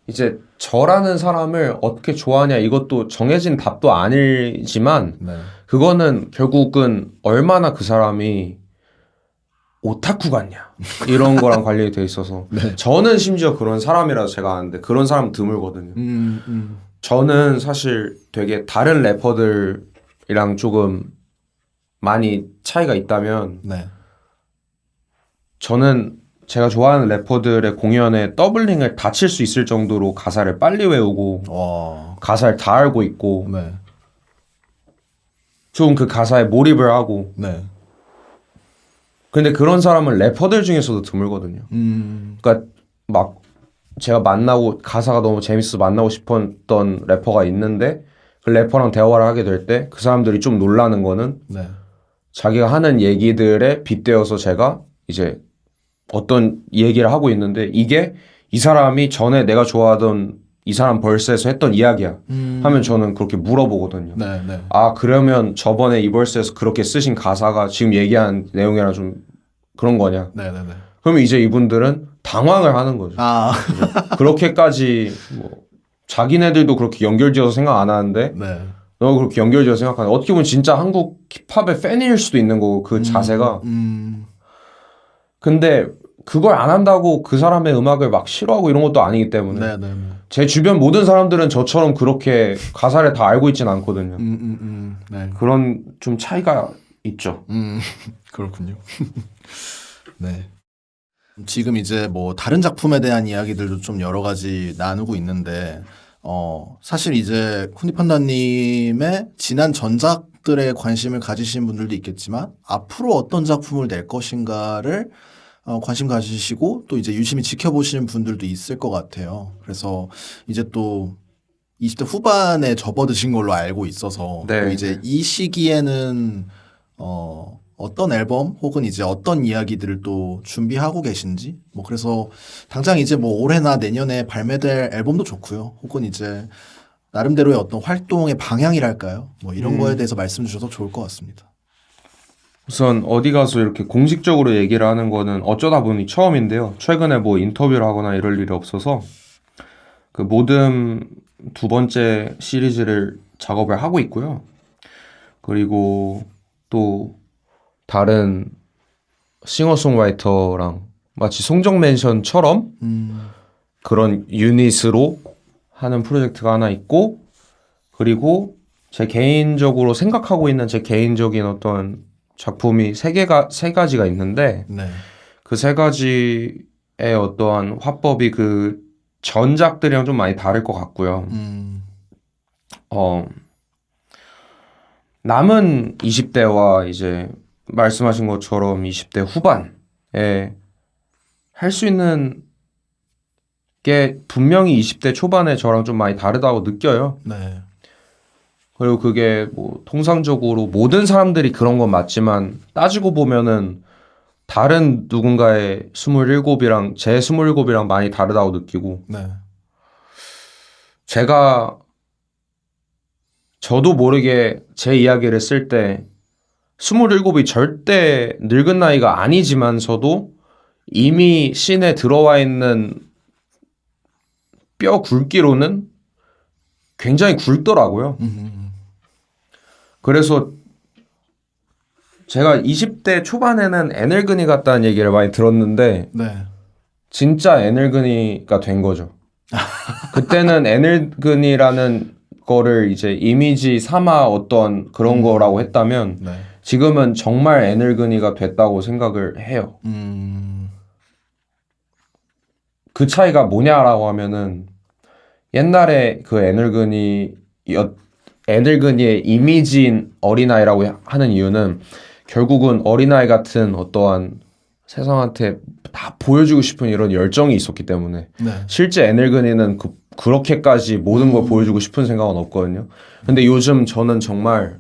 Speaker 1: 이제 저라는 사람을 어떻게 좋아하냐 이것도 정해진 답도 아니지만
Speaker 2: 네.
Speaker 1: 그거는 결국은 얼마나 그 사람이 오타쿠 같냐 이런 거랑 관련이 돼 있어서 저는 심지어 그런 사람이라서 제가 아는데 그런 사람 드물거든요. 저는 사실 되게 다른 래퍼들이랑 조금 많이 차이가 있다면
Speaker 2: 네.
Speaker 1: 저는 제가 좋아하는 래퍼들의 공연에 더블링을 다 칠 수 있을 정도로 가사를 빨리 외우고 가사를 다 알고 있고
Speaker 2: 네.
Speaker 1: 좀 그 가사에 몰입을 하고
Speaker 2: 네.
Speaker 1: 근데 그런 사람은 래퍼들 중에서도 드물거든요. 그러니까 막 제가 만나고 가사가 너무 재밌어서 만나고 싶었던 래퍼가 있는데 그 래퍼랑 대화를 하게 될 때 그 사람들이 좀 놀라는 거는
Speaker 2: 네.
Speaker 1: 자기가 하는 얘기들에 빗대어서 제가 이제 어떤 얘기를 하고 있는데 이게 이 사람이 전에 내가 좋아하던 이 사람 벌스에서 했던 이야기야 하면 저는 그렇게 물어보거든요.
Speaker 2: 네. 네.
Speaker 1: 아 그러면 저번에 이 벌스에서 그렇게 쓰신 가사가 지금 얘기한 내용이랑 좀 그런 거냐.
Speaker 2: 네. 네. 네.
Speaker 1: 그러면 이제 이분들은 당황을 하는 거죠.
Speaker 2: 아.
Speaker 1: 그렇게까지 뭐 자기네들도 그렇게 연결지어서 생각 안 하는데
Speaker 2: 네.
Speaker 1: 너 그렇게 연결지어서 생각하는 어떻게 보면 진짜 한국 힙합의 팬일 수도 있는 거고 그 자세가 근데 그걸 안 한다고 그 사람의 음악을 막 싫어하고 이런 것도 아니기 때문에
Speaker 2: 네. 네. 네.
Speaker 1: 제 주변 모든 사람들은 저처럼 그렇게 가사를 다 알고 있진 않거든요.
Speaker 2: 네.
Speaker 1: 그런 좀 차이가 있죠.
Speaker 2: 그렇군요. 네. 지금 이제 뭐 다른 작품에 대한 이야기들도 좀 여러 가지 나누고 있는데, 사실 이제 쿠니판다님의 지난 전작들에 관심을 가지신 분들도 있겠지만, 앞으로 어떤 작품을 낼 것인가를 관심 가지시고 또 이제 유심히 지켜보시는 분들도 있을 것 같아요. 그래서 이제 또 20대 후반에 접어드신 걸로 알고 있어서
Speaker 1: 네.
Speaker 2: 또 이제 이 시기에는 어떤 앨범 혹은 이제 어떤 이야기들을 또 준비하고 계신지 뭐 그래서 당장 이제 뭐 올해나 내년에 발매될 앨범도 좋고요. 혹은 이제 나름대로의 어떤 활동의 방향이랄까요? 뭐 이런 거에 대해서 말씀 주셔서 좋을 것 같습니다.
Speaker 1: 우선 어디 가서 이렇게 공식적으로 얘기를 하는 거는 어쩌다 보니 처음인데요. 최근에 뭐 인터뷰를 하거나 이럴 일이 없어서 그 모든 2번째 시리즈를 작업을 하고 있고요. 그리고 또 다른 싱어송라이터랑 마치 송정맨션처럼 그런 유닛으로 하는 프로젝트가 하나 있고 그리고 제 개인적으로 생각하고 있는 제 개인적인 어떤 작품이 세 가지가 있는데
Speaker 2: 네.
Speaker 1: 그 3가지의 어떠한 화법이 그 전작들이랑 좀 많이 다를 것 같고요. 남은 20대와 이제 말씀하신 것처럼 20대 후반에 할 수 있는 게 분명히 20대 초반에 저랑 좀 많이 다르다고 느껴요.
Speaker 2: 네.
Speaker 1: 그리고 그게 뭐 통상적으로 모든 사람들이 그런 건 맞지만 따지고 보면은 다른 누군가의 27이랑 제 27이랑 많이 다르다고 느끼고
Speaker 2: 네.
Speaker 1: 제가 저도 모르게 제 이야기를 쓸 때 27이 절대 늙은 나이가 아니지만서도 이미 씬에 들어와 있는 뼈 굵기로는 굉장히 굵더라고요. 그래서 제가 20대 초반에는 애늙은이 같다는 얘기를 많이 들었는데
Speaker 2: 네.
Speaker 1: 진짜 애늙은이가 된 거죠. 그때는 애늙은이라는 거를 이제 이미지 삼아 어떤 그런 거라고 했다면
Speaker 2: 네.
Speaker 1: 지금은 정말 애늙은이가 됐다고 생각을 해요. 그 차이가 뭐냐라고 하면은 옛날에 그 애늙은이의 이미지인 어린아이라고 하는 이유는 결국은 어린아이 같은 어떠한 세상한테 다 보여주고 싶은 이런 열정이 있었기 때문에
Speaker 2: 네.
Speaker 1: 실제 애늙은이는 그렇게까지 모든 걸 보여주고 싶은 생각은 없거든요. 근데 요즘 저는 정말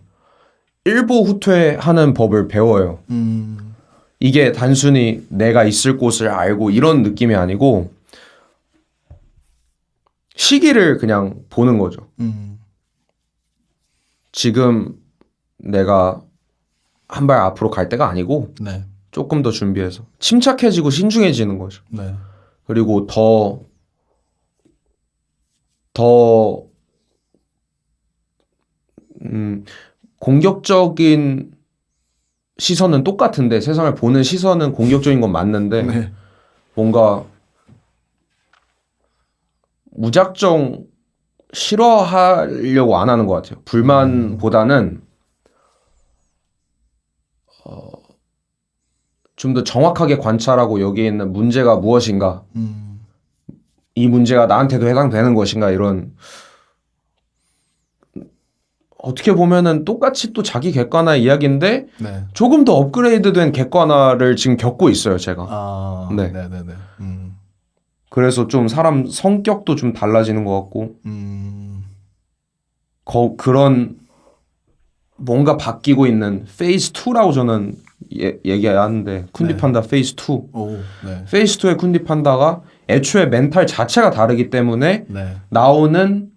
Speaker 1: 일보 후퇴하는 법을 배워요. 이게 단순히 내가 있을 곳을 알고 이런 느낌이 아니고 시기를 그냥 보는 거죠. 지금 내가 한 발 앞으로 갈 때가 아니고
Speaker 2: 네.
Speaker 1: 조금 더 준비해서 침착해지고 신중해지는 거죠.
Speaker 2: 네.
Speaker 1: 그리고 더 공격적인 시선은 똑같은데 세상을 보는 시선은 공격적인 건 맞는데
Speaker 2: 네.
Speaker 1: 뭔가 무작정 싫어하려고 안 하는 것 같아요. 불만보다는 좀 더 정확하게 관찰하고 여기에 있는 문제가 무엇인가, 이 문제가 나한테도 해당되는 것인가 이런 어떻게 보면은 똑같이 또 자기 객관화 이야기인데
Speaker 2: 네.
Speaker 1: 조금 더 업그레이드된 객관화를 지금 겪고 있어요, 제가.
Speaker 2: 아.
Speaker 1: 네.
Speaker 2: 네, 네, 네.
Speaker 1: 그래서 좀 사람 성격도 좀 달라지는 것 같고 그런 뭔가 바뀌고 있는 페이즈 2라고 저는 얘기하는데 쿤디판다 페이즈 2.
Speaker 2: 오. 네.
Speaker 1: 페이즈 2의 쿤디판다가 애초에 멘탈 자체가 다르기 때문에
Speaker 2: 네.
Speaker 1: 나오는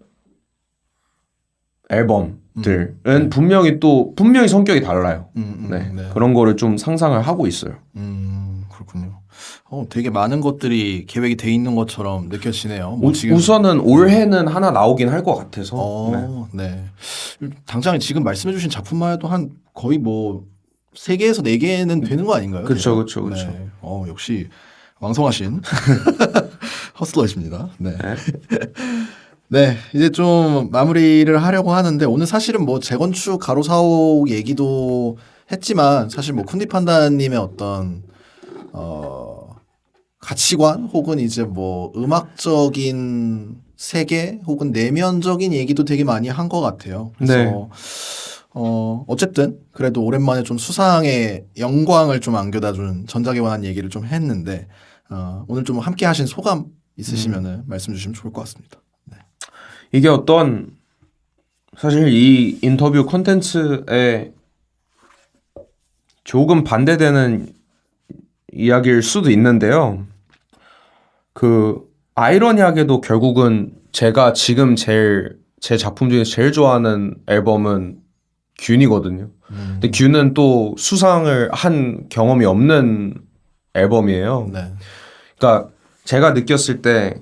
Speaker 1: 앨범들은 분명히 성격이 달라요. 네.
Speaker 2: 네.
Speaker 1: 그런 거를 좀 상상을 하고 있어요.
Speaker 2: 그렇군요. 되게 많은 것들이 계획이 돼 있는 것처럼 느껴지네요. 뭐 지금
Speaker 1: 우선은 올해는 하나 나오긴 할 것 같아서.
Speaker 2: 네. 당장 지금 말씀해주신 작품만 해도 한 거의 뭐 3개에서 4개는 되는 거 아닌가요?
Speaker 1: 그렇죠,
Speaker 2: 제가?
Speaker 1: 그렇죠.
Speaker 2: 네. 역시 왕성하신 허슬러십니다. 네. 네, 이제 좀 마무리를 하려고 하는데 오늘 사실은 뭐 재건축 가로사옥 얘기도 했지만 사실 뭐 쿤디판다님의 어떤 가치관 혹은 이제 뭐 음악적인 세계 혹은 내면적인 얘기도 되게 많이 한 것 같아요. 그래서
Speaker 1: 네.
Speaker 2: 어쨌든 그래도 오랜만에 좀 수상의 영광을 좀 안겨다준 전작에 관한 얘기를 좀 했는데 오늘 좀 함께 하신 소감 있으시면은 말씀 주시면 좋을 것 같습니다. 네.
Speaker 1: 이게 사실 이 인터뷰 콘텐츠에 조금 반대되는 이야기일 수도 있는데요. 아이러니하게도 결국은 제가 지금 제 작품 중에서 제일 좋아하는 앨범은 균이거든요. 근데 균은 또 수상을 한 경험이 없는 앨범이에요.
Speaker 2: 네.
Speaker 1: 그러니까 제가 느꼈을 때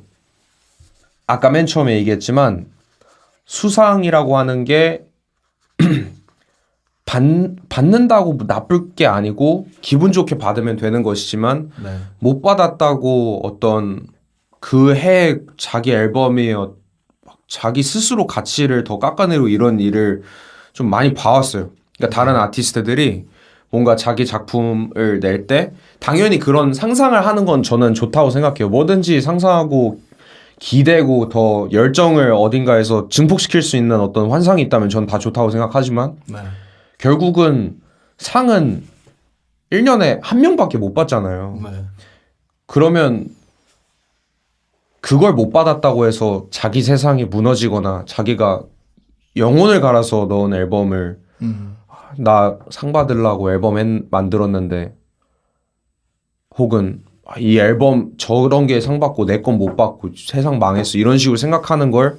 Speaker 1: 아까 맨 처음에 얘기했지만 수상이라고 하는 게 받는다고 나쁠 게 아니고 기분 좋게 받으면 되는 것이지만
Speaker 2: 네.
Speaker 1: 못 받았다고 어떤 그 해 자기 앨범이 자기 스스로 가치를 더 깎아내리고 이런 일을 좀 많이 봐왔어요. 그러니까 다른 아티스트들이 뭔가 자기 작품을 낼 때 당연히 그런 상상을 하는 건 저는 좋다고 생각해요. 뭐든지 상상하고 기대고 더 열정을 어딘가에서 증폭시킬 수 있는 어떤 환상이 있다면 저는 다 좋다고 생각하지만
Speaker 2: 네.
Speaker 1: 결국은 상은 1년에 한 명밖에 못 받잖아요.
Speaker 2: 네.
Speaker 1: 그러면 그걸 못 받았다고 해서 자기 세상이 무너지거나 자기가 영혼을 갈아서 넣은 앨범을 나 상 받으려고 앨범 만들었는데 혹은 이 앨범 저런 게 상 받고 내 건 못 받고 세상 망했어 이런 식으로 생각하는 걸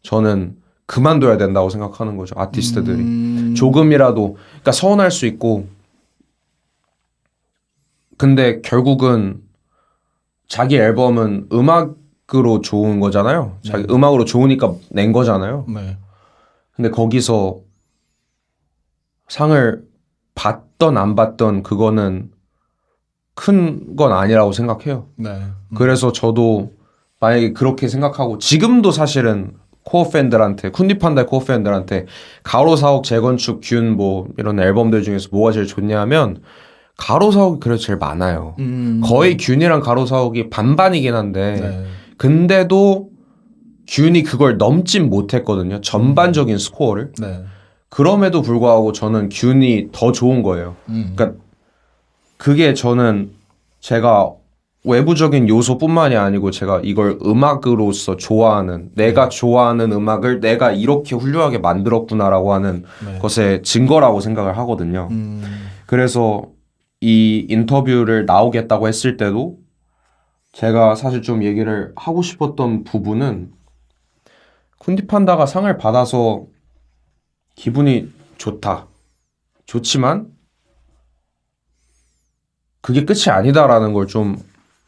Speaker 1: 저는 그만둬야 된다고 생각하는 거죠. 아티스트들이 조금이라도 그러니까 서운할 수 있고 근데 결국은 자기 앨범은 음악으로 좋은 거잖아요. 자기 음악으로 좋으니까 낸 거잖아요.
Speaker 2: 네.
Speaker 1: 근데 거기서 상을 받던 안 받던 그거는 큰 건 아니라고 생각해요.
Speaker 2: 네.
Speaker 1: 그래서 저도 만약에 그렇게 생각하고 지금도 사실은 코어 팬들한테 쿤디판다의 코어 팬들한테 가로사옥, 재건축, 균 뭐 이런 앨범들 중에서 뭐가 제일 좋냐면 가로사옥이 그래도 제일 많아요. 거의 균이랑 가로사옥이 반반이긴 한데
Speaker 2: 네.
Speaker 1: 근데도 균이 그걸 넘진 못했거든요. 전반적인 스코어를.
Speaker 2: 네.
Speaker 1: 그럼에도 불구하고 저는 균이 더 좋은 거예요. 그러니까 그게 저는 제가 외부적인 요소뿐만이 아니고 제가 이걸 음악으로서 좋아하는 내가 좋아하는 음악을 내가 이렇게 훌륭하게 만들었구나라고 하는 것의 증거라고 생각을 하거든요. 그래서 이 인터뷰를 나오겠다고 했을 때도 제가 사실 좀 얘기를 하고 싶었던 부분은 쿤디판다가 상을 받아서 기분이 좋지만 그게 끝이 아니다라는 걸 좀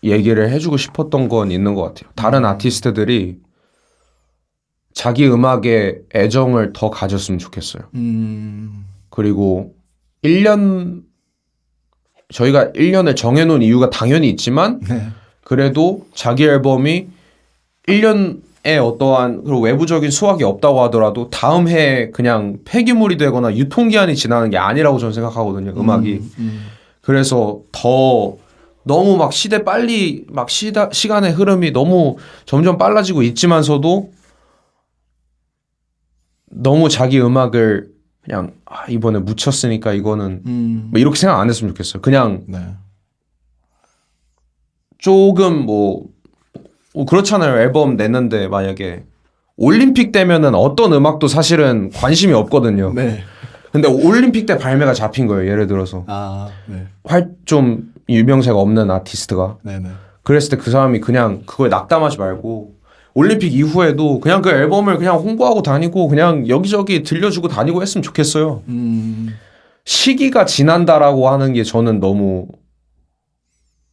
Speaker 1: 얘기를 해주고 싶었던 건 있는 것 같아요. 다른 아티스트들이 자기 음악에 애정을 더 가졌으면 좋겠어요. 그리고 1년 저희가 1년을 정해놓은 이유가 당연히 있지만 그래도 자기 앨범이 1년에 어떠한 그리고 외부적인 수확이 없다고 하더라도 다음 해에 그냥 폐기물이 되거나 유통기한이 지나는 게 아니라고 저는 생각하거든요. 음악이. 그래서 더 너무 막 시간의 흐름이 너무 점점 빨라지고 있지만서도 너무 자기 음악을 그냥 이번에 묻혔으니까 이거는 뭐 이렇게 생각 안 했으면 좋겠어요. 그냥 조금 뭐 그렇잖아요. 앨범 냈는데 만약에 올림픽 때면은 어떤 음악도 사실은 관심이 없거든요.
Speaker 2: 네.
Speaker 1: 근데 올림픽 때 발매가 잡힌 거예요. 예를 들어서
Speaker 2: 네.
Speaker 1: 좀 유명세가 없는 아티스트가
Speaker 2: 네네.
Speaker 1: 그랬을 때 그 사람이 그냥 그거에 낙담하지 말고 올림픽 이후에도 그냥 그 앨범을 그냥 홍보하고 다니고 그냥 여기저기 들려주고 다니고 했으면 좋겠어요. 시기가 지난다라고 하는 게 저는 너무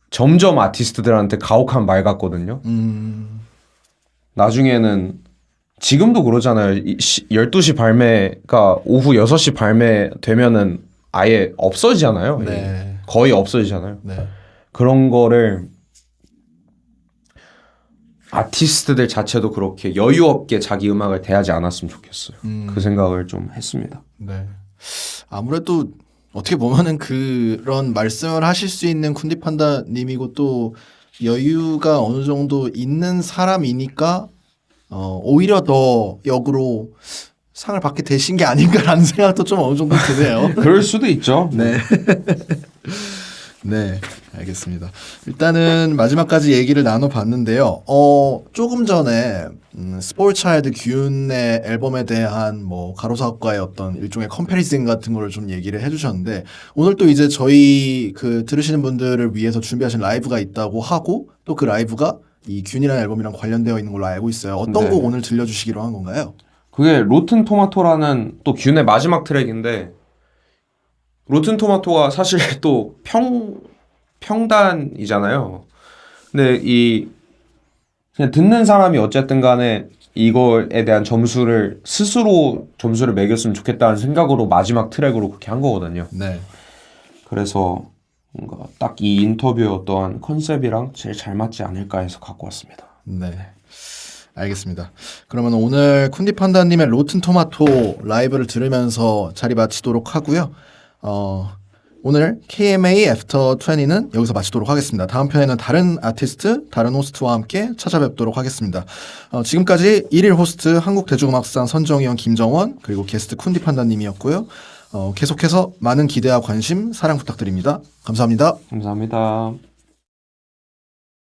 Speaker 1: 점점 아티스트들한테 가혹한 말 같거든요. 나중에는 지금도 그러잖아요. 12시 발매가 오후 6시 발매되면은 아예 없어지잖아요.
Speaker 2: 네.
Speaker 1: 거의 없어지잖아요.
Speaker 2: 네.
Speaker 1: 그런 거를 아티스트들 자체도 그렇게 여유 없게 자기 음악을 대하지 않았으면 좋겠어요. 그 생각을 좀 했습니다.
Speaker 2: 네. 아무래도 어떻게 보면은 그런 말씀을 하실 수 있는 쿤디판다님이고 또 여유가 어느 정도 있는 사람이니까 오히려 더 역으로 상을 받게 되신 게 아닌가라는 생각도 좀 어느 정도 드네요.
Speaker 1: 그럴 수도 있죠.
Speaker 2: 네. 네, 알겠습니다. 일단은 마지막까지 얘기를 나눠봤는데요. 조금 전에 스포츠차일드 균의 앨범에 대한 뭐 가로사업과의 어떤 일종의 컴패리즌 같은 거를 좀 얘기를 해주셨는데 오늘 또 이제 저희 그 들으시는 분들을 위해서 준비하신 라이브가 있다고 하고 또 그 라이브가 이 균이라는 앨범이랑 관련되어 있는 걸로 알고 있어요. 어떤 곡 오늘 들려주시기로 한 건가요?
Speaker 1: 그게 로튼 토마토라는 또 균의 마지막 트랙인데 로튼 토마토가 사실 또 평단이잖아요. 근데 그냥 듣는 사람이 어쨌든 간에 이거에 대한 스스로 점수를 매겼으면 좋겠다는 생각으로 마지막 트랙으로 그렇게 한 거거든요.
Speaker 2: 네.
Speaker 1: 그래서 뭔가 딱 이 인터뷰의 어떠한 컨셉이랑 제일 잘 맞지 않을까 해서 갖고 왔습니다.
Speaker 2: 네. 알겠습니다. 그러면 오늘 쿤디판다님의 로튼 토마토 라이브를 들으면서 자리 마치도록 하고요. 오늘 KMA 애프터 20는 여기서 마치도록 하겠습니다. 다음 편에는 다른 아티스트, 다른 호스트와 함께 찾아뵙도록 하겠습니다. 지금까지 1일 호스트 한국대중음악상 선정위원 김정원 그리고 게스트 쿤디판다님이었고요. 계속해서 많은 기대와 관심, 사랑 부탁드립니다. 감사합니다.
Speaker 1: 감사합니다.